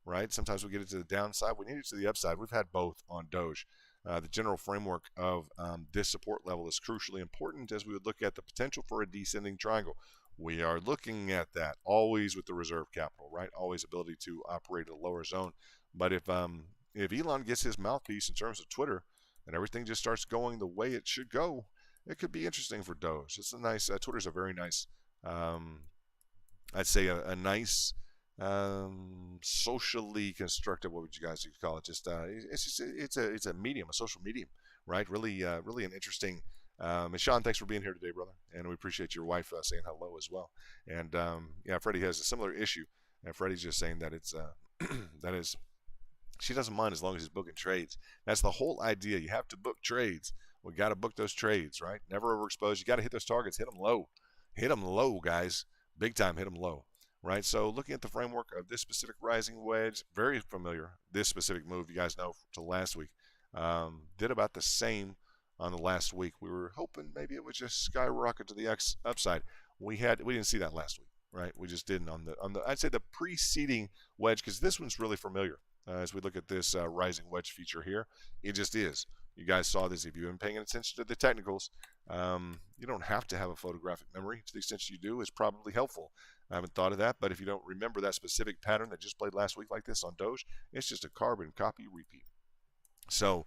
right? Sometimes we get it to the downside. We need it to the upside. We've had both on Doge. The general framework of this support level is crucially important as we would look at the potential for a descending triangle. We are looking at that always with the reserve capital, right? Always ability to operate at a lower zone. But if Elon gets his mouthpiece in terms of Twitter and everything just starts going the way it should go, it could be interesting for Doge. It's a nice, Twitter's a very nice, I'd say a nice, socially constructed, what would you guys call it? It's a medium, a social medium, right? Really an interesting, and Sean, thanks for being here today, brother. And we appreciate your wife saying hello as well. And yeah, Freddie has a similar issue. And Freddie's just saying that it's, that is, she doesn't mind as long as he's booking trades. That's the whole idea. You have to book trades. We got to book those trades, right? Never overexpose. You got to hit those targets. Hit them low. Hit them low, guys. Big time. Hit them low, right? So looking at the framework of this specific rising wedge, very familiar. This specific move, you guys know, to last week. Did about the same on the last week. We were hoping maybe it would just skyrocket to the upside. We didn't see that last week, right? We just didn't on the I'd say the preceding wedge, because this one's really familiar. As we look at this rising wedge feature here, it just is. You guys saw this. If you've been paying attention to the technicals, you don't have to have a photographic memory. To the extent you do, is probably helpful. I haven't thought of that, but if you don't remember that specific pattern that just played last week like this on Doge, it's just a carbon copy repeat. So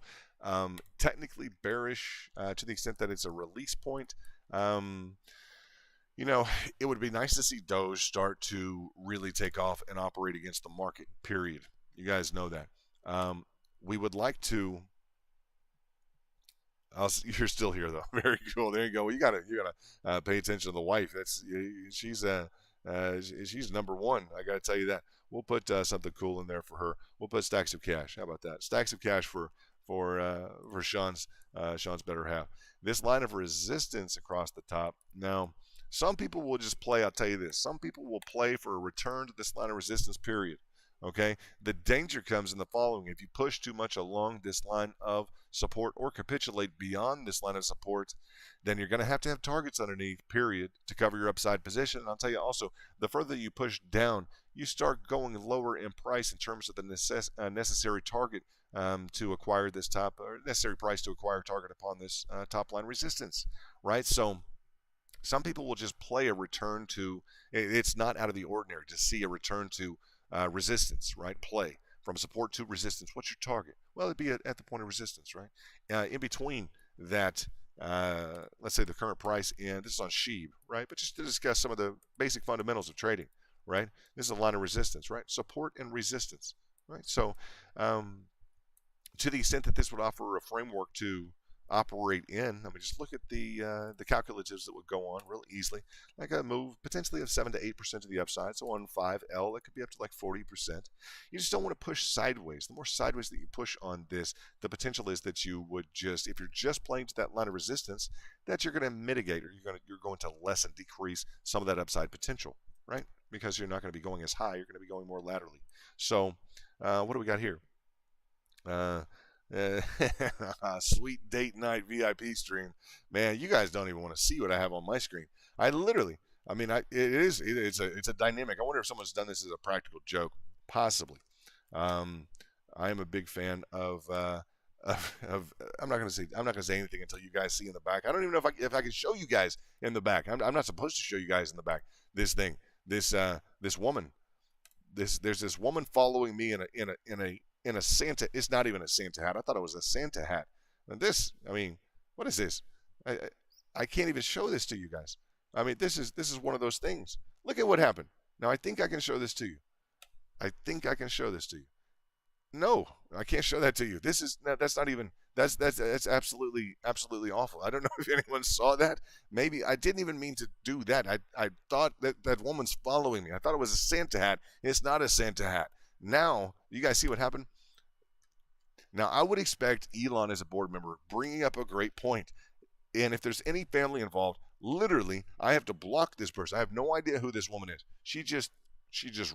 technically bearish to the extent that it's a release point. You know, it would be nice to see Doge start to really take off and operate against the market, period. You guys know that. We would like to. You're still here though. Very cool. There you go. Well, you gotta pay attention to the wife. She's number one. I gotta tell you that. We'll put something cool in there for her. We'll put stacks of cash. How about that? Stacks of cash for Sean's better half. This line of resistance across the top. Now, some people will just play. I'll tell you this. Some people will play for a return to this line of resistance. Period. Okay. The danger comes in the following: if you push too much along this line of support or capitulate beyond this line of support, then you're going to have targets underneath, period, to cover your upside position. And I'll tell you also, the further you push down, you start going lower in price in terms of the necessary target to acquire this top, or necessary price to acquire target upon this top line resistance, right? So some people will just play a return to, it's not out of the ordinary to see a return to resistance, right? Play from support to resistance. What's your target? Well, it'd be at the point of resistance, right? In between that, let's say the current price, and this is on SHIB, right? But just to discuss some of the basic fundamentals of trading, right? This is a line of resistance, right? Support and resistance, right? So to the extent that this would offer a framework to operate in, I mean, just look at the calculatives that would go on real easily, like a move potentially of 7 to 8% to the upside. So on 5L, that could be up to like 40%. You just don't want to push sideways. The more sideways that you push on this, the potential is that you would just, if you're just playing to that line of resistance, that you're going to mitigate, or you're going to lessen, decrease some of that upside potential, right? Because you're not going to be going as high, you're going to be going more laterally. So what do we got here? Sweet date night VIP stream, man. You guys don't even want to see what I have on my screen. I literally, I mean, it's a dynamic. I wonder if someone's done this as a practical joke, possibly. I am a big fan of I'm not gonna say anything until you guys see in the back. I don't even know if I can show you guys in the back. I'm not supposed to show you guys in the back. This woman, there's this woman following me in a Santa. It's not even a Santa hat. I thought it was a Santa hat. And this, I mean, what is this? I can't even show this to you guys. I mean, this is one of those things. Look at what happened. Now I think I can show this to you. I think I can show this to you. No, I can't show that to you. That's not even, that's absolutely awful. I don't know if anyone saw that. Maybe I didn't even mean to do that. I thought that woman's following me. I thought it was a Santa hat. It's not a Santa hat. Now, you guys see what happened? Now, I would expect Elon as a board member bringing up a great point. And if there's any family involved, literally, I have to block this person. I have no idea who this woman is. She just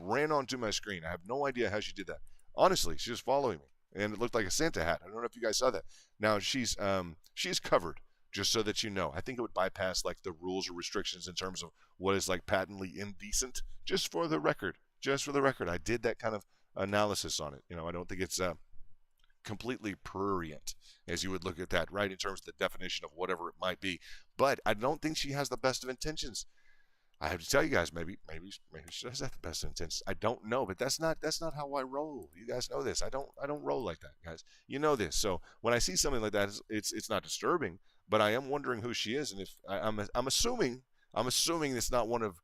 ran onto my screen. I have no idea how she did that. Honestly, she was following me, and it looked like a Santa hat. I don't know if you guys saw that. Now, she's covered, just so that you know. I think it would bypass like the rules or restrictions in terms of what is like patently indecent. Just for the record, I did that kind of analysis on it. You know, I don't think it's completely prurient as you would look at that, right, in terms of the definition of whatever it might be. But I don't think she has the best of intentions. I have to tell you guys, maybe she does have the best intentions. I don't know, but that's not how I roll. You guys know this. I don't roll like that, guys. You know this. So when I see something like that, it's not disturbing, but I am wondering who she is, and if I'm assuming it's not one of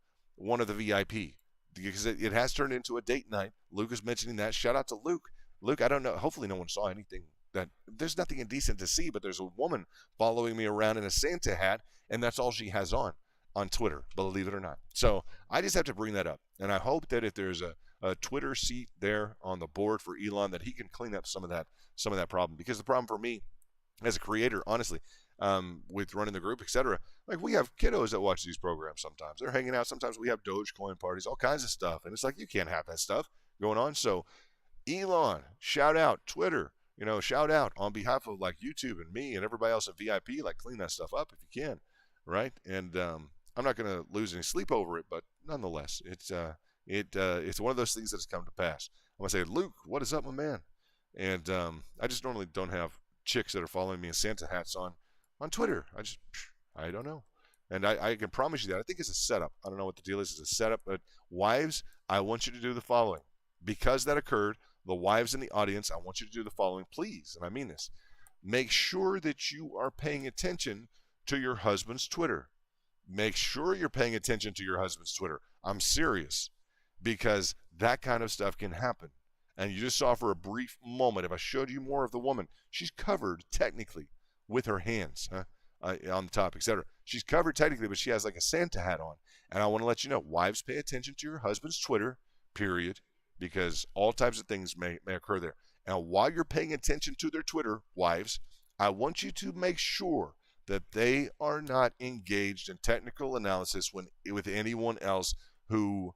the VIP, because it has turned into a date night. Luke is mentioning that. Shout out to Luke. Luke, I don't know. Hopefully no one saw anything. That there's nothing indecent to see, but there's a woman following me around in a Santa hat, and that's all she has on Twitter, believe it or not. So I just have to bring that up, and I hope that if there's a Twitter seat there on the board for Elon, that he can clean up some of that problem. Because the problem for me as a creator, honestly, with running the group, etc., like we have kiddos that watch these programs. Sometimes they're hanging out. Sometimes we have Dogecoin parties, all kinds of stuff, and it's like you can't have that stuff going on. So Elon, shout out Twitter. You know, shout out on behalf of like YouTube and me and everybody else at VIP. Like clean that stuff up if you can, right? And I'm not going to lose any sleep over it, but nonetheless, it's one of those things that has come to pass. I'm going to say, Luke, what is up, my man? And I just normally don't have chicks that are following me in Santa hats on Twitter. I don't know. And I can promise you that. I think it's a setup. I don't know what the deal is. It's a setup. But wives, I want you to do the following. Because that occurred, the wives in the audience, I want you to do the following, please. And I mean this. Make sure that you are paying attention to your husband's Twitter. Make sure you're paying attention to your husband's Twitter. I'm serious, because that kind of stuff can happen. And you just saw for a brief moment, if I showed you more of the woman, she's covered technically with her hands on the top, etc. She's covered technically, but she has like a Santa hat on. And I want to let you know, wives, pay attention to your husband's Twitter, period, because all types of things may occur there. And while you're paying attention to their Twitter, wives, I want you to make sure that they are not engaged in technical analysis with anyone else who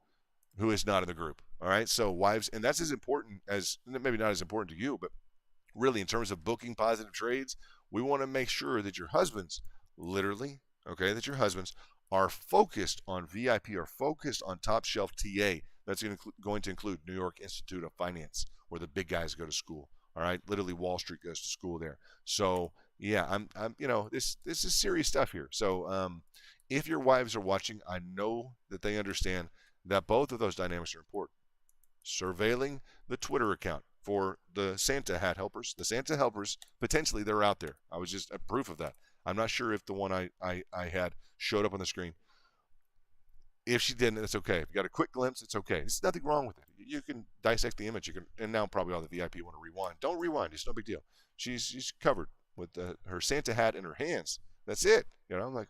is not in the group. All right, so wives, and that's as important as, maybe not as important to you, but really, in terms of booking positive trades, we want to make sure that your husbands, literally, okay, that your husbands are focused on VIP, are focused on top shelf TA. That's going to include New York Institute of Finance, where the big guys go to school. All right, literally Wall Street goes to school there. So yeah, I'm this is serious stuff here. So if your wives are watching, I know that they understand that both of those dynamics are important. Surveilling the Twitter account for the Santa hat helpers. The Santa helpers, potentially they're out there. I was just a proof of that. I'm not sure if the one I had showed up on the screen. If she didn't, it's okay. If you got a quick glimpse, it's okay. There's nothing wrong with it. You can dissect the image. You can, and now probably all the VIP want to rewind. Don't rewind. It's no big deal. She's covered with her Santa hat in her hands. That's it. I'm like,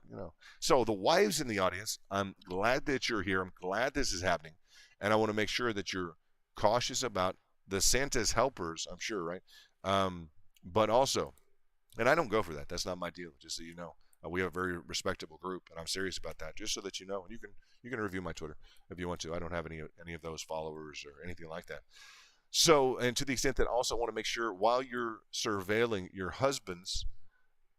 So the wives in the audience, I'm glad that you're here. I'm glad this is happening, and I want to make sure that you're cautious about the Santa's helpers. I'm sure, right? But also, and I don't go for that. That's not my deal. Just so you know. We have a very respectable group, and I'm serious about that. Just so that you know, and you can review my Twitter if you want to. I don't have any of those followers or anything like that. So, and to the extent that I also want to make sure while you're surveilling your husband's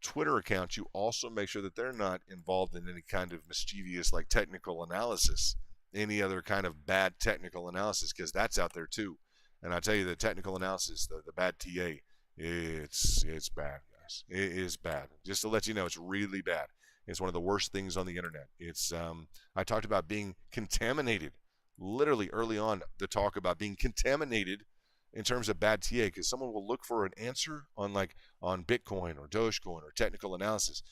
Twitter account, you also make sure that they're not involved in any kind of mischievous, like technical analysis, any other kind of bad technical analysis, because that's out there too. And I tell you, the technical analysis, the bad TA, it's bad. It is bad. Just to let you know, it's really bad. It's one of the worst things on the internet. It's I talked about being contaminated, literally early on, the talk about being contaminated in terms of bad TA, because someone will look for an answer on Bitcoin or Dogecoin or technical analysis,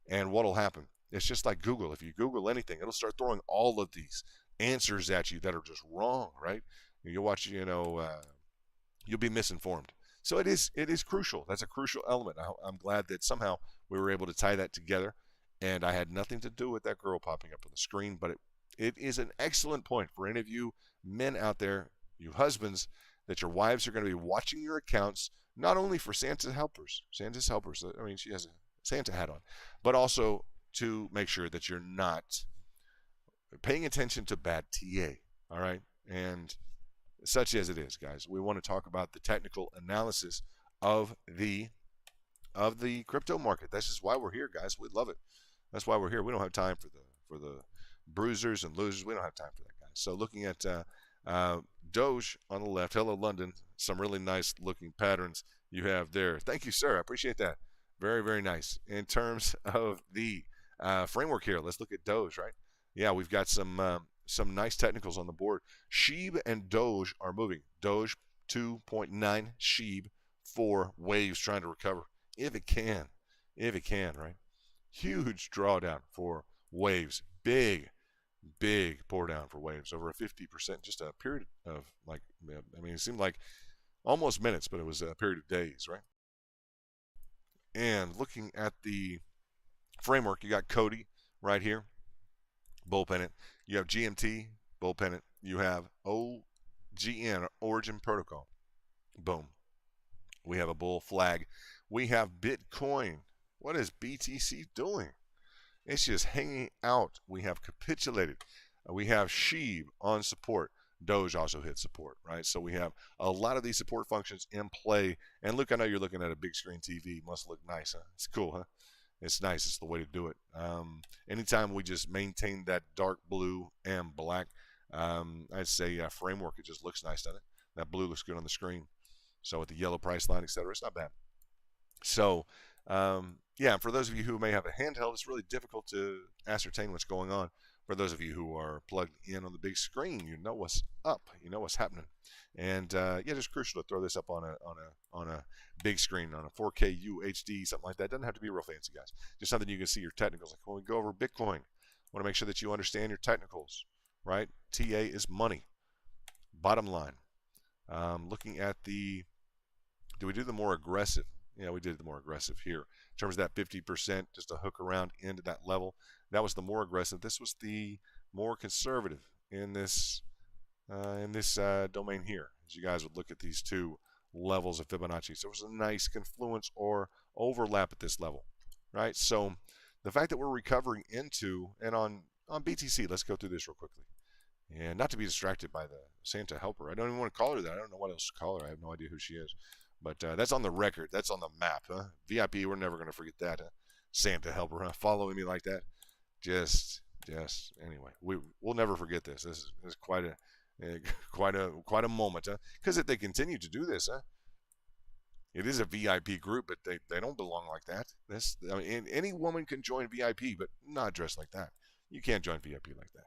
and what'll happen? It's just like Google. If you Google anything, it'll start throwing all of these answers at you that are just wrong, right? You'll watch, you'll be misinformed. So it is crucial. That's a crucial element. I'm glad that somehow we were able to tie that together, and I had nothing to do with that girl popping up on the screen, but it is an excellent point for any of you men out there, you husbands, that your wives are going to be watching your accounts, not only for Santa's helpers. I mean, she has a Santa hat on, but also to make sure that you're not paying attention to bad TA, all right? And such as it is, guys, we want to talk about the technical analysis of the crypto market. That's just why we're here, guys. We love it. That's why we're here. We don't have time for the bruisers and losers. We don't have time for that, guys. So looking at Doge on the left. Hello, London. Some really nice looking patterns you have there. Thank you, sir. I appreciate that. Very, very nice. In terms of the framework here, let's look at Doge, right? Yeah, we've got some nice technicals on the board. SHIB and Doge are moving. Doge 2.9, SHIB 4, waves trying to recover. If it can, right? Huge drawdown for waves. Big pour down for waves. Over a 50%, just a period of it seemed like almost minutes, but it was a period of days, right? And looking at the framework, you got Cody right here. Bull pennant. You have GMT, bull pennant. You have OGN, Origin Protocol. Boom. We have a bull flag. We have Bitcoin. What is BTC doing? It's just hanging out. We have capitulated. We have SHIB on support. Doge also hit support, right? So we have a lot of these support functions in play. And look, I know you're looking at a big screen TV. Must look nice, huh? It's cool, huh? It's nice. It's the way to do it. Anytime we just maintain that dark blue and black, I'd say framework, it just looks nice, doesn't it? That blue looks good on the screen. So with the yellow price line, etc., it's not bad. So, yeah, for those of you who may have a handheld, it's really difficult to ascertain what's going on. For those of you who are plugged in on the big screen, you know what's up, you know what's happening, and yeah, just crucial to throw this up on a big screen, on a 4K UHD, something like that. Doesn't have to be real fancy, guys. Just something you can see your technicals. Like when we go over Bitcoin, want to make sure that you understand your technicals, right? TA is money. Bottom line. Looking at do we do the more aggressive? Yeah, we did the more aggressive here. In terms of that 50%, just a hook around into that level. That was the more aggressive. This was the more conservative in this domain here. As you guys would look at these two levels of Fibonacci. So it was a nice confluence or overlap at this level, right? So the fact that we're recovering into, and on BTC, let's go through this real quickly. And not to be distracted by the Santa helper. I don't even want to call her that. I don't know what else to call her. I have no idea who she is. But that's on the record. That's on the map. Huh? VIP, we're never going to forget that. Santa helper, huh? Following me like that. Just anyway, we'll never forget this. This is quite a moment, huh? Because if they continue to do this, huh? It is a VIP group, but they don't belong like that. I mean, any woman can join VIP, but not dressed like that. You can't join VIP like that.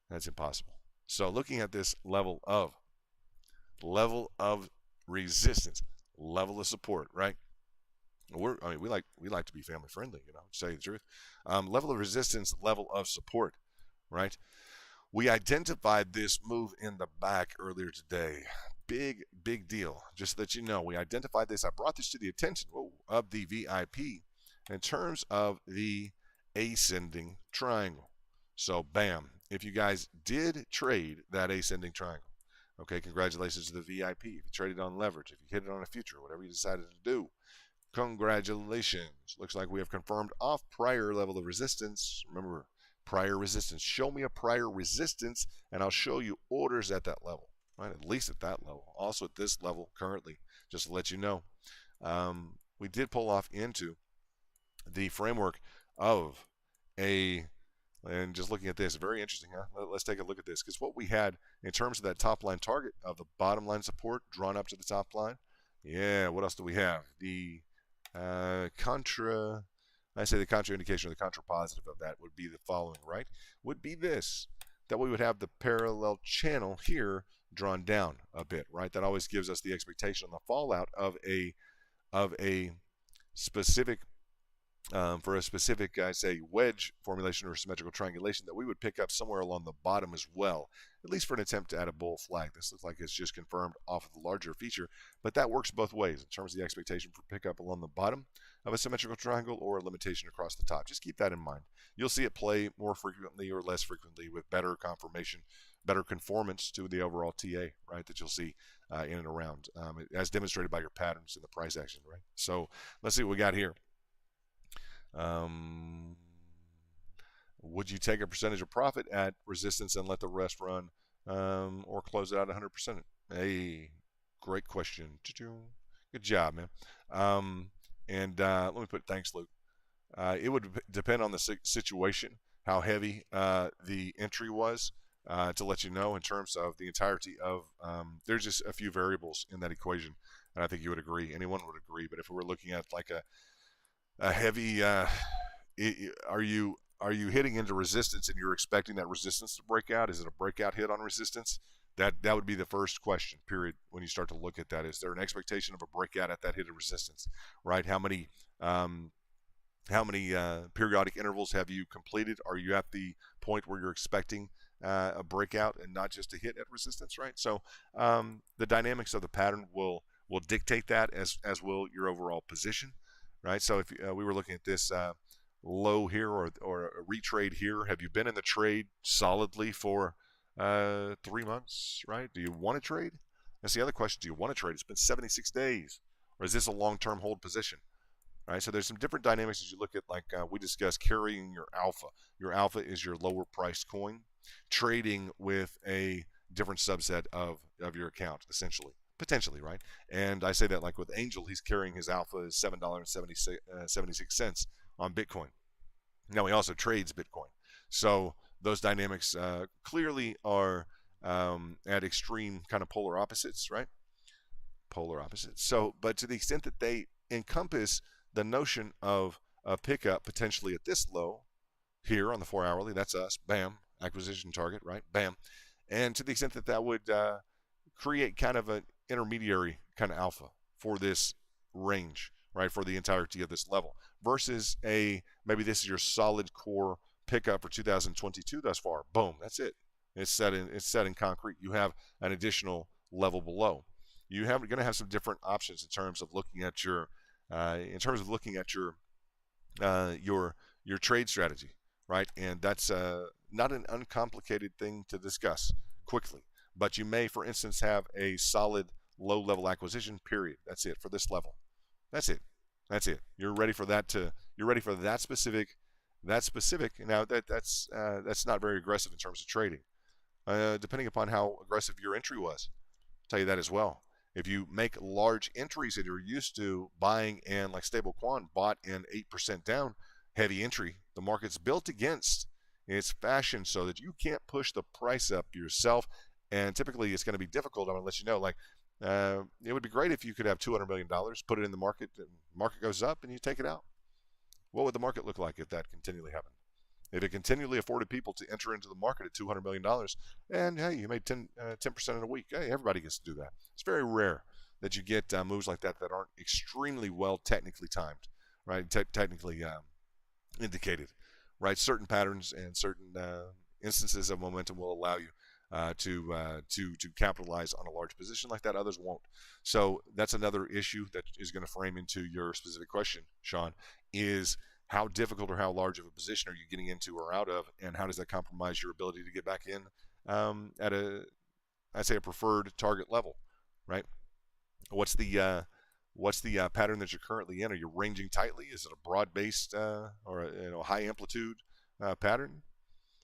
That's impossible. So looking at this level of resistance, level of support, right? We like to be family friendly, to tell you the truth. Level of resistance, level of support, right? We identified this move in the back earlier today. Big deal. Just so that you know, we identified this. I brought this to the attention of the VIP in terms of the ascending triangle. So, bam. If you guys did trade that ascending triangle, okay, congratulations to the VIP. If you traded on leverage, if you hit it on a future, whatever you decided to do, congratulations. Looks like we have confirmed off prior level of resistance. Remember, prior resistance. Show me a prior resistance, and I'll show you orders at that level, right? At least at that level. Also at this level currently, just to let you know. We did pull off into the framework of and just looking at this, very interesting, huh? Let's take a look at this, because what we had in terms of that top line target of the bottom line support drawn up to the top line, yeah, what else do we have? The the contraindication or the contrapositive of that would be the following, right? Would be this, that we would have the parallel channel here drawn down a bit, right? That always gives us the expectation on the fallout of a specific for a specific, say, wedge formulation or symmetrical triangulation, that we would pick up somewhere along the bottom as well, at least for an attempt to add a bull flag. This looks like it's just confirmed off of the larger feature, but that works both ways in terms of the expectation for pickup along the bottom of a symmetrical triangle or a limitation across the top. Just keep that in mind. You'll see it play more frequently or less frequently with better confirmation, better conformance to the overall TA, right, that you'll see in and around, as demonstrated by your patterns in the price action, right? So let's see what we got here. Would you take a percentage of profit at resistance and let the rest run, or close it out 100%? Hey, great question. Good job, man. Let me put thanks, Luke. It would depend on the situation, how heavy the entry was, to let you know in terms of the entirety of. There's just a few variables in that equation, and I think you would agree. Anyone would agree. But if we were looking at like a heavy, are you hitting into resistance and you're expecting that resistance to break out? Is it a breakout hit on resistance? That would be the first question, period, when you start to look at that. Is there an expectation of a breakout at that hit of resistance, right? How many periodic intervals have you completed? Are you at the point where you're expecting a breakout and not just a hit at resistance, right? So the dynamics of the pattern will dictate that, as will your overall position. Right, so if we were looking at this low here or a retrade here, have you been in the trade solidly for 3 months? Right? Do you want to trade? That's the other question. Do you want to trade? It's been 76 days, or is this a long-term hold position? Right. So there's some different dynamics as you look at, like we discussed, carrying your alpha. Your alpha is your lower priced coin, trading with a different subset of your account, essentially. Potentially, right? And I say that like with Angel, he's carrying his alpha is $7.76 on Bitcoin. Now he also trades Bitcoin. So those dynamics clearly are at extreme kind of polar opposites, right? Polar opposites. So, but to the extent that they encompass the notion of a pickup potentially at this low here on the 4 hourly, that's us, bam, acquisition target, right? Bam. And to the extent that that would create kind of an intermediary kind of alpha for this range, right, for the entirety of this level, versus maybe this is your solid core pickup for 2022 thus far. Boom, that's it. It's set in concrete. You have an additional level below. You're going to have some different options in terms of looking at your your trade strategy, right? And that's not an uncomplicated thing to discuss quickly. But you may, for instance, have a solid low-level acquisition period. That's it for this level. That's it. You're ready for that specific. Now that's not very aggressive in terms of trading, depending upon how aggressive your entry was. I'll tell you that as well. If you make large entries and you're used to buying and like stable quan bought in 8% down, heavy entry, the market's built against its fashion so that you can't push the price up yourself. And typically it's going to be difficult. I'm going to let you know, like, it would be great if you could have $200 million, put it in the market, and the market goes up and you take it out. What would the market look like if that continually happened? If it continually afforded people to enter into the market at $200 million, and hey, you made 10% in a week, hey, everybody gets to do that. It's very rare that you get moves like that that aren't extremely well technically timed, right? Technically indicated, right? Certain patterns and certain instances of momentum will allow you to capitalize on a large position like that. Others won't. So that's another issue that is going to frame into your specific question, Sean, is how difficult or how large of a position are you getting into or out of, and how does that compromise your ability to get back in at I'd say a preferred target level, right? What's the pattern that you're currently in? Are you ranging tightly? Is it a broad-based or a high amplitude pattern?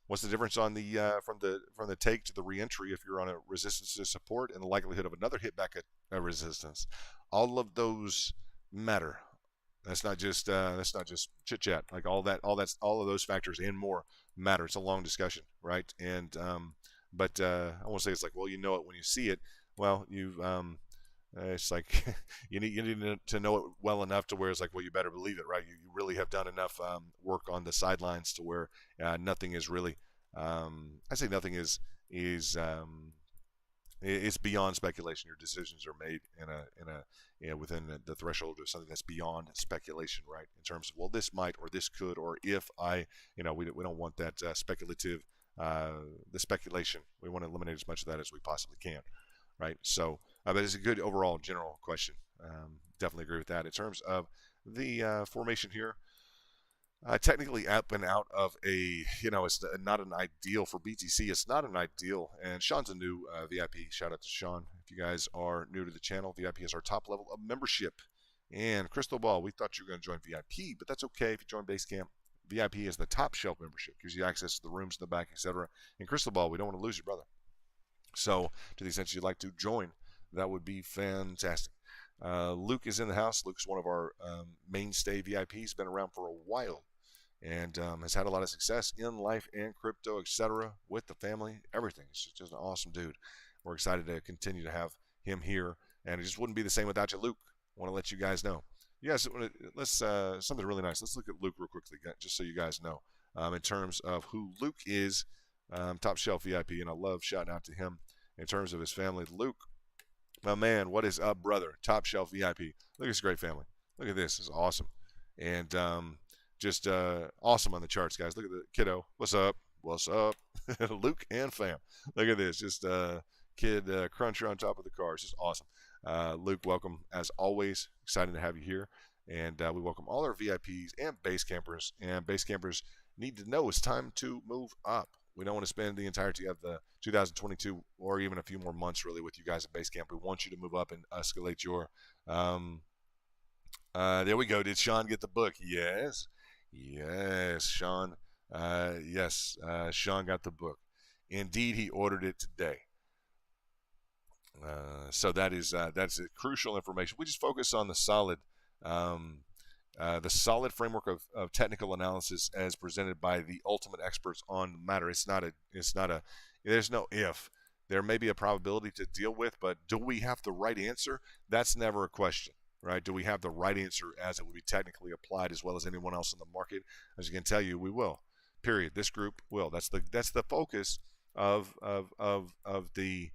What's the difference on the from the take to the reentry if you're on a resistance to support and the likelihood of another hit back at a resistance? All of those matter. That's not just chit chat. Like all of those factors and more matter. It's a long discussion, right? And but I won't say it's like, well, you know it when you see it. Well, you've it's like you need to know it well enough to where it's like, well, you better believe it, right? You really have done enough work on the sidelines to where nothing is really. I say nothing is it's beyond speculation. Your decisions are made within the threshold of something that's beyond speculation, right? In terms of, well, this might or this could or if I, we don't want that speculative the speculation. We want to eliminate as much of that as we possibly can, right? So, but it's a good overall general question. Definitely agree with that. In terms of the formation here, technically up and out of it's not an ideal for BTC. It's not an ideal. And Sean's a new VIP. Shout out to Sean. If you guys are new to the channel, VIP is our top level of membership. And Crystal Ball, we thought you were going to join VIP, but that's okay if you join Basecamp. VIP is the top shelf membership. Gives you access to the rooms in the back, etc. And Crystal Ball, we don't want to lose you, brother. So to the extent you'd like to join, that would be fantastic. Luke is in the house. Luke's one of our mainstay VIPs. Been around for a while and has had a lot of success in life and crypto, etc. with the family, everything. He's just an awesome dude. We're excited to continue to have him here, and it just wouldn't be the same without you, Luke. I want to let you guys know. Yes, let's something really nice. Let's look at Luke real quickly, just so you guys know in terms of who Luke is. Top shelf VIP, and I love shouting out to him in terms of his family. Luke, my man, what is up, brother? Top shelf VIP. Look at this great family. Look at this. It's awesome. And just awesome on the charts, guys. Look at the kiddo. What's up? What's up? Luke and fam. Look at this. Just kid cruncher on top of the car. It's just awesome. Luke, welcome as always. Excited to have you here. And we welcome all our VIPs and base campers. And base campers need to know it's time to move up. We don't want to spend the entirety of the 2022 or even a few more months really with you guys at Basecamp. We want you to move up and escalate your. There we go. Did Sean get the book? Yes. Yes, Sean. Yes, Sean got the book. Indeed, he ordered it today. So that's crucial information. We just focus on the solid framework of technical analysis as presented by the ultimate experts on the matter. There's no if. There may be a probability to deal with, but do we have the right answer? That's never a question, right? Do we have the right answer as it would be technically applied as well as anyone else in the market? As you can tell you, we will. Period. This group will. That's the focus of the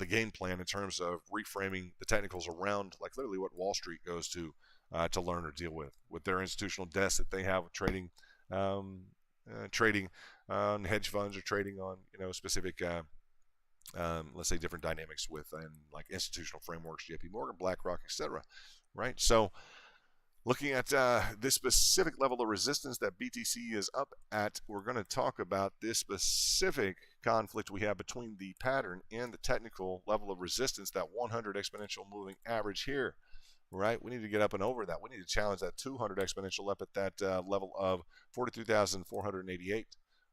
game plan in terms of reframing the technicals around like literally what Wall Street goes to learn or deal with their institutional desks that they have trading on hedge funds or trading on specific let's say different dynamics within like institutional frameworks, JP Morgan, BlackRock, etc. Right? So looking at this specific level of resistance that BTC is up at, we're going to talk about this specific conflict we have between the pattern and the technical level of resistance, that 100 exponential moving average here, right? We need to get up and over that. We need to challenge that 200 exponential up at that level of 42,488,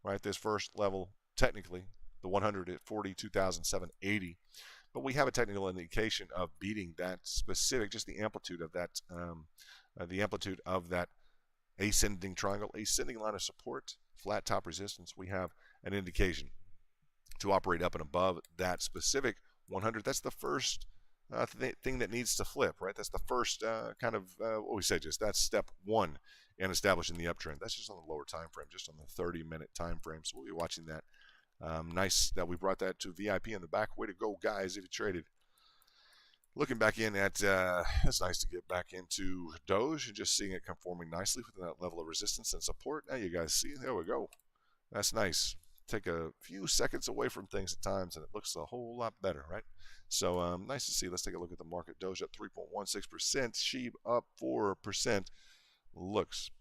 right? This first level, technically, the 100 at 42,780. but we have a technical indication of beating that specific, just the amplitude of that ascending triangle, ascending line of support, flat top resistance. We have an indication to operate up and above that specific 100. That's the first thing that needs to flip, right? That's the first what we say, just that's step one in establishing the uptrend. That's just on the lower time frame, just on the 30-minute time frame. So we'll be watching that. Nice that we brought that to VIP in the back. Way to go, guys, if you traded. Looking back in at, it's nice to get back into Doge and just seeing it conforming nicely within that level of resistance and support. Now you guys see, there we go. That's nice. Take a few seconds away from things at times and it looks a whole lot better, right? So nice to see. Let's take a look at the market. Doge up 3.16%, SHIB up 4%. Looks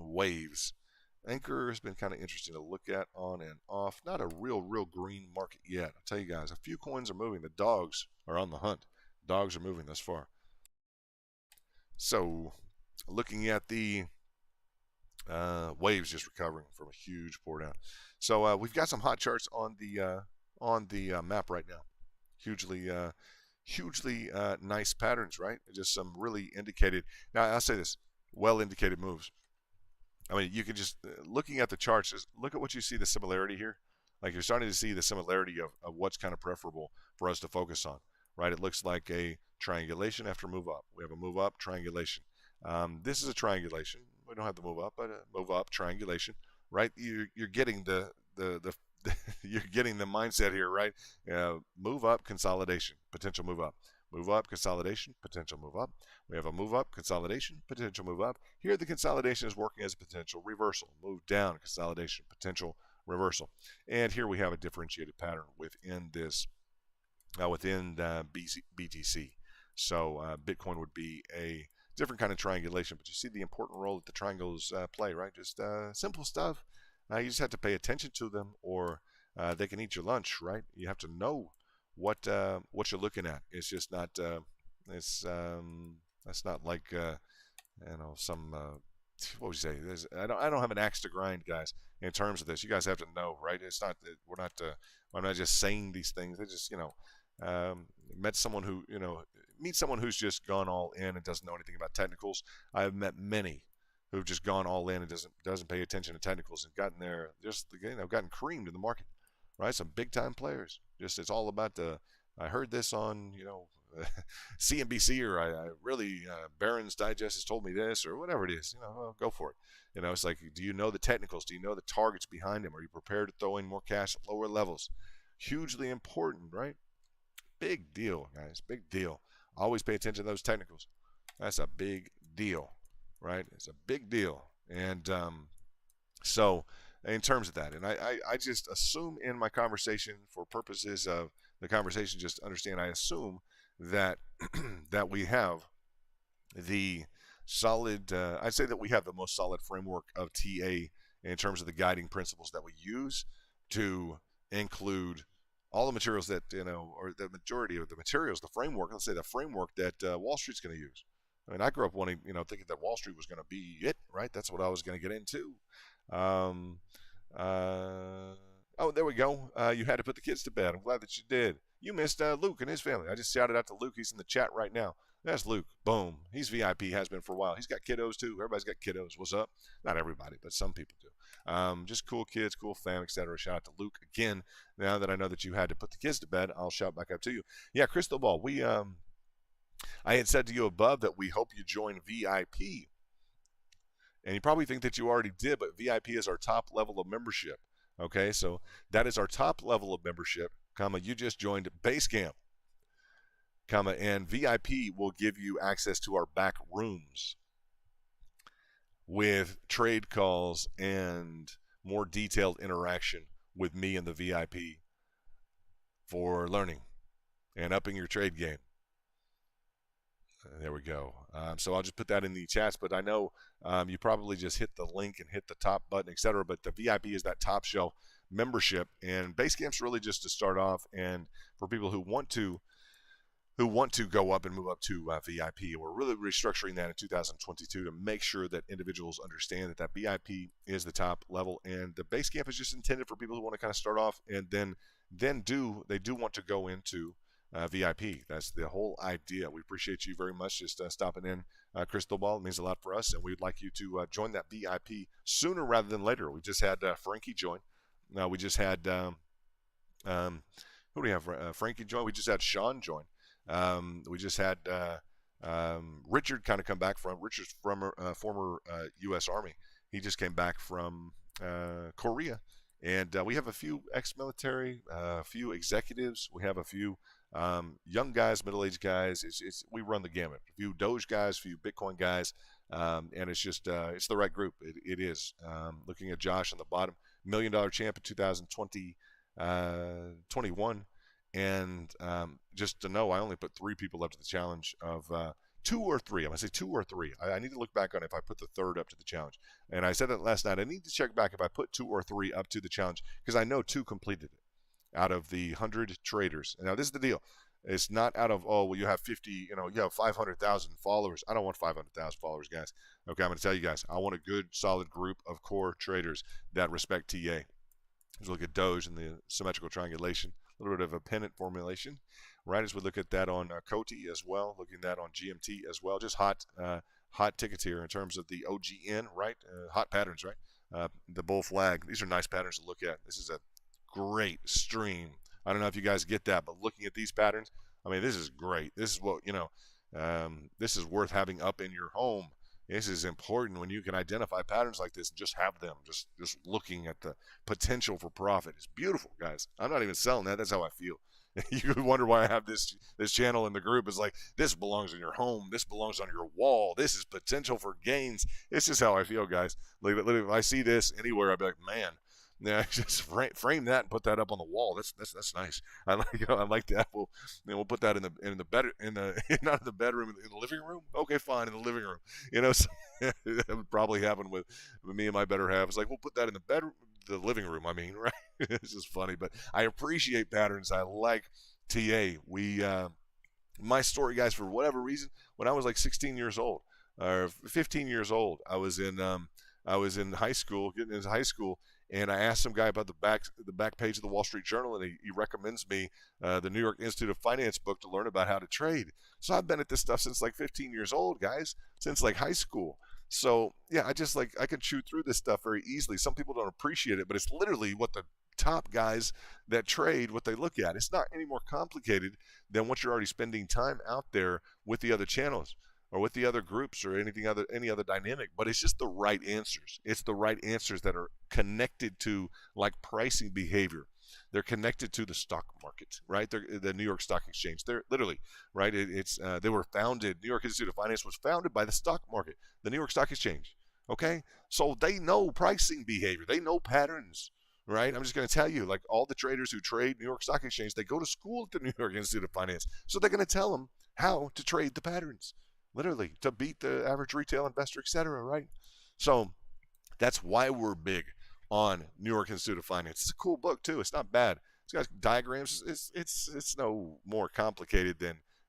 waves. Anchor has been kind of interesting to look at on and off. Not a real green market yet. I'll tell you guys, a few coins are moving. The dogs are on the hunt. Dogs are moving thus far. So looking at the waves just recovering from a huge pour down. So we've got some hot charts on the map right now. Hugely nice patterns, right? Just some really indicated. Now I'll say this: well indicated moves. I mean, you can just, looking at the charts, just look at what you see, the similarity here. Like you're starting to see the similarity of what's kind of preferable for us to focus on, right? It looks like a triangulation after move up. We have a move up, triangulation. This is a triangulation. We don't have the move up, but a move up, triangulation, right? You're getting the you're getting the mindset here, right? Move up, consolidation, potential move up. Move up, consolidation, potential move up. We have a move up, consolidation, potential move up. Here the consolidation is working as a potential reversal. Move down, consolidation, potential reversal. And here we have a differentiated pattern within this, within BTC. So Bitcoin would be a different kind of triangulation, but you see the important role that the triangles play, right? Just simple stuff. You just have to pay attention to them or they can eat your lunch, right? You have to know what you're looking at. It's just not that's not like some what would you say? I don't have an axe to grind, guys, in terms of this. You guys have to know, right? It's not I'm not just saying these things. I just meet someone who's just gone all in and doesn't know anything about technicals. I've met many who've just gone all in and doesn't pay attention to technicals and gotten there, just gotten creamed in the market, right? Some big time players. Just it's all about I heard this on CNBC or I really Barron's Digest has told me this or whatever it is. Well, go for it. It's like, do you know the technicals? Do you know the targets behind them? Are you prepared to throw in more cash at lower levels? Hugely important, right? Big deal, guys. Big deal. Always pay attention to those technicals. That's a big deal, right? It's a big deal. And so in terms of that, and I just assume in my conversation, for purposes of the conversation, just understand, I assume that that we have the solid, I'd say that we have the most solid framework of TA in terms of the guiding principles that we use to include all the materials that, or the majority of the materials, the framework, let's say the framework that Wall Street's going to use. I mean, I grew up wanting, thinking that Wall Street was going to be it, right? That's what I was going to get into. Oh, there we go. You had to put the kids to bed. I'm glad that you did. You missed Luke and his family. I just shouted out to Luke. He's in the chat right now. That's Luke. Boom. He's VIP, has been for a while. He's got kiddos too. Everybody's got kiddos. What's up? Not everybody, but some people do. Just cool kids, cool fam, etc. Shout out to Luke again. Now that I know that you had to put the kids to bed, I'll shout back up to you. Yeah, Crystal Ball. I had said to you above that we hope you join VIP. And you probably think that you already did, but VIP is our top level of membership. Okay, so that is our top level of membership, you just joined Basecamp, and VIP will give you access to our back rooms with trade calls and more detailed interaction with me and the VIP for learning and upping your trade game. There we go. So I'll just put that in the chats, but I know you probably just hit the link and hit the top button, etc. But the VIP is that top shelf membership, and Basecamp's really just to start off, and for people who want to go up and move up to VIP. We're really restructuring that in 2022 to make sure that individuals understand that VIP is the top level, and the Basecamp is just intended for people who want to kind of start off and then then they do want to go into VIP. That's the whole idea. We appreciate you very much just stopping in. Crystal Ball, it means a lot for us, and we'd like you to join that VIP sooner rather than later. We just had Frankie join. We just had who do we have? Frankie join. We just had Sean join. We just had Richard kind of come back from Richard's from former U.S. Army. He just came back from Korea, and we have a few ex-military, a few executives. We have a few young guys, middle-aged guys. We run the gamut. A few Doge guys, a few Bitcoin guys, and it's just it's the right group. It is. Looking at Josh on the bottom, $1 million champ in 2021, and just to know, I only put 3 people up to the challenge of 2 or 3. I'm gonna say 2 or 3. I need to look back on it if I put the 3rd up to the challenge. And I said it last night. I need to check back if I put 2 or 3 up to the challenge because I know 2 completed it out of the 100 traders. And now this is the deal. It's not out of, oh, well, you have 50, you have 500,000 followers. I don't want 500,000 followers, guys. Okay, I'm going to tell you guys, I want a good, solid group of core traders that respect TA. Let's look at Doge and the symmetrical triangulation, a little bit of a pennant formulation, right? As we look at that on COTI as well, looking at that on GMT as well. Just hot tickets here in terms of the OGN, right? Hot patterns, right? The bull flag. These are nice patterns to look at. This is a great stream. I don't know if you guys get that, but looking at these patterns, I mean, this is great. This is what, this is worth having up in your home. This is important when you can identify patterns like this and just have them, just looking at the potential for profit. It's beautiful, guys. I'm not even selling that. That's how I feel. You wonder why I have this channel in the group. It's like, this belongs in your home. This belongs on your wall. This is potential for gains. This is how I feel, guys. Literally, if I see this anywhere, I'd be like, man, yeah, just frame that and put that up on the wall. That's nice. I like that. We'll put that in the bed not in the bedroom, in the living room. Okay, fine, in the living room. So, that would probably happen with me and my better half. It's like, we'll put that in the bedroom, the living room. I mean, right? It's just funny, but I appreciate patterns. I like TA. My story, guys, for whatever reason, when I was like 16 years old or 15 years old, I was in high school, getting into high school. And I asked some guy about the back page of the Wall Street Journal, and he recommends me the New York Institute of Finance book to learn about how to trade. So I've been at this stuff since like 15 years old, guys, since like high school. So yeah, I can chew through this stuff very easily. Some people don't appreciate it, but it's literally what the top guys that trade, what they look at. It's not any more complicated than what you're already spending time out there with the other channels or with the other groups or any other dynamic, but it's just the right answers. It's the right answers that are connected to like pricing behavior. They're connected to the stock market, right? They're the New York Stock Exchange. They're literally, right? They were founded. New York Institute of Finance was founded by the stock market, the New York Stock Exchange. Okay, so they know pricing behavior. They know patterns. Right? I'm just going to tell you, like all the traders who trade New York Stock Exchange, they go to school at the New York Institute of Finance. So they're going to tell them how to trade the patterns. Literally, to beat the average retail investor, etc. Right? So that's why we're big on New York Institute of Finance. It's a cool book too. It's not bad. It's got diagrams. It's no more complicated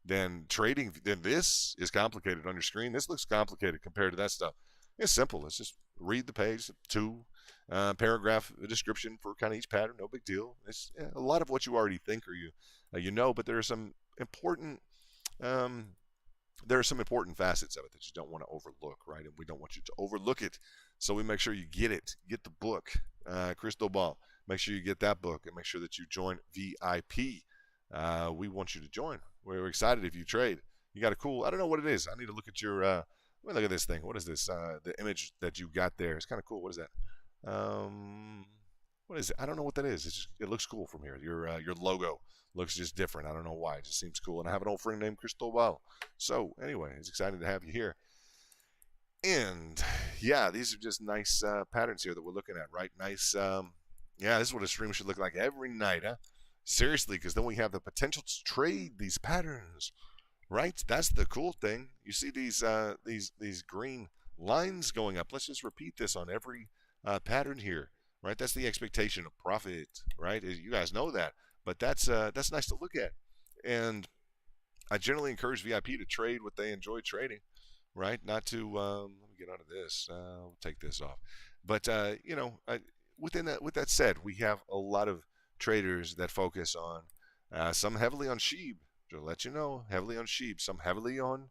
than trading. Than this is complicated on your screen. This looks complicated compared to that stuff. It's simple. It's just read the page, 2 paragraph description for kind of each pattern. No big deal. It's a lot of what you already think or you know, but there are some important facets of it that you don't want to overlook, right? And we don't want you to overlook it. So we make sure you get it. Get the book, Crystal Ball. Make sure you get that book and make sure that you join VIP. We want you to join. We're excited if you trade. You got a cool, I don't know what it is. I need to look at your, let me look at this thing. What is this? The image that you got there. It's kind of cool. What is that? What is it? I don't know what that is. It looks cool from here. Your logo looks just different. I don't know why. It just seems cool. And I have an old friend named Crystal Ball. So anyway, it's exciting to have you here. And yeah, these are just nice patterns here that we're looking at, right? Nice. Yeah, this is what a stream should look like every night, huh? Seriously, because then we have the potential to trade these patterns, right? That's the cool thing. You see these green lines going up. Let's just repeat this on every pattern here, right? That's the expectation of profit, right? You guys know that, but that's nice to look at. And I generally encourage VIP to trade what they enjoy trading, right? Not to let me get out of this. We'll take this off. But with that said, we have a lot of traders that focus on some heavily on Sheeb, to let you know, heavily on Sheeb, some heavily on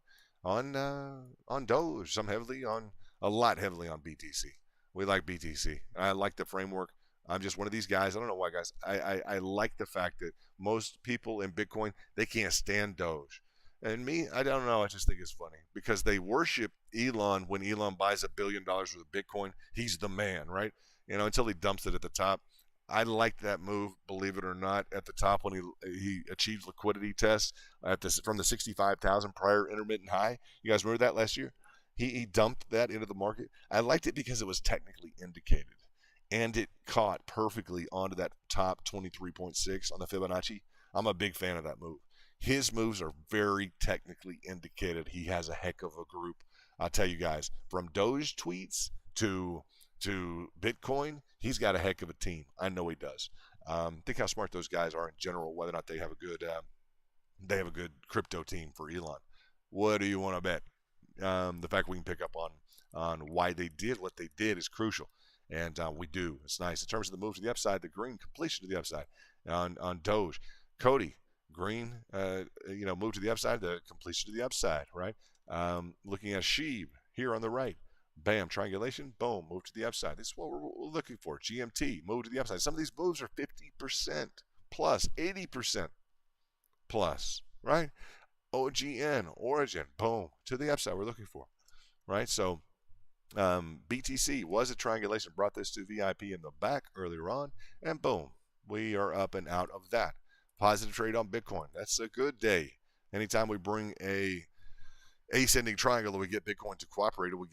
Doge, some heavily on a lot heavily on BTC. We like BTC. I like the framework. I'm just one of these guys. I don't know why, guys. I like the fact that most people in Bitcoin, they can't stand Doge. And me, I don't know. I just think it's funny because they worship Elon when Elon buys $1 billion worth of Bitcoin. He's the man, right? Until he dumps it at the top. I liked that move, believe it or not, at the top when he achieved liquidity tests from the 65,000 prior intermittent high. You guys remember that last year? He dumped that into the market. I liked it because it was technically indicated, and it caught perfectly onto that top 23.6 on the Fibonacci. I'm a big fan of that move. His moves are very technically indicated. He has a heck of a group. I'll tell you guys, from Doge tweets to Bitcoin, he's got a heck of a team. I know he does. Think how smart those guys are in general, whether or not they have a good crypto team for Elon. What do you want to bet? The fact we can pick up on why they did what they did is crucial, and we do. It's nice. In terms of the move to the upside, the green completion to the upside on Doge. Cody, green, move to the upside, the completion to the upside, right? Looking at Sheeb here on the right. Bam, triangulation, boom, move to the upside. This is what we're looking for. GMT, move to the upside. Some of these moves are 50% plus, 80% plus, right? OGN, Origin, boom, to the upside we're looking for, right? So BTC was a triangulation, brought this to VIP in the back earlier on, and boom, we are up and out of that. Positive trade on Bitcoin. That's a good day. Anytime we bring a ascending triangle and we get Bitcoin to cooperate, we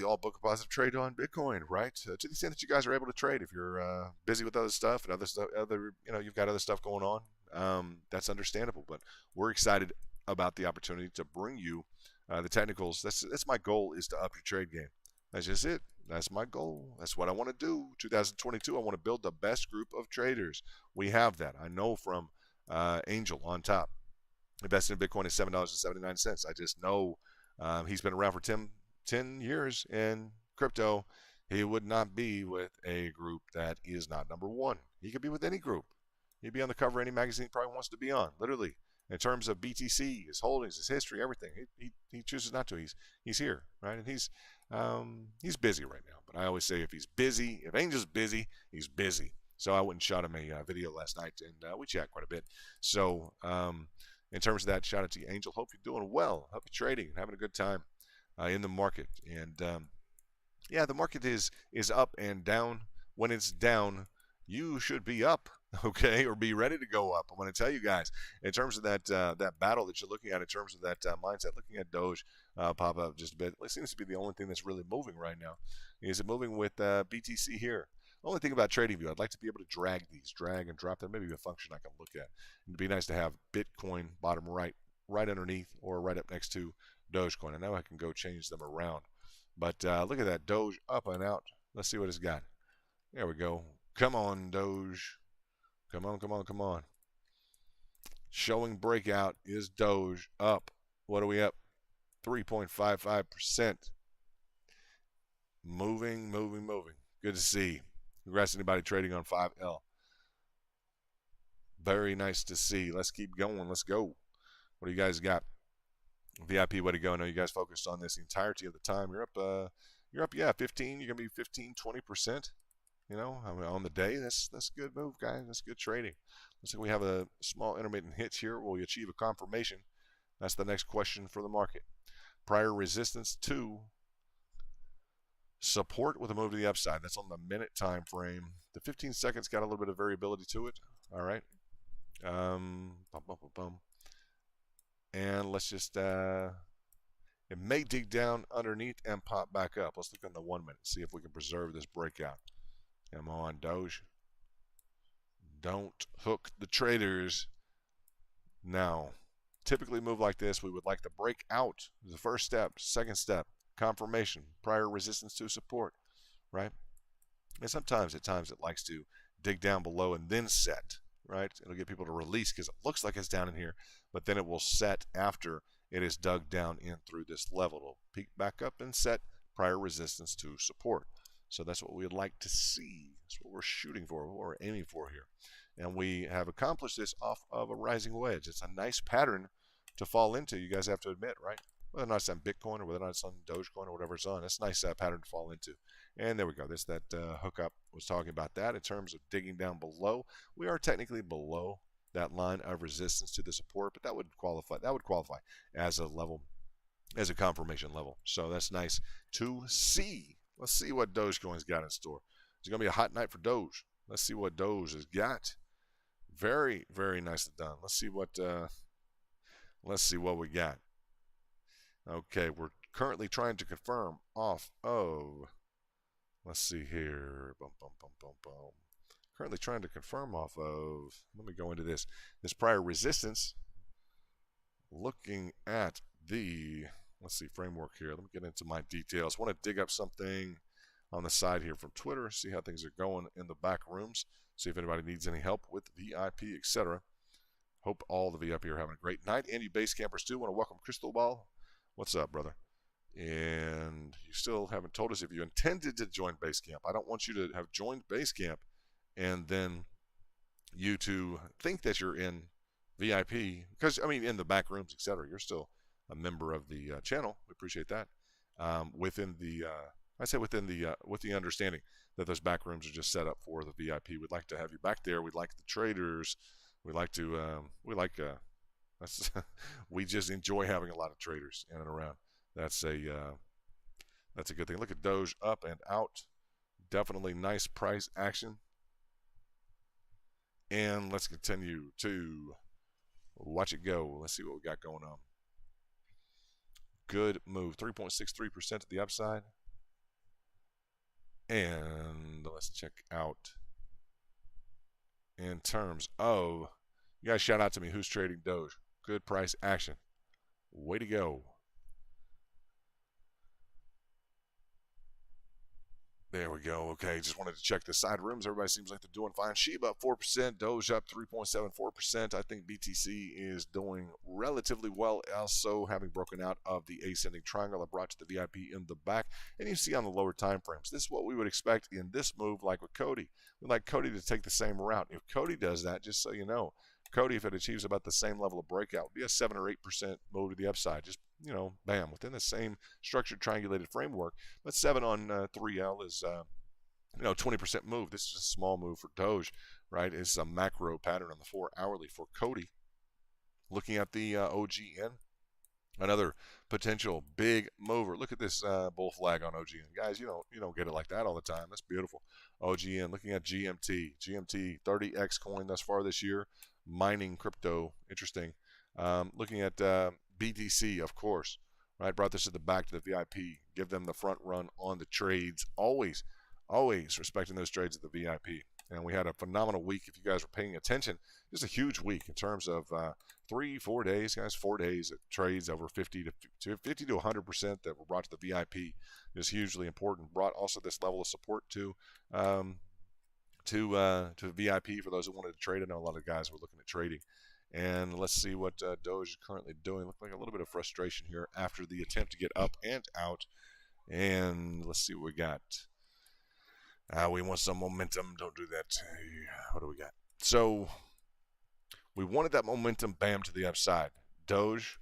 all book a positive trade on Bitcoin, right? To the extent that you guys are able to trade. If you're busy with other stuff and you've got other stuff going on, that's understandable. But we're excited about the opportunity to bring you the technicals. That's my goal, is to up your trade game. That's just it. That's my goal. That's what I want to do. 2022, I want to build the best group of traders. We have that. I know from Angel on top. Invested in Bitcoin is $7.79. I just know he's been around for 10 years in crypto. He would not be with a group that is not number one. He could be with any group. He'd be on the cover of any magazine he probably wants to be on, literally. In terms of BTC, his holdings, his history, everything, he chooses not to. He's here, right? And he's busy right now. But I always say if Angel's busy, he's busy. So I went and shot him a video last night, and we chat quite a bit. So in terms of that, shout out to you, Angel. Hope you're doing well. Hope you're trading and having a good time in the market. And the market is up and down. When it's down, you should be up, okay, or be ready to go up. I'm going to tell you guys, in terms of that battle that you're looking at, in terms of that mindset, looking at Doge pop up just a bit, it seems to be the only thing that's really moving right now. Is it moving with BTC here? The only thing about TradingView, I'd like to be able to drag and drop them. Maybe a function I can look at. It'd be nice to have Bitcoin bottom right underneath, or right up next to Dogecoin. And now I can go change them around. But look at that, Doge up and out. Let's see what it's got. There we go. Come on, Doge. Come on. Showing breakout is Doge up. What are we up? 3.55%. Moving. Good to see. Congrats to anybody trading on 5L. Very nice to see. Let's keep going. Let's go. What do you guys got? VIP, way to go. I know you guys focused on this the entirety of the time. You're up, yeah, 15. You're going to be 15, 20%. On the day. That's a good move, guys. That's good trading. Looks like we have a small intermittent hit here. Will we achieve a confirmation? That's the next question for the market. Prior resistance to support with a move to the upside. That's on the minute time frame. The 15 seconds got a little bit of variability to it. All right. And let's just it may dig down underneath and pop back up. Let's look on the 1 minute, see if we can preserve this breakout. Come on, Doge. Don't hook the traders. Now, typically move like this, we would like to break out. The first step. Second step, confirmation, prior resistance to support, right? And sometimes, at times, it likes to dig down below and then set, right? It'll get people to release because it looks like it's down in here, but then it will set after it is dug down in through this level. It'll peak back up and set prior resistance to support. So that's what we'd like to see. That's what we're shooting for, what we're aiming for here. and we have accomplished this off of a rising wedge. It's a nice pattern to fall into, you guys have to admit, right? Whether or not it's on Bitcoin or whether or not it's on Dogecoin or whatever it's on, it's a nice pattern to fall into. And there we go. This that hookup was talking about that in terms of digging down below. We are technically below that line of resistance to the support, but that would qualify. That would qualify as a level, as a confirmation level. So that's nice to see. Let's see what Dogecoin's got in store. It's going to be a hot night for Doge. Let's see what Doge has got. Very, very nicely done. Let's see what we got. Okay, we're currently trying to confirm off of, let's see here. Bum, bum, bum, bum, bum. Currently trying to confirm off of, let me go into this prior resistance. Looking at the, let's see, framework here. Let me get into my details. I want to dig up something on the side here from Twitter, see how things are going in the back rooms, see if anybody needs any help with VIP, etc. Hope all the VIP are having a great night. And you base campers too. Want to welcome Crystal Ball. What's up, brother? And you still haven't told us if you intended to join Basecamp. I don't want you to have joined Basecamp and then you to think that you're in VIP, because I mean in the back rooms, etc. You're still a member of the channel. We appreciate that. Within the, I say within the with the understanding that those back rooms are just set up for the VIP. We'd like to have you back there. We'd like the traders. We'd like to. We just enjoy having a lot of traders in and around. That's a good thing. Look at Doge up and out. Definitely nice price action. And let's continue to watch it go. Let's see what we got going on. Good move. 3.63% to the upside. And let's check out in terms of, you guys shout out to me who's trading Doge. Good price action. Way to go. There we go. Okay, just wanted to check the side rooms. Everybody seems like they're doing fine. Shiba up 4%, Doge up 3.74%. I think BTC is doing relatively well, also having broken out of the ascending triangle I brought to the VIP in the back. And you see on the lower time frames, this is what we would expect in this move, like with Cody. We'd like Cody to take the same route. If Cody does that, just so you know, Cody, if it achieves about the same level of breakout, would be a 7 or 8% move to the upside. Just, you know, bam, within the same structured triangulated framework. But 7 on 3L is, 20% move. This is a small move for Doge, right? It's a macro pattern on the 4 hourly for Cody. Looking at the OGN, another potential big mover. Look at this bull flag on OGN, guys. You don't get it like that all the time. That's beautiful. OGN. Looking at GMT, 30x coin thus far this year. Mining crypto, interesting. Looking at BTC, of course, right? Brought this to the back to the VIP. Give them the front run on the trades. Always respecting those trades at the VIP. And we had a phenomenal week. If you guys were paying attention, just a huge week in terms of 3-4 days, guys. 4 days of trades over 50 to 100% that were brought to the VIP is hugely important. Brought also this level of support to VIP for those who wanted to trade. I know a lot of guys were looking at trading. And let's see what Doge is currently doing. Look like a little bit of frustration here after the attempt to get up and out. And let's see what we got. We want some momentum. Don't do that. What do we got? So we wanted that momentum, bam, to the upside. Doge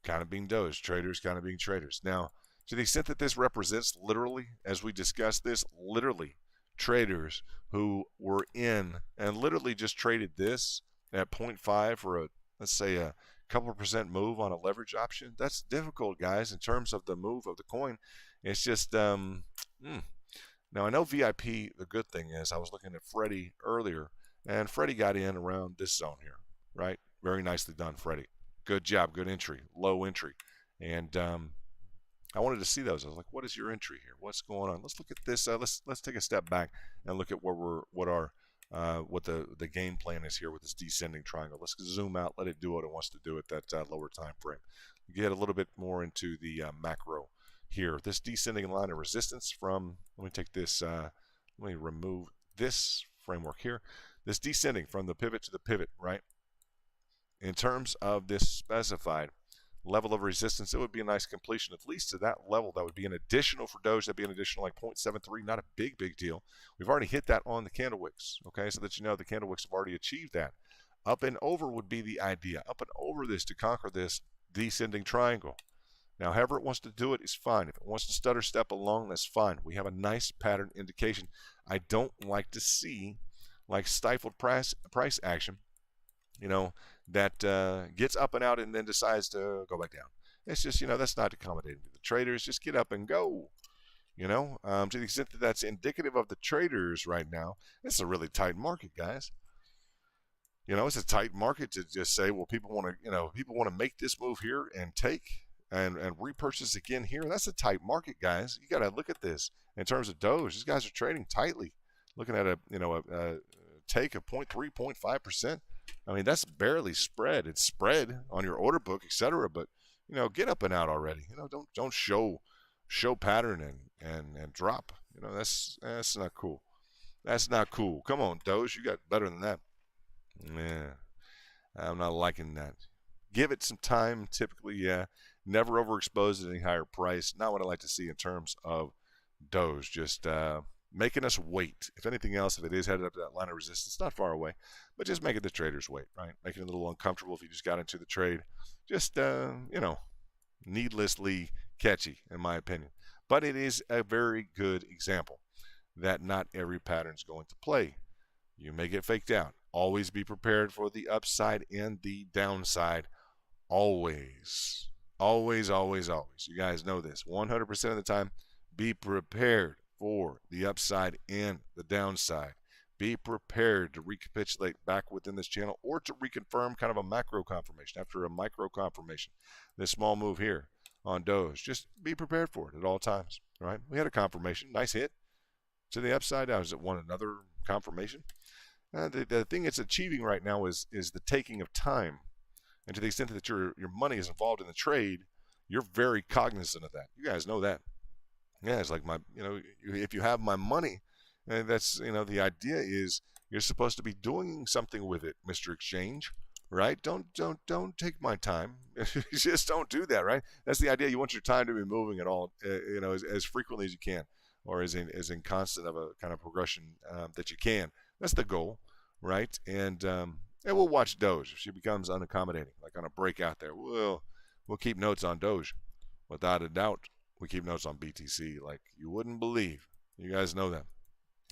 kind of being Doge. Traders kind of being traders. Now, to the extent that this represents literally, as we discussed this, literally traders who were in and literally just traded this at 0.5 for a, let's say, a couple of percent move on a leverage option. That's difficult, guys, in terms of the move of the coin. It's just, Now, I know VIP, the good thing is, I was looking at Freddie earlier, and Freddie got in around this zone here, right? Very nicely done, Freddie. Good job, good entry, low entry. And I wanted to see those. I was like, what is your entry here? What's going on? Let's look at this. Let's take a step back and look at what the game plan is here with this descending triangle. Let's zoom out, let it do what it wants to do at that lower time frame. Get a little bit more into the macro here. This descending line of resistance from, let me take this, let me remove this framework here. This descending from the pivot to the pivot, right? In terms of this specified, level of resistance, it would be a nice completion, at least to that level. That would be an additional for Doge. That'd be an additional like 0.73, not a big deal. We've already hit that on the candle wicks, okay, so that you know the candle wicks have already achieved that. Up and over would be the idea. Up and over this to conquer this descending triangle. Now, however it wants to do it is fine. If it wants to stutter step along, that's fine. We have a nice pattern indication. I don't like to see like stifled price action, you know, that gets up and out and then decides to go back down. It's just, you know, that's not accommodating to the traders. Just get up and go. You know, to the extent that that's indicative of the traders right now, it's a really tight market, guys. You know, it's a tight market to just say, well, people want to, you know, people want to make this move here and take and repurchase again here. That's a tight market, guys. You got to look at this in terms of Doge. These guys are trading tightly, looking at a, you know, a take of 0.3, 0.5%. I mean, that's barely spread. It's spread on your order book, etc. But, you know, get up and out already. You know, don't show pattern and drop. You know, that's not cool. That's not cool. Come on, Doge, you got better than that. Yeah, I'm not liking that. Give it some time. Typically, yeah. Never overexposed at any higher price. Not what I like to see in terms of Doge. Just making us wait. If anything else, if it is headed up to that line of resistance, not far away, but just making the traders wait, right? Making it a little uncomfortable if you just got into the trade. Just, you know, needlessly catchy, in my opinion. But it is a very good example that not every pattern is going to play. You may get faked out. Always be prepared for the upside and the downside. Always. Always, always, always. You guys know this. 100% of the time, be prepared for the upside and the downside. Be prepared to recapitulate back within this channel or to reconfirm kind of a macro confirmation after a micro confirmation. This small move here on Doge. Just be prepared for it at all times, right? We had a confirmation. Nice hit to the upside. Now, is it one another confirmation? The thing it's achieving right now is the taking of time. And to the extent that your money is involved in the trade, you're very cognizant of that. You guys know that. Yeah, it's like if you have my money, and that's, the idea is you're supposed to be doing something with it, Mr. Exchange, right? Don't take my time. Just don't do that, right? That's the idea. You want your time to be moving at all, as frequently as you can, or as in constant of a kind of progression that you can. That's the goal, right? And we'll watch Doge. If she becomes unaccommodating, like on a breakout there, we'll keep notes on Doge. Without a doubt, we keep notes on BTC like you wouldn't believe. You guys know that.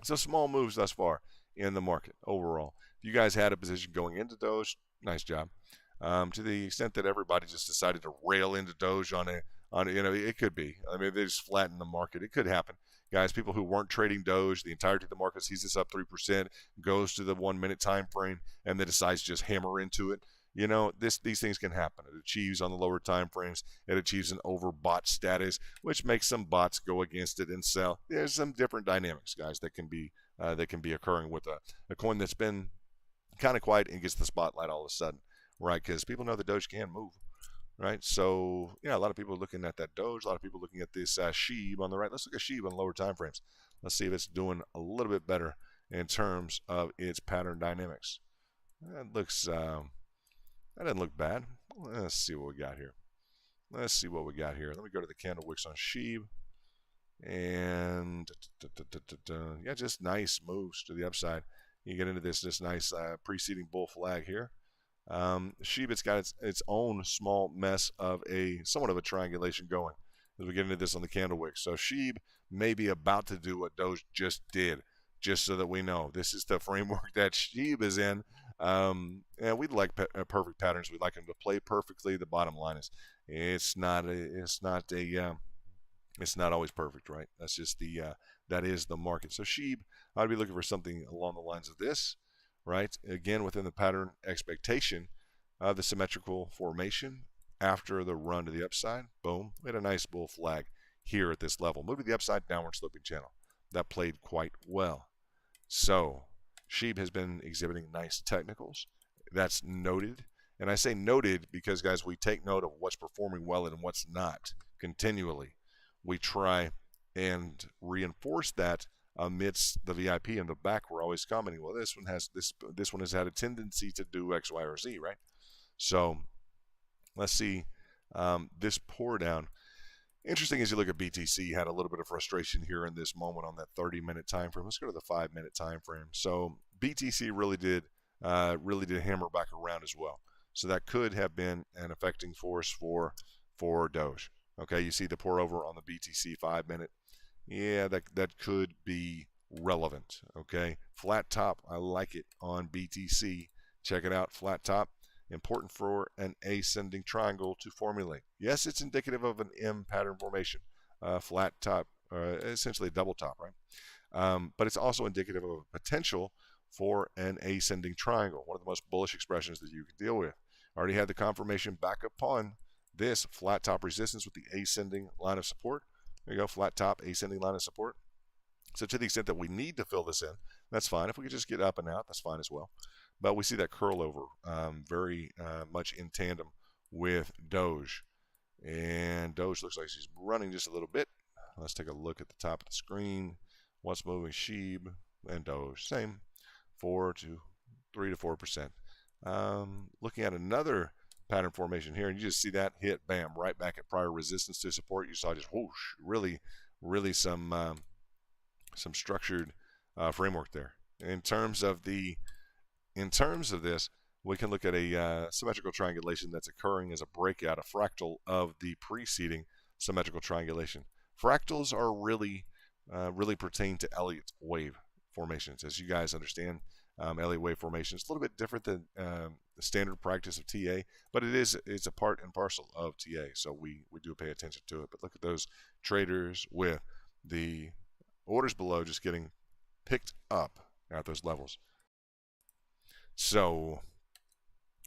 So small moves thus far in the market overall. If you guys had a position going into Doge, nice job. To the extent that everybody just decided to rail into Doge on it could be. I mean, they just flatten the market. It could happen. Guys, people who weren't trading Doge, the entirety of the market sees this up 3%, goes to the 1 minute time frame, and then decides to just hammer into it. These things can happen. It achieves on the lower time frames. It achieves an overbought status, which makes some bots go against it and sell. There's some different dynamics, guys, that can be occurring with a coin that's been kind of quiet and gets the spotlight all of a sudden, right? Because people know the Doge can move. Right, so a lot of people are looking at that Doge. A lot of people looking at this SHIB on the right. Let's look at SHIB on lower time frames. Let's see if it's doing a little bit better in terms of its pattern dynamics. That looks, that doesn't look bad. Let's see what we got here. Let me go to the candle wicks on SHIB, and yeah, just nice moves to the upside. You get into this nice preceding bull flag here. SHIB, it's got its own small mess of somewhat of a triangulation going as we get into this on the candle wick. So SHIB may be about to do what Doge just did, just so that we know this is the framework that SHIB is in. And we'd like perfect patterns. We'd like them to play perfectly. The bottom line is it's not always perfect, right? That's just that is the market. So SHIB, I'd be looking for something along the lines of this. Right, again within the pattern expectation of the symmetrical formation after the run to the upside. Boom, we had a nice bull flag here at this level. Moving the upside, downward sloping channel. That played quite well. So SHIB has been exhibiting nice technicals. That's noted. And I say noted because, guys, we take note of what's performing well and what's not continually. We try and reinforce that amidst the VIP in the back. We're always commenting, well, this one has had a tendency to do X, Y, or Z, right? So let's see This pour down. Interesting as you look at BTC, had a little bit of frustration here in this moment on that 30-minute time frame. Let's go to the 5-minute time frame. So BTC really did hammer back around as well. So that could have been an affecting force for Doge. Okay, you see the pour over on the BTC 5-minute. Yeah, that could be relevant. Okay, flat top, I like it on BTC. Check it out, flat top. Important for an ascending triangle to formulate. Yes, it's indicative of an M pattern formation, flat top, essentially a double top, right? But it's also indicative of a potential for an ascending triangle, one of the most bullish expressions that you can deal with. Already had the confirmation back upon this flat top resistance with the ascending line of support. There you go, flat top, ascending line of support. So to the extent that we need to fill this in, that's fine. If we could just get up and out, that's fine as well. But we see that curl over very much in tandem with Doge. And Doge looks like she's running just a little bit. Let's take a look at the top of the screen. What's moving? Sheeb and Doge. Same, 3 to 4%. Looking at another pattern formation here, and you just see that hit, bam, right back at prior resistance to support. You saw just whoosh, really some structured framework there. In terms of this, we can look at a symmetrical triangulation that's occurring as a breakout, a fractal of the preceding symmetrical triangulation. Fractals are really pertain to Elliott wave formations. As you guys understand, Elliott wave formation is a little bit different than the standard practice of TA, but it's a part and parcel of TA, so we do pay attention to it. But look at those traders with the orders below just getting picked up at those levels. So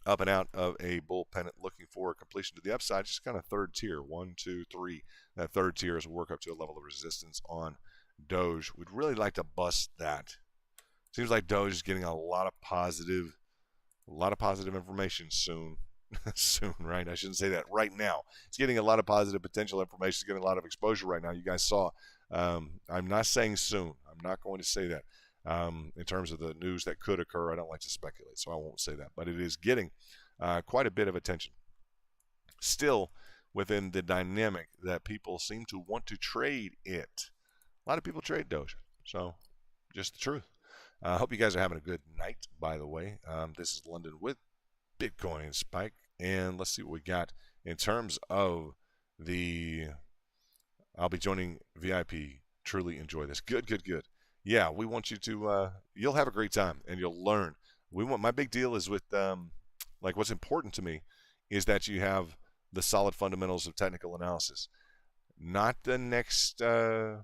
up and out of a bull pennant, looking for a completion to the upside, just kind of third tier, 1, 2, 3. That third tier as we work up to a level of resistance on Doge. We'd really like to bust that. Seems like Doge is getting a lot of positive information soon. Soon, right? I shouldn't say that right now. It's getting a lot of positive potential information. It's getting a lot of exposure right now. You guys saw. I'm not saying soon. I'm not going to say that. In terms of the news that could occur, I don't like to speculate, so I won't say that. But it is getting quite a bit of attention. Still within the dynamic that people seem to want to trade it. A lot of people trade Doge, so just the truth. I hope you guys are having a good night, by the way. This is London with Bitcoin Spike, and let's see what we got in terms of the... I'll be joining VIP. Truly enjoy this. Good. Yeah, we want you to, you'll have a great time and you'll learn. My big deal is with, like what's important to me is that you have the solid fundamentals of technical analysis, not the next, really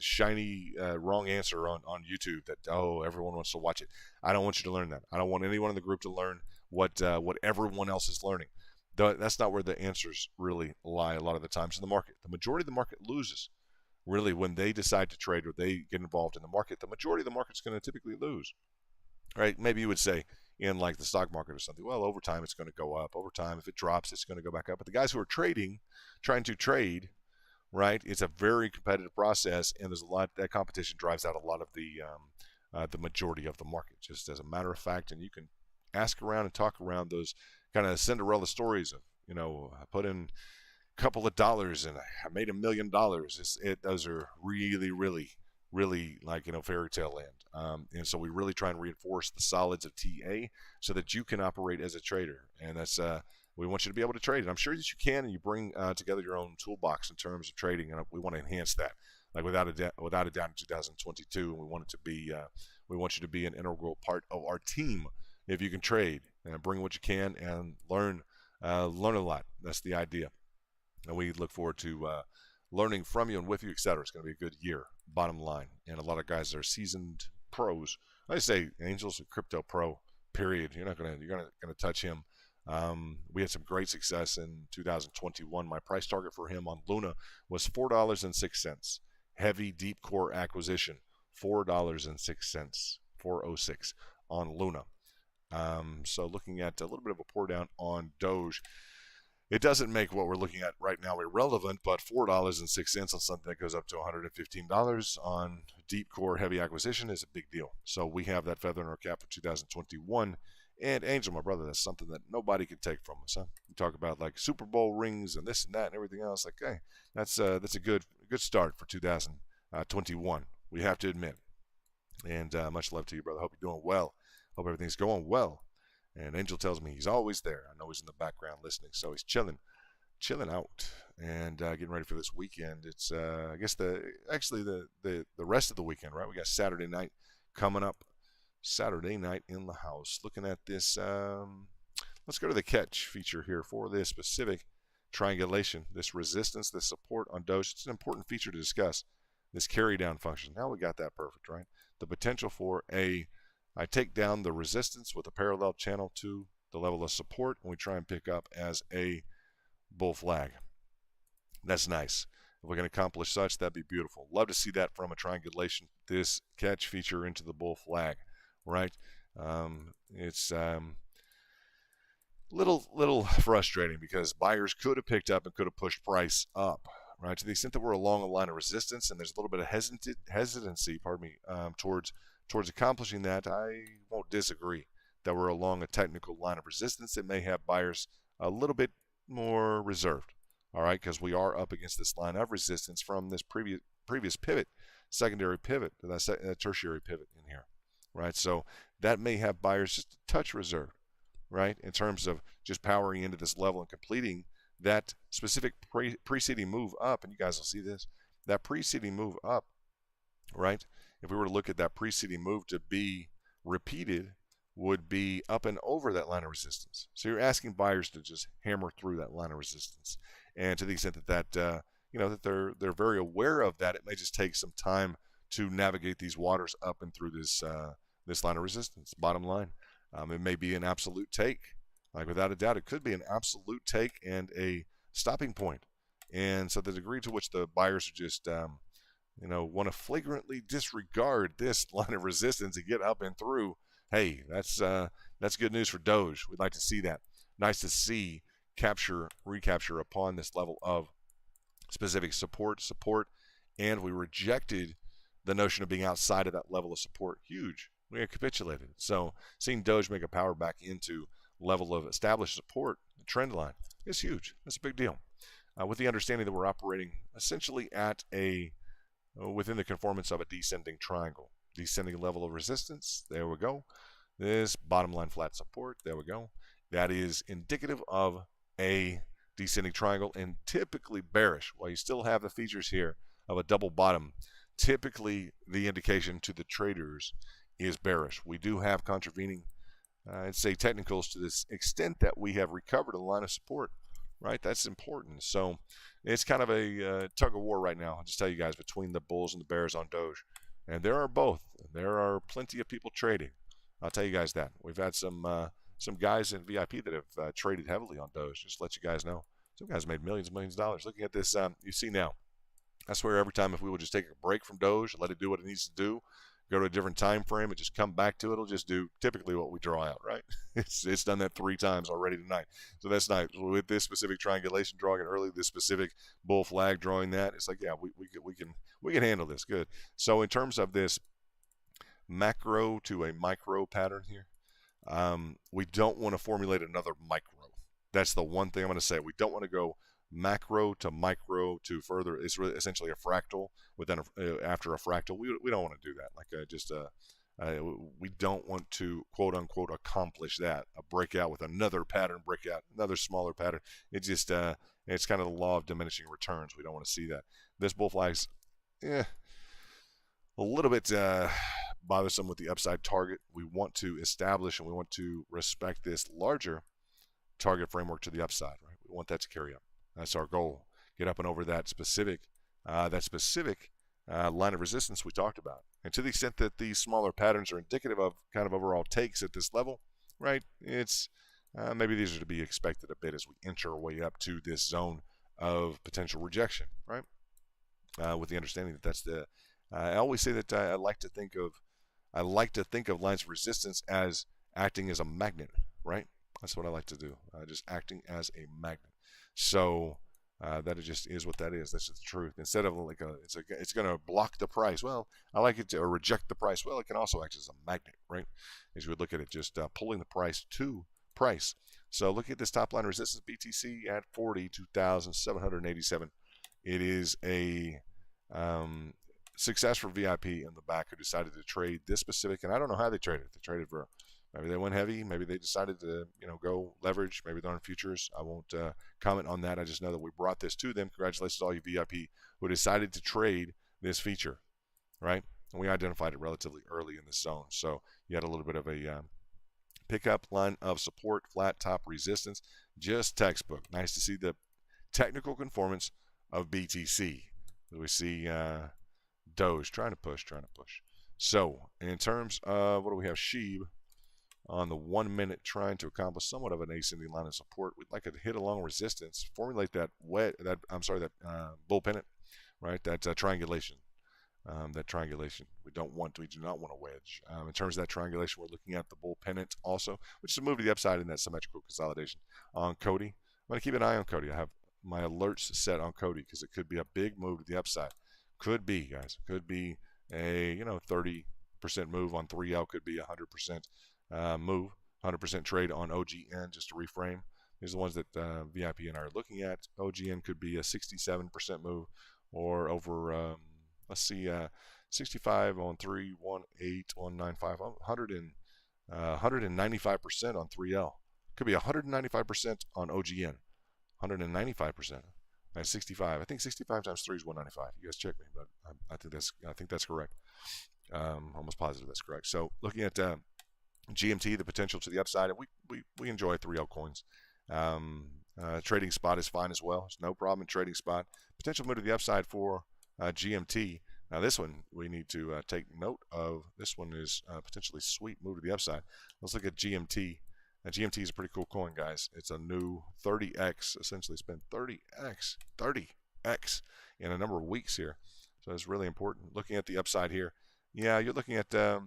shiny, wrong answer on YouTube that, everyone wants to watch it. I don't want you to learn that. I don't want anyone in the group to learn what everyone else is learning. That's not where the answers really lie a lot of the times in the market. The majority of the market loses. Really, when they decide to trade or they get involved in the market, the majority of the market's going to typically lose, right? Maybe you would say in like the stock market or something, well, over time it's going to go up. Over time, if it drops, it's going to go back up. But the guys who are trying to trade, right? It's a very competitive process, and there's a lot that competition drives out a lot of the majority of the market. Just as a matter of fact, and you can ask around and talk around those kind of Cinderella stories of, I put in couple of dollars and I made $1 million. Those are really like fairy tale land. And so we really try and reinforce the solids of TA so that you can operate as a trader. And that's we want you to be able to trade. And I'm sure that you can, and you bring together your own toolbox in terms of trading, and we want to enhance that. Like without a doubt in 2022, and we want you to be an integral part of our team if you can trade and bring what you can and learn a lot. That's the idea. And we look forward to learning from you and with you, etc. It's going to be a good year, bottom line. And a lot of guys that are seasoned pros. I say Angel's a crypto pro, period. You're going to touch him. We had some great success in 2021. My price target for him on Luna was $4.06. Heavy deep core acquisition, $4.06, 406 on Luna. So looking at a little bit of a pour down on Doge. It doesn't make what we're looking at right now irrelevant, but $4.06 on something that goes up to $115 on deep core heavy acquisition is a big deal. So we have that feather in our cap for 2021, And Angel, my brother, that's something that nobody can take from us, huh? We talk about like Super Bowl rings and this and that and everything else. Like, hey, that's a good start for 2021. We have to admit. And much love to you, brother. Hope you're doing well. Hope everything's going well. And Angel tells me he's always there. I know he's in the background listening, so he's chilling out and getting ready for this weekend. It's I guess the rest of the weekend, right? We got Saturday night coming up. Saturday night in the house. Looking at this, let's go to the catch feature here for this specific triangulation, this resistance, this support on Doge. It's an important feature to discuss. This carry down function. Now we got that perfect, right? The potential for I take down the resistance with a parallel channel to the level of support, and we try and pick up as a bull flag. That's nice. If we can accomplish such, that'd be beautiful. Love to see that from a triangulation, this catch feature into the bull flag, right? It's little frustrating because buyers could have picked up and could have pushed price up, right? To the extent that we're along a line of resistance and there's a little bit of hesitancy, towards accomplishing that, I won't disagree that we're along a technical line of resistance that may have buyers a little bit more reserved, all right, because we are up against this line of resistance from this previous pivot, secondary pivot, that tertiary pivot in here, right? So that may have buyers just a touch reserved, right, in terms of just powering into this level and completing that specific preceding move up. And you guys will see this, that preceding move up, right? If we were to look at that preceding move to be repeated, would be up and over that line of resistance. So you're asking buyers to just hammer through that line of resistance. And to the extent that that they're very aware of that, it may just take some time to navigate these waters up and through this line of resistance. Bottom line, it may be an absolute take. Like without a doubt, it could be an absolute take and a stopping point. And so the degree to which the buyers are just want to flagrantly disregard this line of resistance and get up and through, hey, that's good news for Doge. We'd like to see that. Nice to see recapture upon this level of specific support, and we rejected the notion of being outside of that level of support. Huge. We had capitulated. So seeing Doge make a power back into level of established support, the trend line, is huge. That's a big deal. With the understanding that we're operating essentially at within the conformance of a descending triangle. Descending level of resistance, there we go. This bottom line flat support, there we go. That is indicative of a descending triangle and typically bearish. While you still have the features here of a double bottom, typically the indication to the traders is bearish. We do have contravening, I'd say, technicals to this extent that we have recovered a line of support, right? That's important. So it's kind of a tug of war right now. I'll just tell you guys, between the bulls and the bears on Doge. And there are both. There are plenty of people trading. I'll tell you guys that. We've had some guys in VIP that have traded heavily on Doge. Just to let you guys know. Some guys made millions and millions of dollars. Looking at this, you see now. I swear every time if we would just take a break from Doge, let it do what it needs to do, go to a different time frame and just come back to it, it'll just do typically what we draw out, right? It's done that 3 times already tonight. So that's nice. With this specific triangulation drawing it early, this specific bull flag drawing that, it's like, yeah, we can handle this. Good. So in terms of this macro to a micro pattern here, we don't want to formulate another micro. That's the one thing I'm going to say. We don't want to go macro to micro to further. It's really essentially a fractal. Within after a fractal, we don't want to do that. Like we don't want to quote unquote accomplish that. A breakout with another pattern, breakout another smaller pattern. It just it's kind of the law of diminishing returns. We don't want to see that. This bull flag's a little bit bothersome with the upside target. We want to establish and we want to respect this larger target framework to the upside. Right? We want that to carry up. That's our goal. Get up and over that specific line of resistance we talked about. And to the extent that these smaller patterns are indicative of kind of overall takes at this level, right? It's maybe these are to be expected a bit as we enter our way up to this zone of potential rejection, right? With the understanding that that's the. I always say that I like to think of lines of resistance as acting as a magnet, right? That's what I like to do. Just acting as a magnet. So That it just is what that is. That's just the truth. Instead of like it's going to block the price. Well, I like it to or reject the price. Well, it can also act as a magnet, right? As you would look at it, just pulling the price to price. So look at this top line resistance BTC at 42,787. It is a success for VIP in the back who decided to trade this specific, and I don't know how they traded. They traded for maybe they went heavy, maybe they decided to go leverage, maybe they're on futures. I won't comment on that. I just know that we brought this to them. Congratulations to all you VIP who decided to trade this feature, right? And we identified it relatively early in this zone, so you had a little bit of a pickup line of support, flat top resistance, just textbook. Nice to see the technical conformance of BTC. We see Doge trying to push. So in terms of what do we have? Sheeb on the 1 minute trying to accomplish somewhat of an ascending line of support. We'd like to hit along resistance, formulate that bull pennant, right? That triangulation. That triangulation. We do not want a wedge. In terms of that triangulation, we're looking at the bull pennant also, which is a move to the upside in that symmetrical consolidation. On Cody, I'm going to keep an eye on Cody. I have my alerts set on Cody because it could be a big move to the upside. Could be, guys. Could be a 30% move on 3L. Could be 100% move, 100% trade on OGN. Just to reframe, these are the ones that VIP and I are looking at. OGN could be a 67% move, or over let's see, 65 on 3, 18, 195, 195% on 3L. Could be 195% on OGN, 195%. At 65, I think 65 times 3 is 195. You guys check me, but I think that's correct. Almost positive that's correct. So looking at GMT, the potential to the upside, and we enjoy 3L coins. Trading spot is fine as well. There's no problem in trading spot. Potential move to the upside for GMT. Now this one we need to take note of. This one is potentially sweet move to the upside. Let's look at GMT. GMT is a pretty cool coin, guys. It's a new 30x, essentially spent 30x in a number of weeks here. So it's really important. Looking at the upside here, yeah, you're looking at, look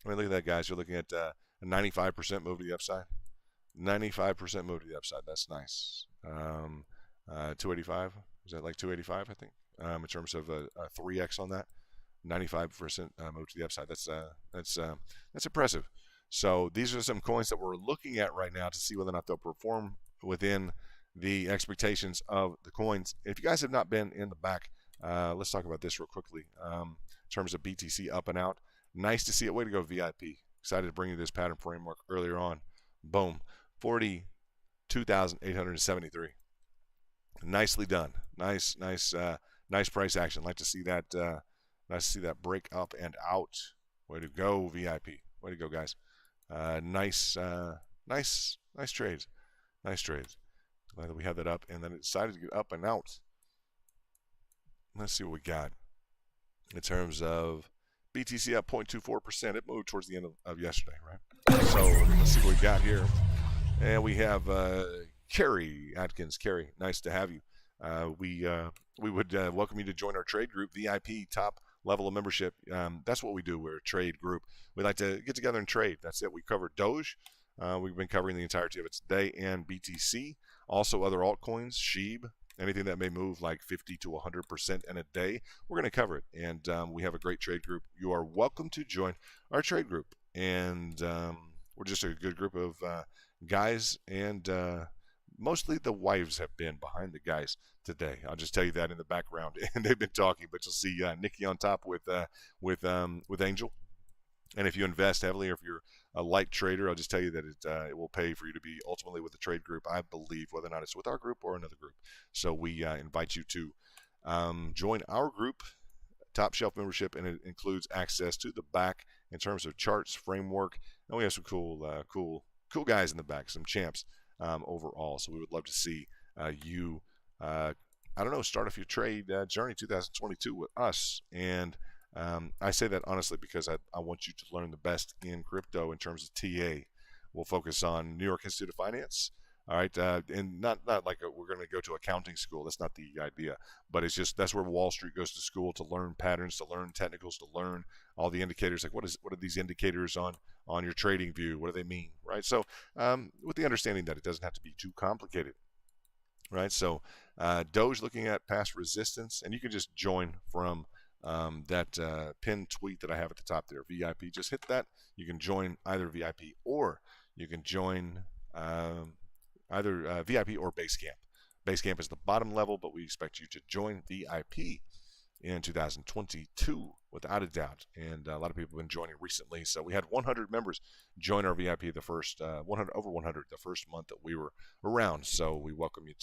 at that, guys. You're looking at a 95% move to the upside. 95% move to the upside. That's nice. 285. Is that like 285, I think, in terms of a 3x on that? 95% move to the upside. That's impressive. So these are some coins that we're looking at right now to see whether or not they'll perform within the expectations of the coins. If you guys have not been in the back, let's talk about this real quickly. In terms of BTC up and out, nice to see it. Way to go, VIP. Excited to bring you this pattern framework earlier on. Boom, 42,873. Nicely done. Nice price action. Like to see that. Nice to see that break up and out. Way to go, VIP. Way to go, guys. Nice trades. Nice trades. Glad that we had that up, and then it decided to get up and out. Let's see what we got in terms of BTC up 0.24%. It moved towards the end of yesterday, right? So let's see what we got here. And we have Kerry Atkins. Kerry, nice to have you. We would welcome you to join our trade group, VIP top level of membership. That's what we do. We're a trade group. We like to get together and trade. That's it. We cover Doge. We've been covering the entirety of it today, and BTC. Also other altcoins, Sheeb, anything that may move like 50 to 100% in a day. We're going to cover it. And we have a great trade group. You are welcome to join our trade group. And we're just a good group of guys, and mostly the wives have been behind the guys today. I'll just tell you that in the background, and they've been talking. But you'll see Nikki on top with Angel. And if you invest heavily, or if you're a light trader, I'll just tell you that it will pay for you to be ultimately with the trade group. I believe, whether or not it's with our group or another group. So we invite you to join our group, Top Shelf membership, and it includes access to the back in terms of charts, framework, and we have some cool guys in the back, some champs overall. So we would love to see you, start off your trade journey 2022 with us. And I say that honestly because I want you to learn the best in crypto in terms of TA. We'll focus on New York Institute of Finance. All right, and not like we're going to go to accounting school. That's not the idea. But it's just that's where Wall Street goes to school, to learn patterns, to learn technicals, to learn all the indicators. Like what are these indicators on your trading view? What do they mean, right? So with the understanding that it doesn't have to be too complicated. right? So Doge looking at past resistance, and you can just join from that pinned tweet that I have at the top there, VIP. Just hit that. You can join either VIP or you can join either VIP or Basecamp. Basecamp is the bottom level, but we expect you to join VIP in 2022 without a doubt. And a lot of people have been joining recently. So we had 100 members join our VIP the first 100 the first month that we were around. So we welcome you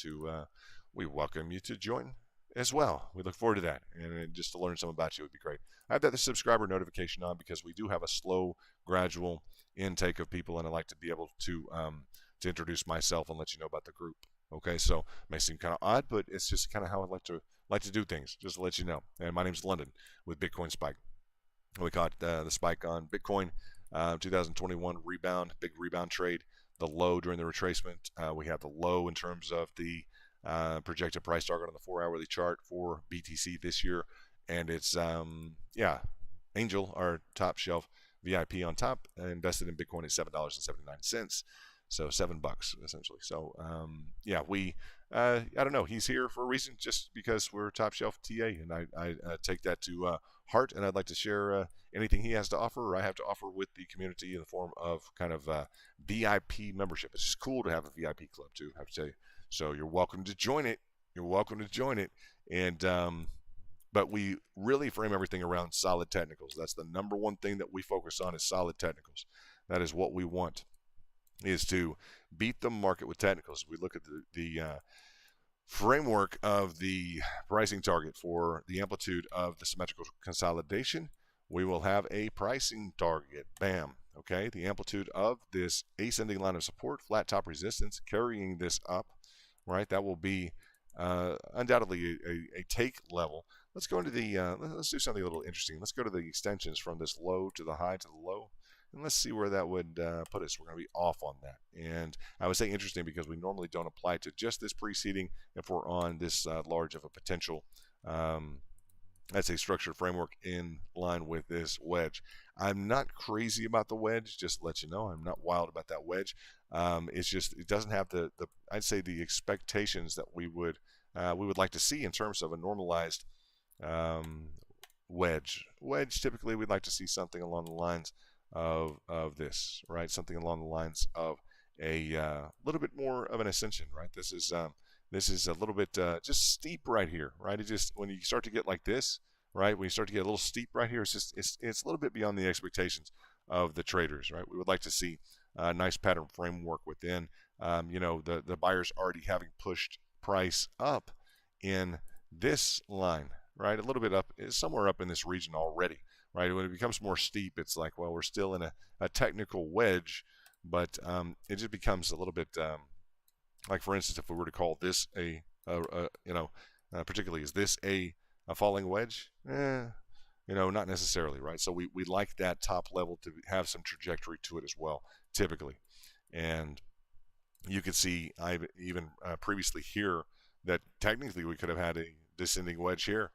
to join as well. We look forward to that, and just to learn some about you would be great. I have that the subscriber notification on because we do have a slow, gradual intake of people, and I like to be able to introduce myself and let you know about the group. Okay, so it may seem kind of odd, but it's just kind of how I like to do things, just to let you know. And my name's London with Bitcoin Spike. We caught the spike on Bitcoin, 2021 rebound, big rebound trade. The low during the retracement. We have the low in terms of the projected price target on the 4-hourly chart for BTC this year, and it's Angel, our top shelf VIP on top, invested in Bitcoin at $7.79. So $7 essentially. So we I don't know. He's here for a reason, just because we're top shelf TA, and I take that to heart, and I'd like to share anything he has to offer or I have to offer with the community in the form of kind of VIP membership. It's just cool to have a VIP club too, I have to tell you. So you're welcome to join it. And but we really frame everything around solid technicals. That's the number one thing that we focus on, is solid technicals. That is what we want, is to beat the market with technicals. We look at the framework of the pricing target for the amplitude of the symmetrical consolidation. We will have a pricing target. Bam. Okay, the amplitude of this ascending line of support, flat top resistance, carrying this up, right? That will be undoubtedly a take level. Let's go into the, let's do something a little interesting. Let's go to the extensions from this low to the high to the low. And let's see where that would put us. We're going to be off on that. And I would say interesting because we normally don't apply to just this preceding if we're on this large of a potential, I'd say, structured framework in line with this wedge. I'm not crazy about the wedge, just to let you know. I'm not wild about that wedge. It's just, it doesn't have the I'd say, the expectations that we would like to see in terms of a normalized wedge. Wedge, typically we'd like to see something along the lines of this, right? Something along the lines of a little bit more of an ascension, right? This is a little bit just steep right here, right? It just, when you start to get like this, right? When you start to get a little steep right here, it's a little bit beyond the expectations of the traders, right? We would like to see a nice pattern framework within, the buyers already having pushed price up in this line, right? A little bit up, somewhere up in this region already, right? When it becomes more steep, it's like, well, we're still in a technical wedge, but it just becomes a little bit like, for instance, if we were to call this particularly, is this a falling wedge? Not necessarily, right? So we like that top level to have some trajectory to it as well, typically. And you could see, I even previously here, that technically we could have had a descending wedge here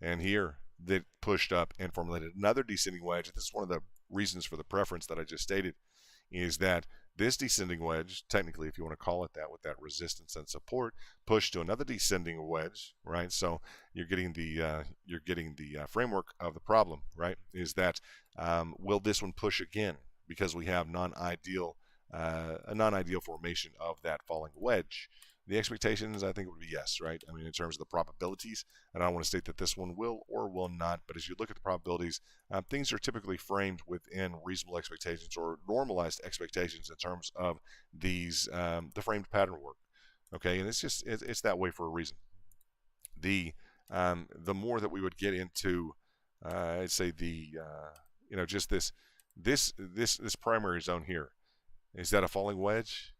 and here that pushed up and formulated another descending wedge. This is one of the reasons for the preference that I just stated, is that this descending wedge, technically, if you want to call it that, with that resistance and support, pushed to another descending wedge, right? So you're getting the framework of the problem, right? Is that will this one push again, because we have a non-ideal formation of that falling wedge? The expectations, I think, would be yes, right? I mean, in terms of the probabilities, and I don't want to state that this one will or will not, but as you look at the probabilities, things are typically framed within reasonable expectations or normalized expectations in terms of these, the framed pattern work, okay? And it's that way for a reason. The more that we would get into, I'd say just this primary zone here, is that a falling wedge?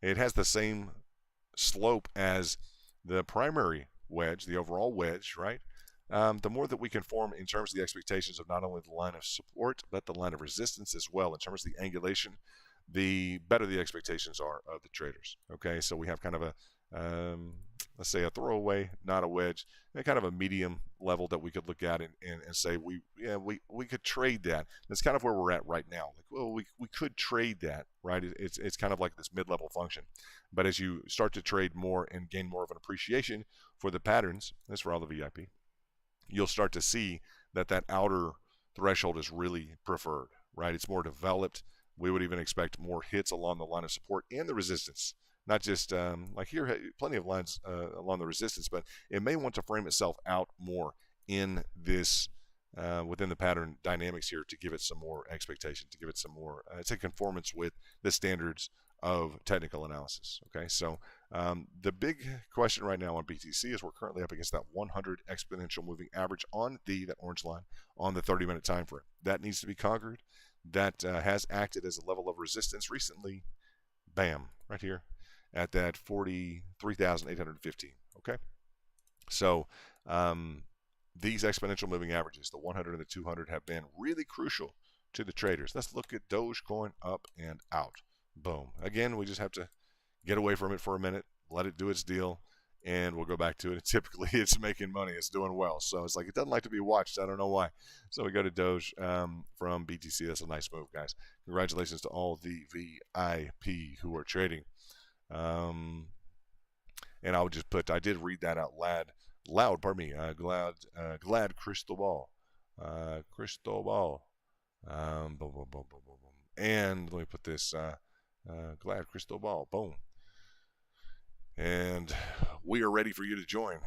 It has the same slope as the primary wedge, the overall wedge, right? The more that we can form in terms of the expectations of not only the line of support, but the line of resistance as well, in terms of the angulation, the better the expectations are of the traders. Okay, so we have kind of let's say a throwaway, not a wedge, and kind of a medium level that we could look at and say we could trade that. That's kind of where we're at right now. Like, well, we could trade that, right? It's kind of like this mid-level function. But as you start to trade more and gain more of an appreciation for the patterns, that's for all the VIP, you'll start to see that outer threshold is really preferred, right? It's more developed. We would even expect more hits along the line of support and the resistance. Not just like here, plenty of lines along the resistance, but it may want to frame itself out more in this within the pattern dynamics here to give it some more expectation, to give it some more, it's a conformance with the standards of technical analysis. Okay, so the big question right now on BTC is we're currently up against that 100 exponential moving average on that orange line on the 30-minute time frame. That needs to be conquered. That has acted as a level of resistance recently. Bam, right here at that 43,815. Okay, so these exponential moving averages, the 100 and the 200, have been really crucial to the traders. Let's look at Dogecoin up and out. Boom. Again, we just have to get away from it for a minute, let it do its deal, and we'll go back to it. And typically, it's making money. It's doing well. So it's like it doesn't like to be watched. I don't know why. So we go to Doge from BTC. That's a nice move, guys. Congratulations to all the VIP who are trading. And I would just put, I did read that out loud, pardon me, glad crystal ball. Crystal ball. Boom, boom, boom, boom, boom, boom. And let me put this, glad crystal ball. Boom. And we are ready for you to join.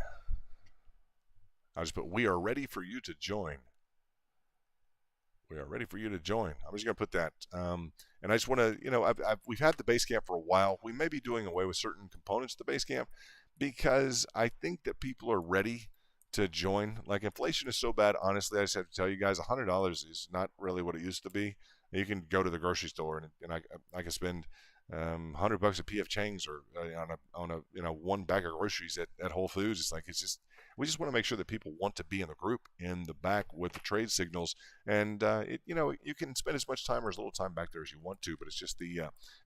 I just put, we are ready for you to join. We are ready for you to join. I'm just going to put that. And I just want to, we've had the base camp for a while. We may be doing away with certain components of the base camp because I think that people are ready to join. Like, inflation is so bad, honestly, I just have to tell you guys, $100 is not really what it used to be. You can go to the grocery store and I can spend $100 at PF Chang's or on a one bag of groceries at Whole Foods. It's like, we just want to make sure that people want to be in the group in the back with the trade signals. And you can spend as much time or as little time back there as you want to, but it's just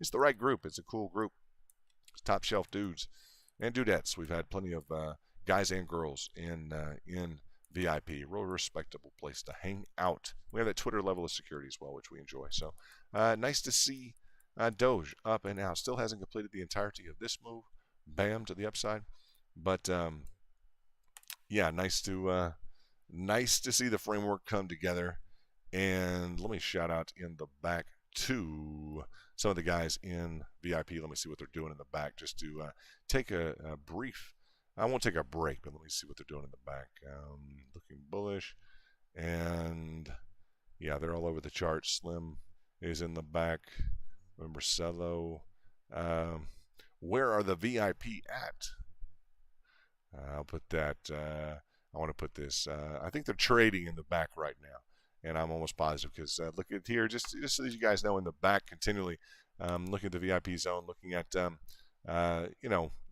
it's the right group. It's a cool group. It's top shelf dudes and dudettes. We've had plenty of guys and girls in VIP, real respectable place to hang out. We have that Twitter level of security as well, which we enjoy. So nice to see Doge up and out. Still hasn't completed the entirety of this move. Bam, to the upside. But yeah, nice to see the framework come together. And let me shout out in the back to some of the guys in VIP. Let me see what they're doing in the back just to take a brief. I won't take a break, but let me see what they're doing in the back. Looking bullish. And yeah, they're all over the chart. Slim is in the back. Remember Cello. Where are the VIP at? I'll put that. I want to put this. I think they're trading in the back right now. And I'm almost positive because look at here, just so that you guys know, in the back continually, looking at the VIP zone, looking at,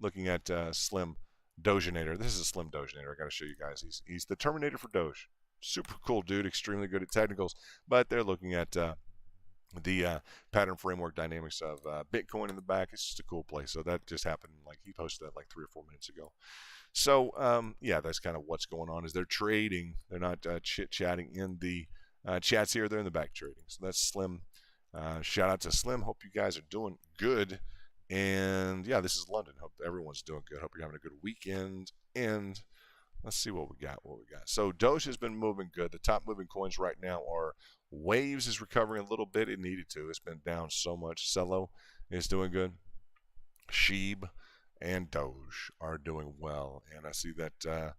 looking at Slim Dogenator. This is a Slim Dogenator. I got to show you guys. He's the Terminator for Doge. Super cool dude, extremely good at technicals. But they're looking at the pattern framework dynamics of Bitcoin in the back. It's just a cool place. So that just happened. Like, he posted that like 3 or 4 minutes ago. So yeah, that's kind of what's going on. Is they're trading. They're not chit-chatting in the chats here. They're in the back trading. So that's Slim. Shout out to Slim. Hope you guys are doing good. And yeah, this is London. Hope everyone's doing good. Hope you're having a good weekend. And let's see what we got. So Doge has been moving good. The top moving coins right now are Waves is recovering a little bit. It needed to. It's been down so much. Cello is doing good. Sheeb and Doge are doing well. And I see that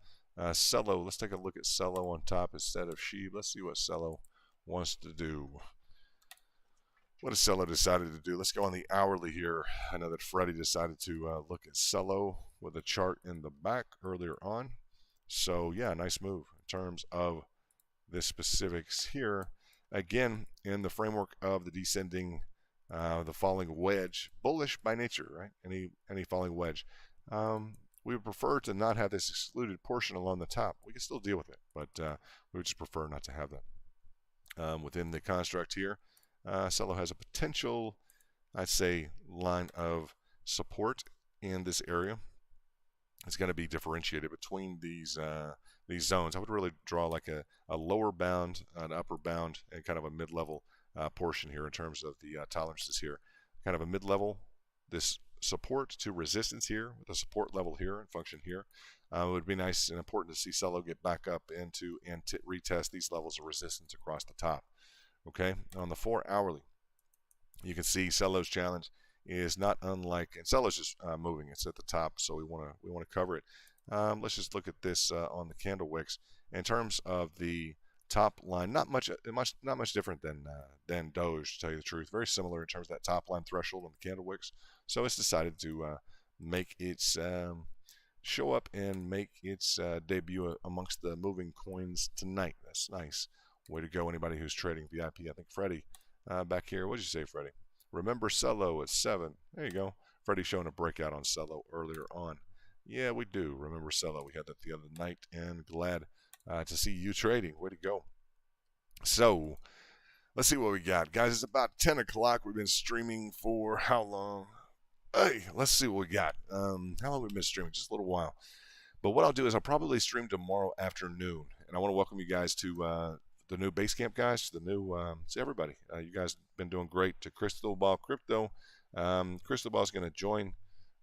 Cello, let's take a look at Cello on top instead of Sheeb. Let's see what Cello wants to do. What has Cello decided to do? Let's go on the hourly here. I know that Freddie decided to look at Cello with a chart in the back earlier on. So yeah, nice move in terms of the specifics here. Again, in the framework of the descending, the falling wedge, bullish by nature, right? Any falling wedge. We would prefer to not have this excluded portion along the top. We can still deal with it, but we would just prefer not to have that. Within the construct here, Cello has a potential, I'd say, line of support in this area. is going to be differentiated between these zones. I would really draw like a lower bound, an upper bound, and kind of a mid-level portion here in terms of the tolerances here. Kind of a mid-level, this support to resistance here with a support level here and function here. It would be nice and important to see Cello get back up into and retest these levels of resistance across the top. Okay, on the 4 hourly, you can see Cello's challenge is not unlike, and Cello's just moving. It's at the top, so we want to cover it. Let's just look at this on the candle wicks. In terms of the top line, not much different than Doge, to tell you the truth. Very similar in terms of that top line threshold on the candle wicks. So it's decided to make its show up and make its debut amongst the moving coins tonight. That's nice. Way to go, anybody who's trading VIP. I think Freddie back here. What did you say, Freddie? Remember Cello at 7. There you go. Freddie showing a breakout on Cello earlier on. Yeah, we do. Remember Cello. We had that the other night, and glad to see you trading. Way to go. So, let's see what we got. Guys, it's about 10 o'clock. We've been streaming for how long? Hey, let's see what we got. How long have we been streaming? Just a little while. But what I'll do is I'll probably stream tomorrow afternoon. And I want to welcome you guys to the new Basecamp guys, the new, see everybody. You guys have been doing great. To Crystal Ball Crypto. Crystal Ball is going to join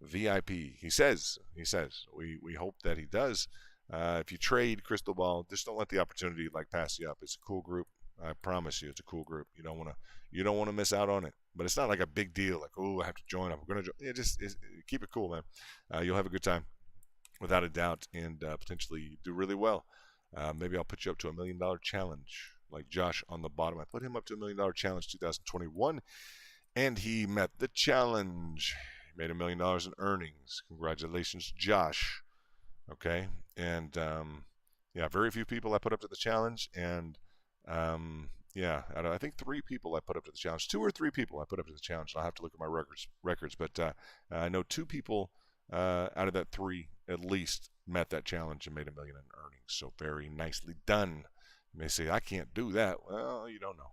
VIP. He says. We hope that he does. If you trade Crystal Ball, just don't let the opportunity like pass you up. It's a cool group. I promise you, it's a cool group. You don't want to miss out on it. But it's not like a big deal. Like, oh, I have to join. I'm going to join. Yeah, just keep it cool, man. You'll have a good time, without a doubt, and potentially do really well. Maybe I'll put you up to $1 million challenge, like Josh on the bottom. I put him up to $1 million challenge 2021, and he met the challenge. He made $1 million in earnings. Congratulations, Josh. Okay, and yeah, very few people I put up to the challenge, and yeah, I think 3 people I put up to the challenge. 2 or 3 people I put up to the challenge. I'll have to look at my records, but I know 2 people out of that 3 at least met that challenge and made $1 million in earnings. So very nicely done. You may say, I can't do that. Well, you don't know.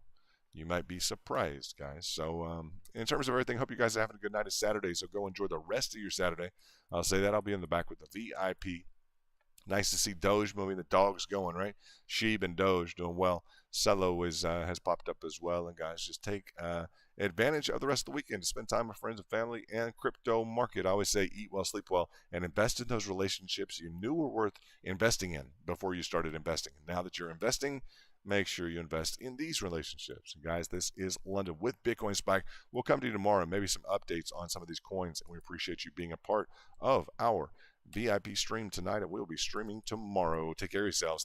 You might be surprised, guys. So in terms of everything, hope you guys are having a good night. It's Saturday, so go enjoy the rest of your Saturday. I'll say that. I'll be in the back with the VIP. Nice to see Doge moving. The dog's going, right? Sheeb and Doge doing well. Cello has popped up as well. And guys, just take advantage of the rest of the weekend to spend time with friends and family and crypto market. I always say eat well, sleep well, and invest in those relationships you knew were worth investing in before you started investing. And now that you're investing, make sure you invest in these relationships. And guys, this is London with Bitcoin Spike. We'll come to you tomorrow and maybe some updates on some of these coins. And we appreciate you being a part of our VIP stream tonight, and we'll be streaming tomorrow. Take care of yourselves.